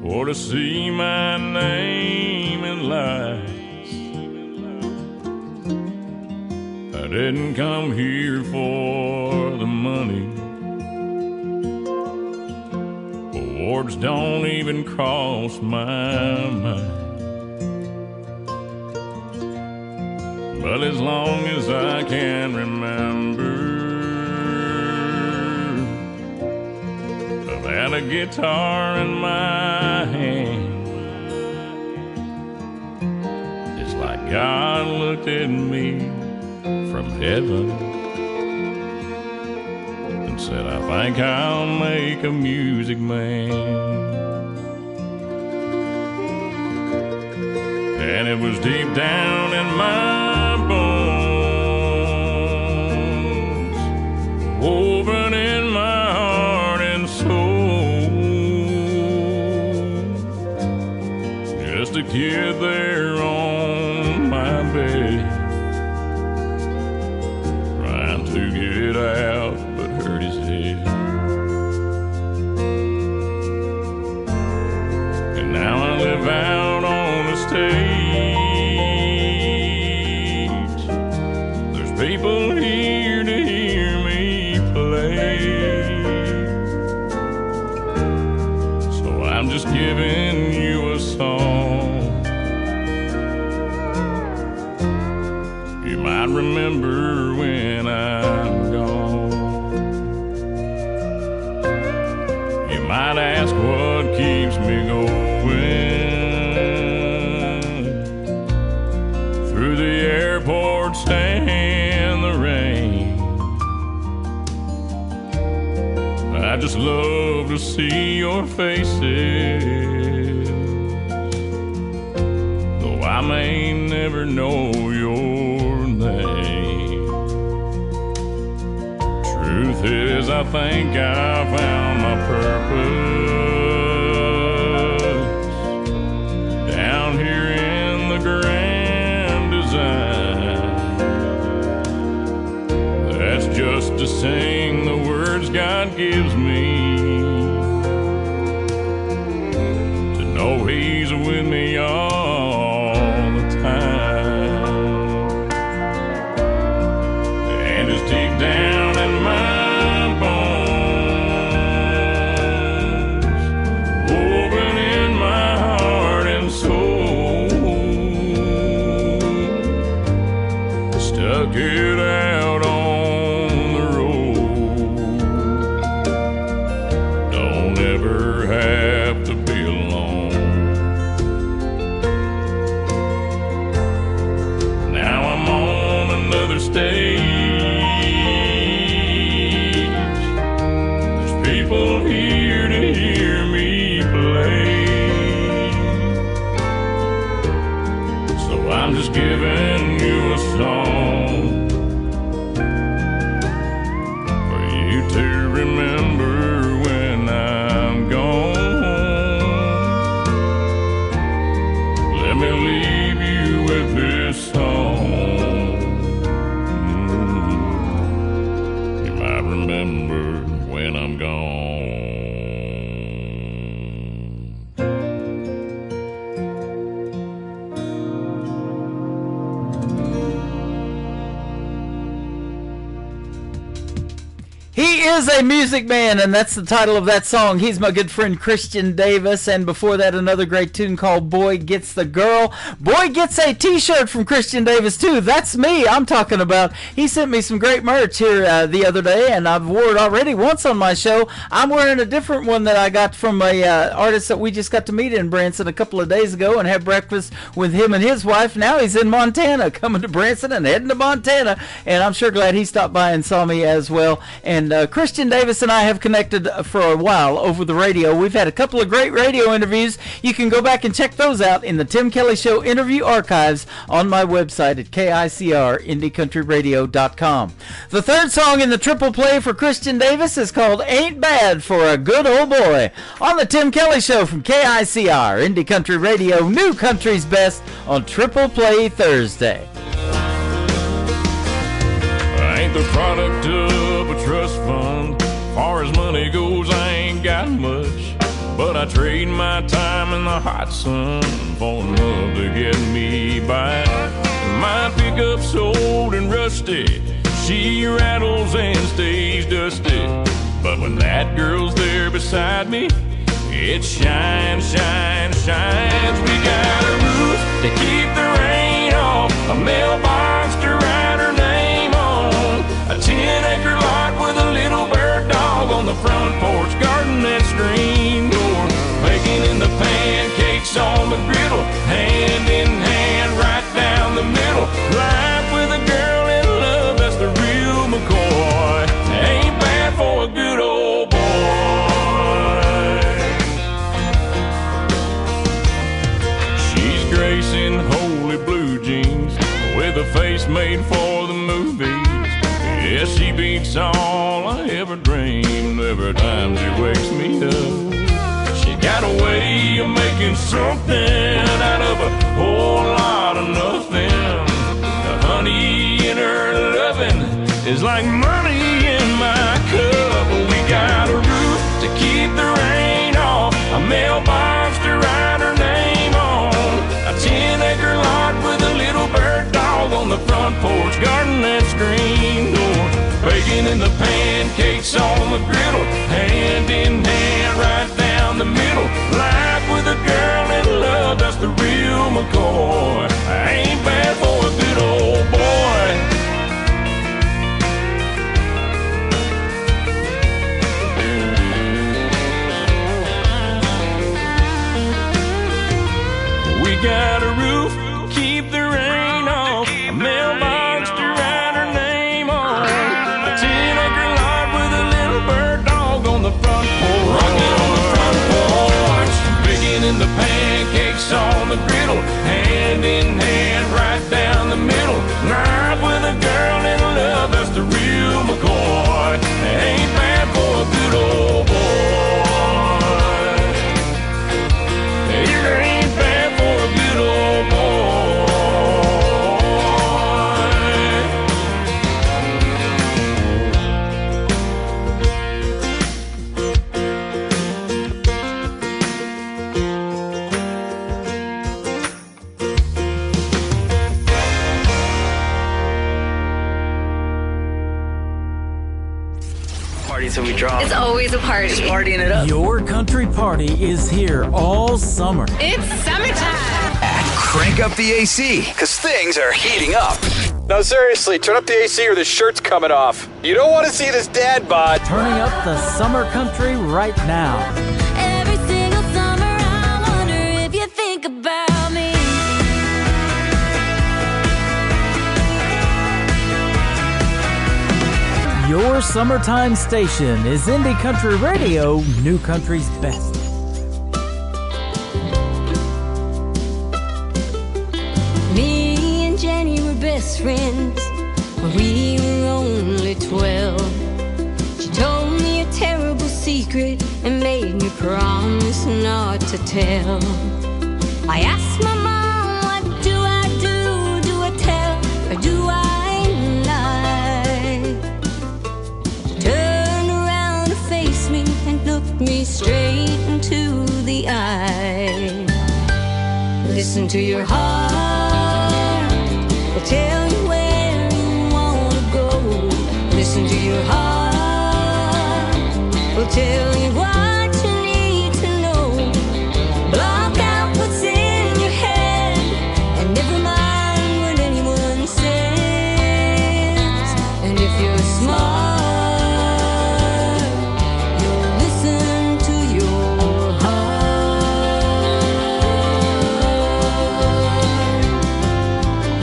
or to see my name in lights. I didn't come here for the money. Awards don't even cross my mind. But as long as I can remember, I've had a guitar in my hand. It's like God looked at me from heaven and said, I think I'll make a music man. And it was deep down in my bones, woven in my heart and soul. Just a kid there on my bed, trying to get it out, but hurt his head. And now I live out on the stage. There's people here to hear me play. So I'm just giving you a song. You might remember when I'm gone. You might ask what keeps me going through the airports and the rain. just love to see your faces, though I may never know your name. Truth is, I think I found my purpose down here in the grand design. That's just to sing the words God gives me, to know He's with me all the time, and it's deep down in my bones, woven in my heart and soul, stuck it out on the road. Don't ever have to be alone. Now I'm on another stage. There's people here to hear me play, so I'm just giving you a song for you to remember when I'm gone. Let me leave you with this song. You might remember when I'm gone. He is a music man, and that's the title of that song. He's my good friend Christian Davis, and before that, another great tune called Boy Gets the Girl. Boy gets a t-shirt from Christian Davis, too. That's me I'm talking about. He sent me some great merch here the other day, and I've worn it already once on my show. I'm wearing a different one that I got from a artist that we just got to meet in Branson a couple of days ago and had breakfast with him and his wife. Now he's in Montana, coming to Branson and heading to Montana, and I'm sure glad he stopped by and saw me as well. And Christian Davis and I have connected for a while over the radio. We've had a couple of great radio interviews. You can go back and check those out in the Tim Kelly Show interview archives on my website at KICR-IndieCountryRadio.com. The third song in the triple play for Christian Davis is called Ain't Bad for a Good Old Boy on the Tim Kelly Show from KICR, Indie Country Radio, New Country's Best on Triple Play Thursday. I ain't the product of a trust fund. Far as money goes, I ain't got much, but I trade my time in the hot sun for love to get me by. My pickup's old and rusty, she rattles and stays dusty, but when that girl's there beside me, it shines, shines, shines. We got a roof to keep the rain off, a mailbox to write her name on, a 10-acre lot with a little bird dog on the front porch, garden and screen door, baking in the pancakes on the griddle, hand in hand right down the middle. Life with a girl in love, that's the real McCoy. Ain't bad for a good old boy. She's gracing holy blue jeans with a face made for the movies. Yeah, she beats all I ever dreamed every time she wakes me up. She got a way of making something out of a whole lot of nothing. The honey in her loving is like money in my cup. We got a roof to keep the rain off, a mailbox to write her name on, a 10-acre lot with a little bird dog on the front porch, garden and screen door, baking in the pancakes on the griddle, hand in hand right down the middle. Life with a girl in love, that's the real McCoy. I ain't bad for a good old boy. We got a roof, keep the rain off, a mailbox to write her name on, a 10-acre lot with a little bird dog on the front fiddle, hand in hand, right down the middle. Live with a girl in love, that's the real McCoy. Ain't bad for a good old boy. It ain't bad for a good old boy. Party till we drop. It's always a party. Just partying it up. Your country party is here all summer. It's summertime. Crank up the AC, because things are heating up. No, seriously, turn up the AC or the shirt's coming off. You don't want to see this dad bod. Turning up the summer country right now. Every single summer, I wonder if you think about me. Your summertime station is Indie Country Radio, New Country's best. Me and Jenny were best friends when we were only 12. She told me a terrible secret and made me promise not to tell. I asked my mom, what do I do? Do I tell or do I lie? She turned around to face me and looked me straight into the eye. Listen to your heart, will tell you where you wanna go. Listen to your heart, will tell you what you need to know. Block out what's in your head and never mind what anyone says. And if you're smart, you'll listen to your heart.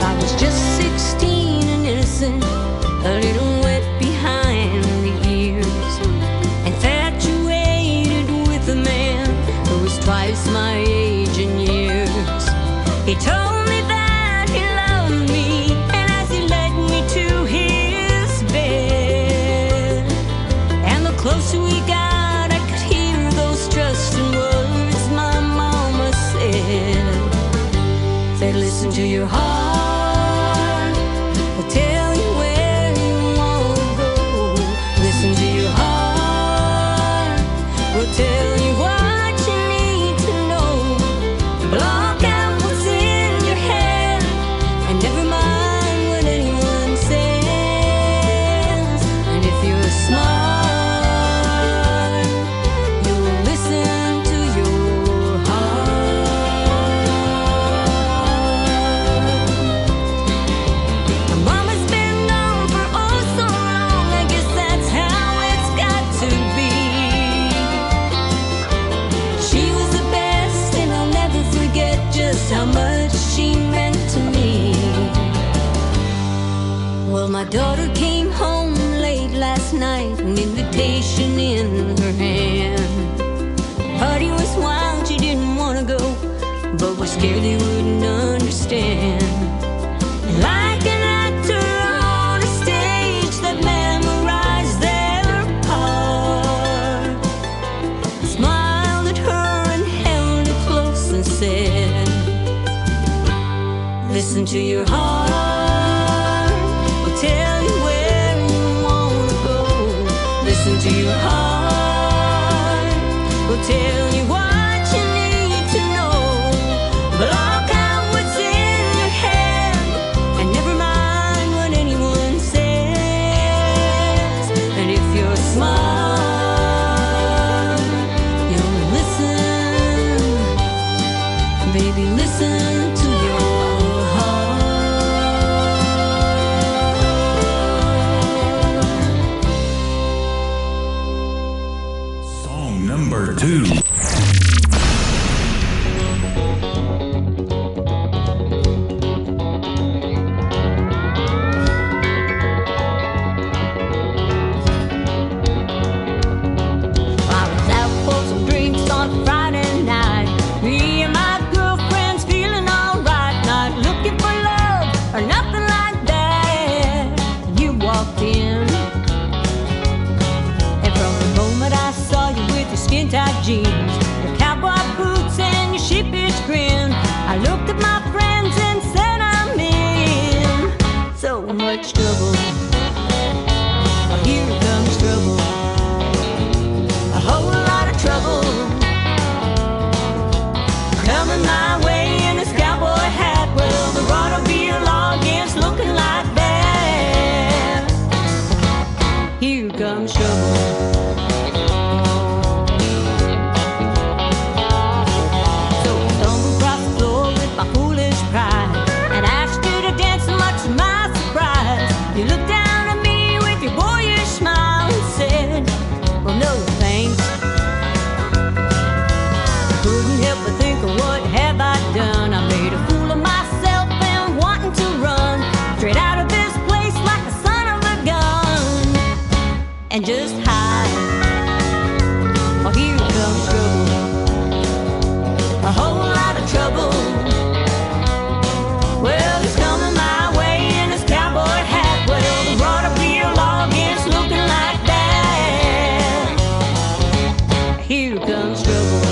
I was just 16 and innocent, a little wet behind the ears, infatuated with a man who was twice my age in years. He told me that he loved me, and as he led me to his bed, and the closer we got, I could hear those trusting words my mama said. Said, listen to your heart, will tell you where you wanna go. Listen to your heart, will tell you what you need to know. Block out what's in your head and never mind what anyone says. And if you're smart, you'll listen to your heart. My mama's been gone for oh so long, I guess that's how it's got to be. She was the best, and I'll never forget just how much she meant to me. Well, my daughter came home late last night, an invitation in her hand. Party was wild, she didn't want to go, but was scared they wouldn't understand. And like an actor on a stage that memorized their part, smiled at her and held her close and said, listen to your heart, will tell you where you wanna go. Listen to your heart, will tell you what you need to know. Block out what's in your head and never mind what anyone says. And if you're smart, you'll listen. Baby, listen to your Song number 2. I was out for some drinks on Friday night. Me and my girlfriends feeling all I looked at my friends and said I'm in so much trouble. Here comes trouble, a whole lot of trouble coming my way in this cowboy hat. Well, the automobile audience looking like that. Here comes trouble. So I stumbled across the floor with my foolish pride and asked you to dance, so much to my surprise. You looked down at me with your boyish smile and said, well, no thanks. Couldn't help but think of what have I done. I made a fool of myself and wanting to run straight out of this place like the son of a gun and just hide. Oh, here comes trouble, a whole lot of trouble. Well, it's coming my way in this cowboy hat. Well, the automobile audience looking like that. Here comes trouble.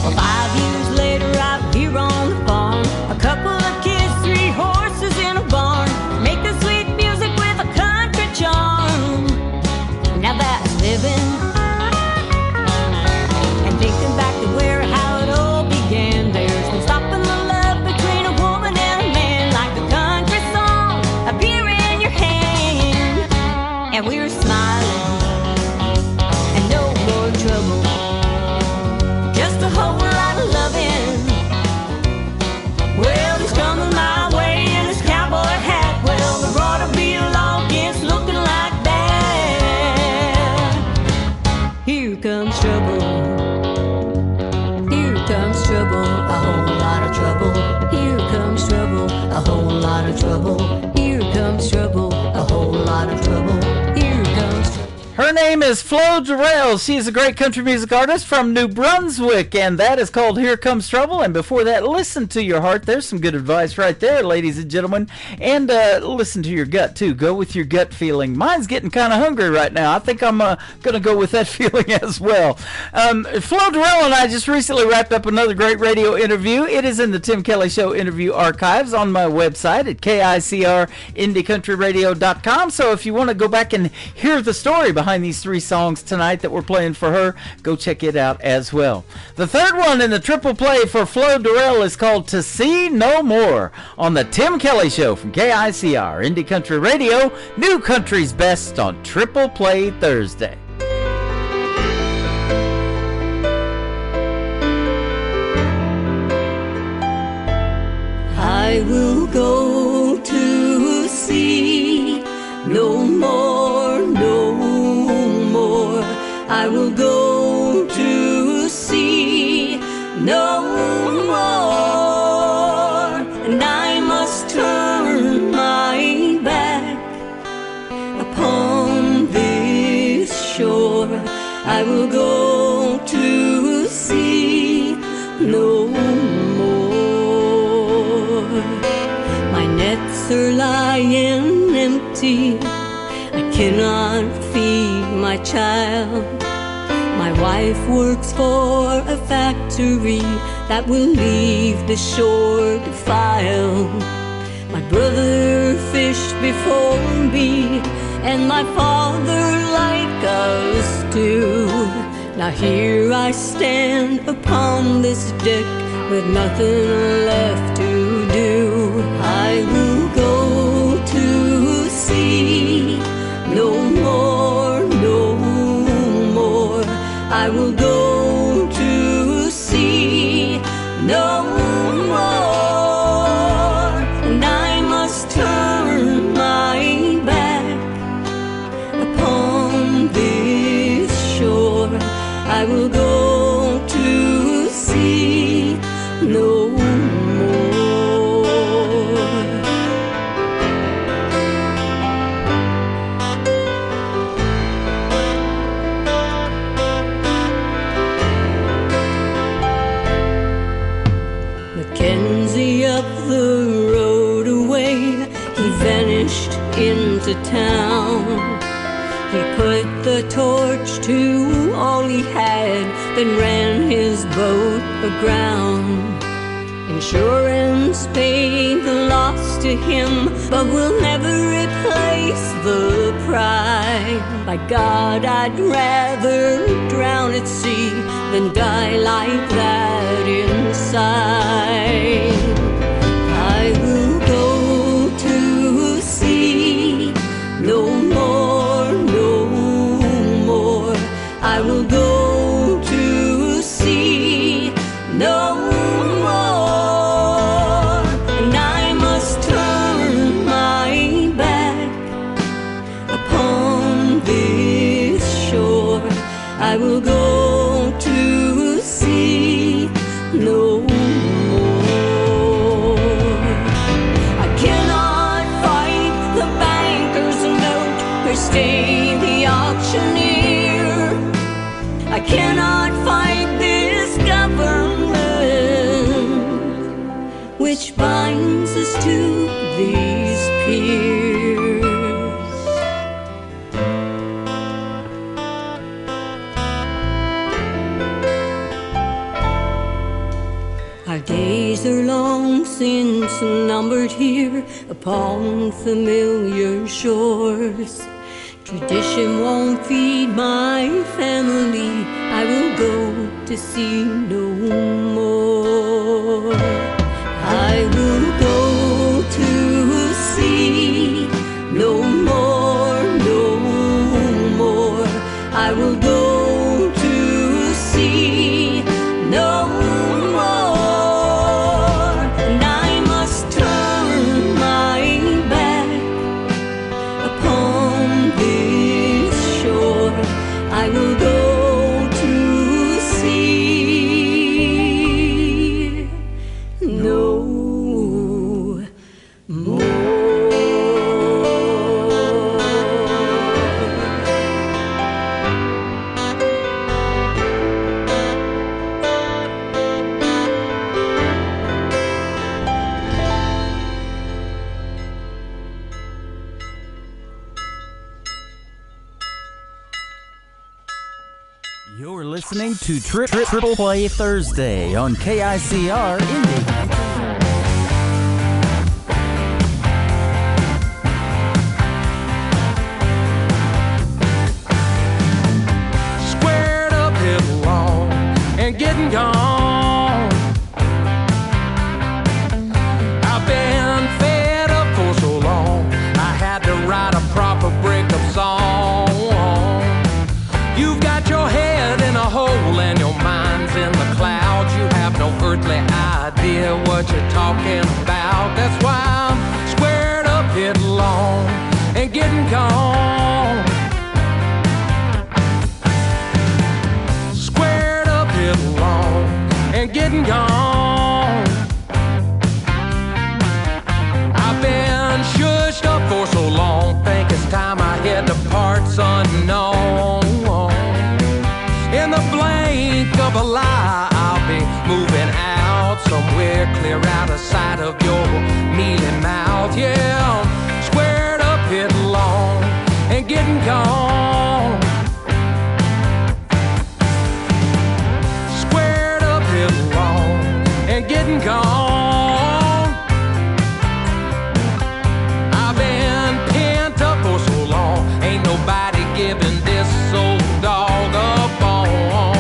Well, 5 years later, out here on the farm, a couple of kids, 3 horses in a barn, making sweet music with a country charm. Now that's living. And thinking back to where, how it all began, there's no stopping the love between a woman and a man, like the country song, a beer in your hand, and we're smiling, and no more trouble. Just a whole lot of loving. Well, it's coming my way in this cowboy hat. Well, the automobile audience looking like that. Here comes trouble. Here comes trouble, a whole lot of trouble. Here comes trouble, a whole lot of trouble. Here comes trouble, a whole lot of trouble. Here comes trouble. Her name is Flo Durrell. She is a great country music artist from New Brunswick, and that is called Here Comes Trouble. And before that, listen to your heart. There's some good advice right there, ladies and gentlemen. And listen to your gut, too. Go with your gut feeling. Mine's getting kind of hungry right now. I think I'm going to go with that feeling as well. Flo Durrell and I just recently wrapped up another great radio interview. It is in the Tim Kelly Show interview archives on my website at KICRIndieCountryRadio.com. So if you want to go back and hear the story behind these 3 songs tonight that we're playing for her, go check it out as well. The third one in the triple play for Flo Durrell is called To See No More on the Tim Kelly Show from KICR Indie Country Radio, New Country's Best on Triple Play Thursday. I will go to sea no more, no more. I will go to sea no more. And I must turn my back upon this shore. I will go to sea no more. My nets are lying empty. I cannot feed my child. My wife works for a factory that will leave the shore defiled. My brother fished before me, and my father like us too. Now here I stand upon this deck with nothing left to do. I will go to sea no more, no more. I will go to sea no more. And I must turn my back upon this shore. I will go to sea no more. to town. He put the torch to all he had, then ran his boat aground. Insurance paid the loss to him, but will never replace the pride. By God, I'd rather drown at sea than die like that inside. I will go to sea no more, no more. I will go to sea no more. And I must turn my back upon this shore. I will go to sea no more. I cannot fight the banker's note or stay the auctioneer. I cannot fight this government which binds us to these piers. Our days are long since numbered here upon familiar shores. Tradition won't feed my family. I will go to sea no more. I will go to sea no more, no more. I will go to sea no more. And I must turn my back upon this shore. I will go to sea no more. You're listening to Triple Play Thursday on KICR Indie. Squared up, headlong, and getting gone. I've been fed up for so long, I had to write a proper breakup song. You've got your head in a hole and your mind's in the clouds. You have no earthly idea what you're talking about. That's why I'm squared up, headlong, and getting gone. Squared up, headlong, and getting gone. I've been shushed up for so long, think it's time I head to parts unknown. In the blink of a lie, I'll be moving out somewhere clear out of sight of your mealy mouth. Yeah, I'm squared up, headlong, and getting gone. Squared up, headlong, and getting gone. I've been pent up for so long, ain't nobody giving this old dog up on.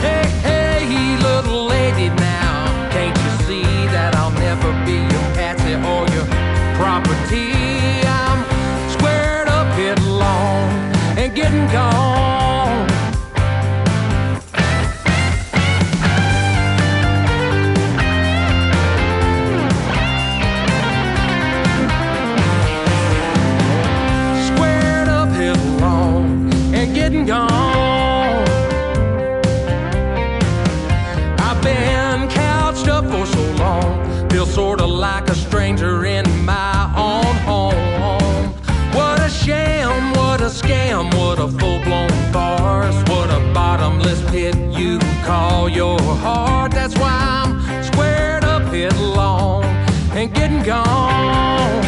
Hey, hey, little lady now, can't you see that I'll never be your patsy or your property? I'm squared up, headlong, and getting gone. Squared up, headlong, and getting gone. I've been couched up for so long, feel sorta like a stranger in my own home. What a sham, what a scam, what a full-blown farce, what a bottomless pit you call your heart. That's why I'm squared up, headlong, and getting gone.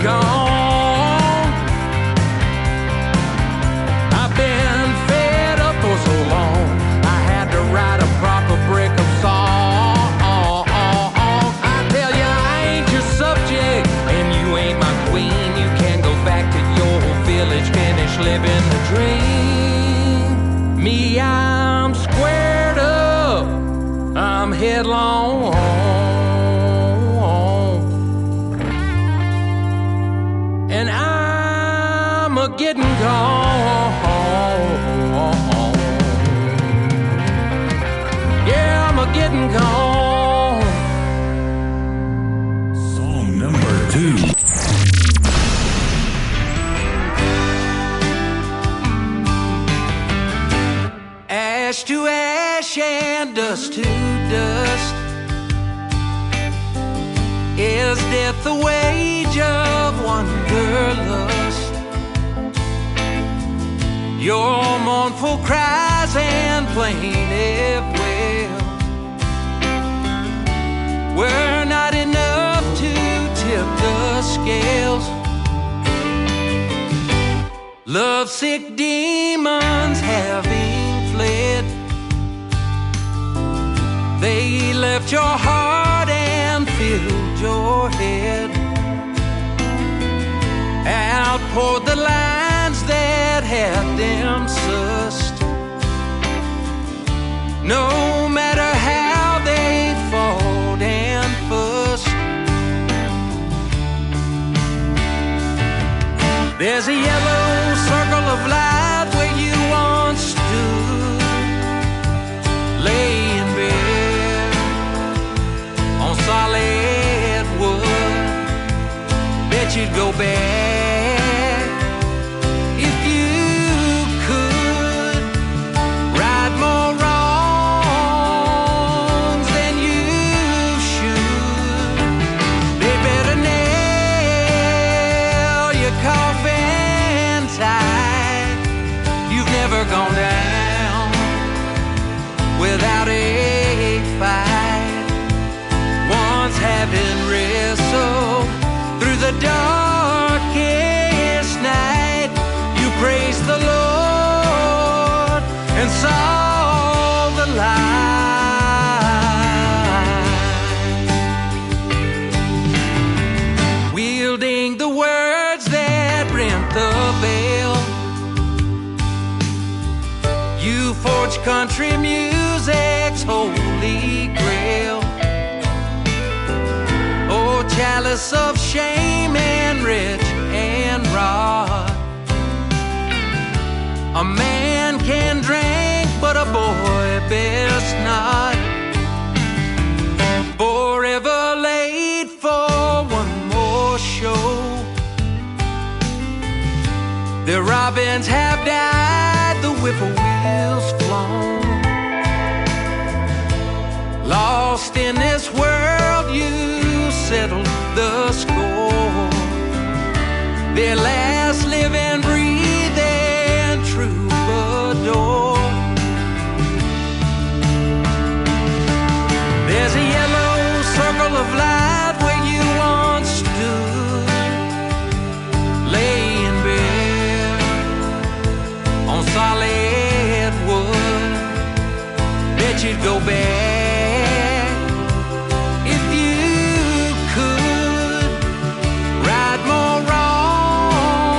gone. I've been fed up for so long, I had to write a proper break of song. I tell you, I ain't your subject, and you ain't my queen. You can go back to your village, finish living the dream. Me, I'm squared up, I'm headlong. And I'm a getting gone. Yeah, I'm a getting gone. Song number 2. Ash to ash and dust to dust. Is death the wage of wanderlust? Your mournful cries and plaintive wail were not enough to tip the scales. Lovesick demons having fled, they left your heart and filled your head. Out poured the lines that had them sussed. No matter how they fought and fussed, there's a yellow circle of light where you once stood, lay in bed on solid wood. Bet you'd go back if you could. Right more wrongs than you should. They better nail your coffin tight. You've never gone down without a fight. Once having wrestled through the darkest night, you praised the Lord and saw the light. Wielding the words that rent the veil, you forged country music's holy grail. Oh, chalice of shame and rich and rod. A man can drink, but a boy best not. Forever late for one more show. The robins have died, the whippoorwills flown. Lost in this world, you settled the score. Their last living, breathing troubadour. There's a yellow circle of light where you once stood, lay in bed on solid wood. Bet you'd go back if you could. Right more wrong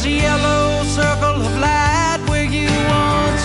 a yellow circle of light where you once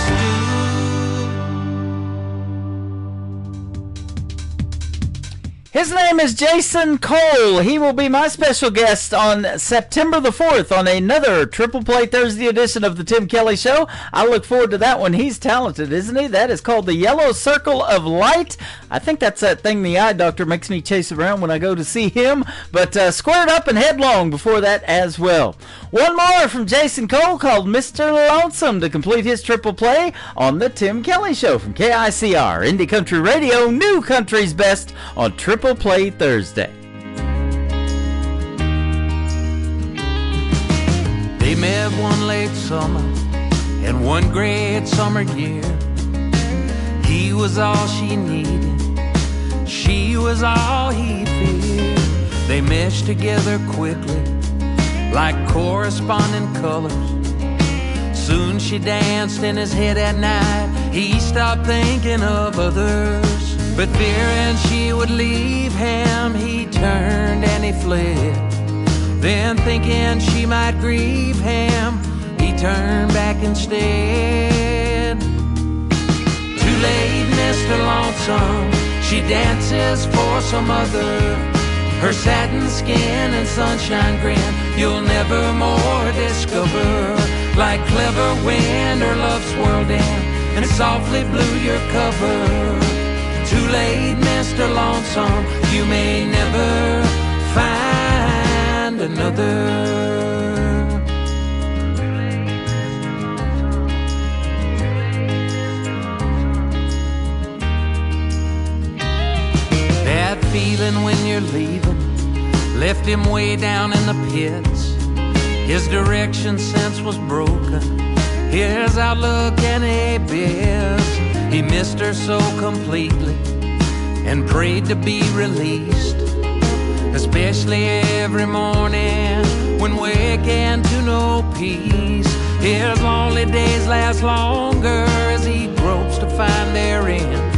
His name is Jason Cole. He will be my special guest on September the 4th on another Triple Play Thursday edition of the Tim Kelly Show. I look forward to that one. He's talented, isn't he? That is called the Yellow Circle of Light. I think that's that thing the eye doctor makes me chase around when I go to see him. But Squared Up and Headlong before that as well. One more from Jason Cole called Mr. Lonesome to complete his Triple Play on the Tim Kelly Show from KICR, Indie Country Radio, New Country's Best on Triple Play Thursday. They met one late summer and one great summer year. He was all she needed, she was all he feared. They meshed together quickly like corresponding colors. Soon she danced in his head at night. He stopped thinking of others. But fearing she would leave him, he turned and he fled. Then thinking she might grieve him, he turned back instead. Too late, Mr. Lonesome, she dances for some other. Her satin skin and sunshine grin you'll never more discover. Like clever wind her love swirled in and softly blew your cover. Too late, Mr. Lonesome, you may never find another. That feeling when you're leaving left him way down in the pits. His direction sense was broken, his outlook an abyss. He missed her so completely and prayed to be released, especially every morning when waking to no peace. His lonely days last longer as he gropes to find their end.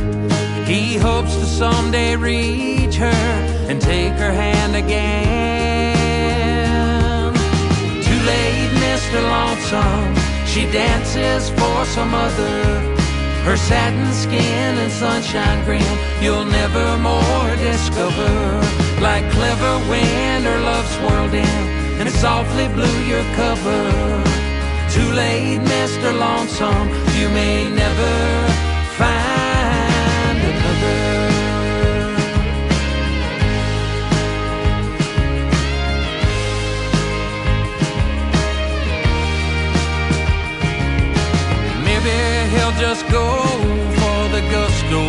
He hopes to someday reach her and take her hand again. Too late, Mr. Lonesome, she dances for some other. Her satin skin and sunshine grin you'll never more discover. Like clever wind her love swirled in and it softly blew your cover. Too late, Mr. Lonesome, you may never find another. He'll just go for the gusto.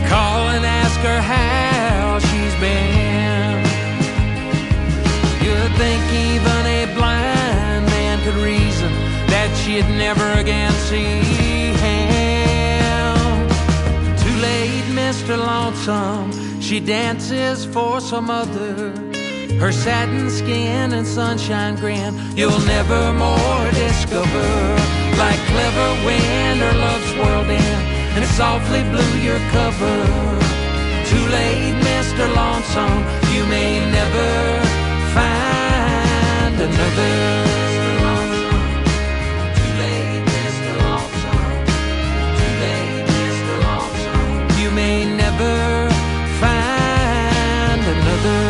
Call and ask her how she's been. You'd think even a blind man could reason that she'd never again see him. Too late, Mr. Lonesome, she dances for some other. Her satin skin and sunshine grin you'll never more discover. Like clever wind her love swirled in and it softly blew your cover. Too late, Mr. Lonesome, you may never find another. Too late, Mr. Lonesome, too late, Mr. Lonesome, you may never find another.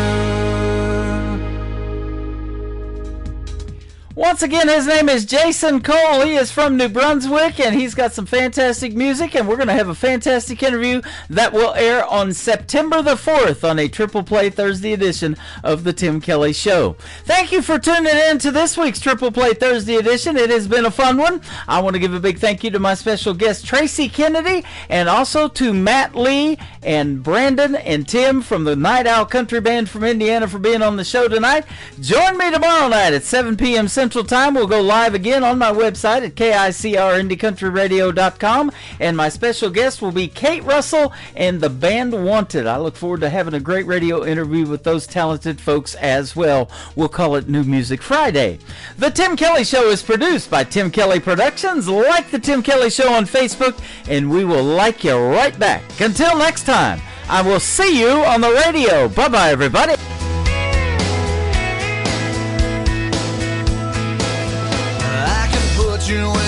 Once again, his name is Jason Cole. He is from New Brunswick, and he's got some fantastic music, and we're going to have a fantastic interview that will air on September the 4th on a Triple Play Thursday edition of the Tim Kelly Show. Thank you for tuning in to this week's Triple Play Thursday edition. It has been a fun one. I want to give a big thank you to my special guest, Tracy Kennedy, and also to Matt Lee and Brandon and Tim from the Night Owl Country Band from Indiana for being on the show tonight. Join me tomorrow night at 7 p.m. Central Time. We'll go live again on my website at KICRIndieCountryRadio.com, and my special guest will be Kate Russell and the band Wanted. I look forward to having a great radio interview with those talented folks as well. We'll call it New Music Friday. The Tim Kelly Show is produced by Tim Kelly Productions. Like the Tim Kelly Show on Facebook, and we will like you right back. Until next time, I will see you on the radio. Bye-bye, everybody. you